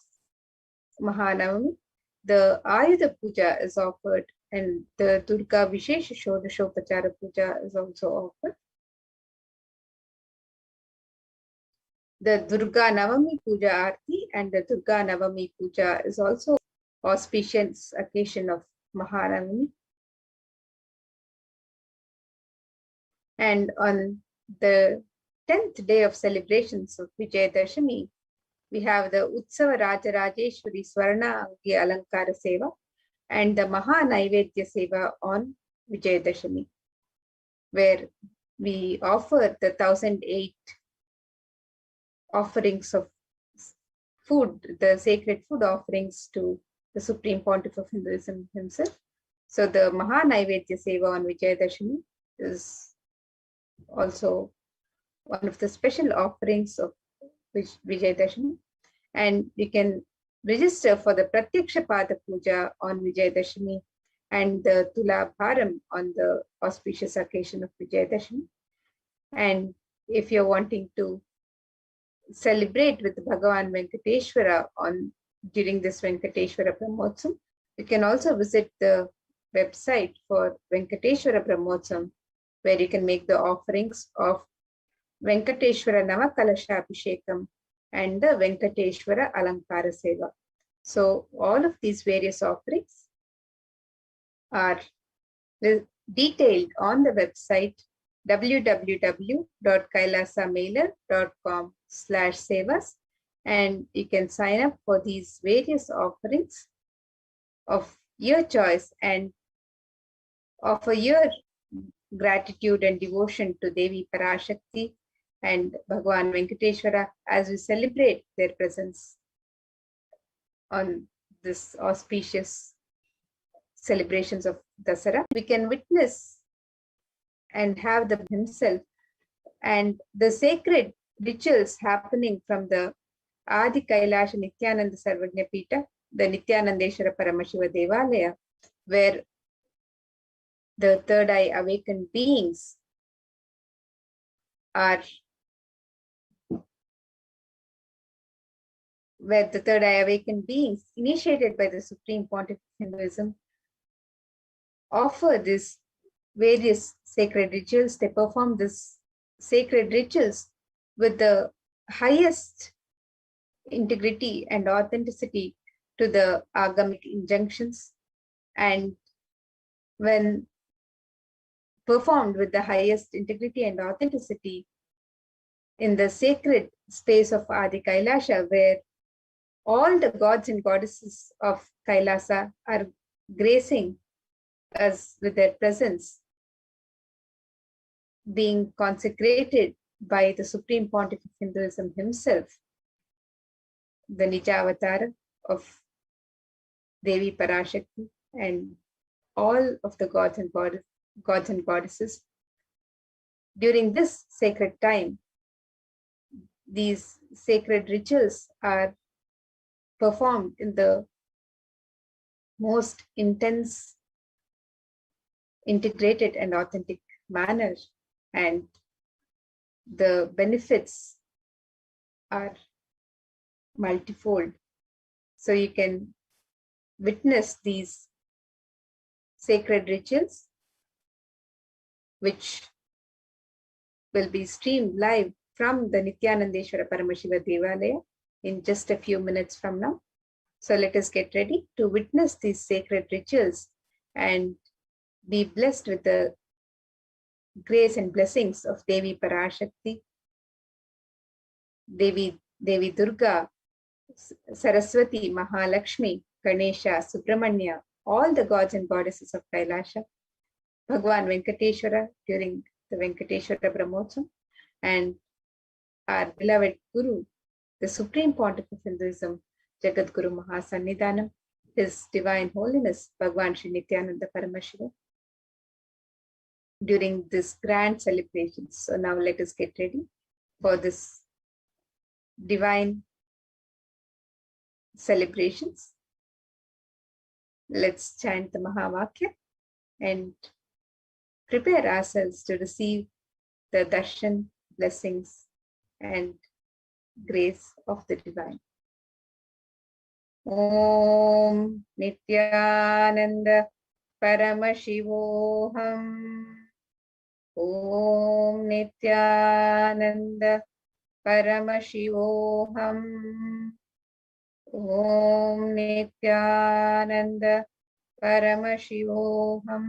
Mahanavami, the Ayudha Puja is offered, and the Durga Vishesha Shodashopachara Puja is also offered. The Durga Navami Puja Aarti and the Durga Navami Puja is also auspicious occasion of Mahanavami. And on the 10th day of celebrations of Vijayadashami, we have the Utsava Rajarajeshwari Swarna Angi Alankara Seva and the Maha Naivedya Seva on Vijayadashami, where we offer the 1008 offerings of food, the sacred food offerings to the Supreme Pontiff of Hinduism himself. So the Maha Naivedya Seva on Vijayadashami is also one of the special offerings of Vijayadashami. And you can register for the Pratyaksha Pada Puja on Vijayadashami and the Tula Bharam on the auspicious occasion of Vijayadashami. And if you're wanting to celebrate with Bhagavan Venkateshwara during this Venkateshwara Brahmotsam, you can also visit the website for Venkateshwara Brahmotsam, where you can make the offerings of Venkateshwara Navakalasha Abhishekam and the Venkateshwara Alankara Seva. So all of these various offerings are detailed on the website www.kailasamailer.com/sevas, and you can sign up for these various offerings of your choice and offer your gratitude and devotion to Devi Parashakti and Bhagavan Venkateshwara as we celebrate their presence on this auspicious celebrations of Dasara. We can witness and have the himself and the sacred rituals happening from the Adi Kailasha Nithyananda Sarvajna Pita, the Nithyanandeshwara Paramashiva Devalaya, where the third eye awakened beings initiated by the Supreme Pontiff of Hinduism offer these various sacred rituals. They perform these sacred rituals with the highest integrity and authenticity to the agamic injunctions, and when performed with the highest integrity and authenticity in the sacred space of Adi Kailasha, where all the gods and goddesses of Kailasa are gracing us with their presence, being consecrated by the Supreme Pontiff of Hinduism himself, the Nija Avatar of Devi Parashakti, and all of the gods and goddesses. During this sacred time, these sacred rituals are performed in the most intense, integrated and authentic manner, and the benefits are multifold. So you can witness these sacred rituals, which will be streamed live from the Nithyanandeshwara Paramashiva Devalaya in just a few minutes from now. So let us get ready to witness these sacred rituals and be blessed with the grace and blessings of Devi Parashakti, Devi Durga, Saraswati, Mahalakshmi, Ganesha, Subramanya, all the gods and goddesses of Kailasha, Bhagavan Venkateshwara during the Venkateshwara Brahmotsam, and our beloved Guru, the Supreme Pontiff of Hinduism, Jagat Guru Mahasannidhanam, His Divine Holiness, Bhagavan Sri Nithyananda Paramashivam, during this grand celebration. So now let us get ready for this divine celebrations. Let's chant the Mahavakya and prepare ourselves to receive the darshan, blessings, and grace of the divine. Om Nithyananda Paramashivoham. Om Nithyananda Paramashivoham. Om Nithyananda Paramashivoham.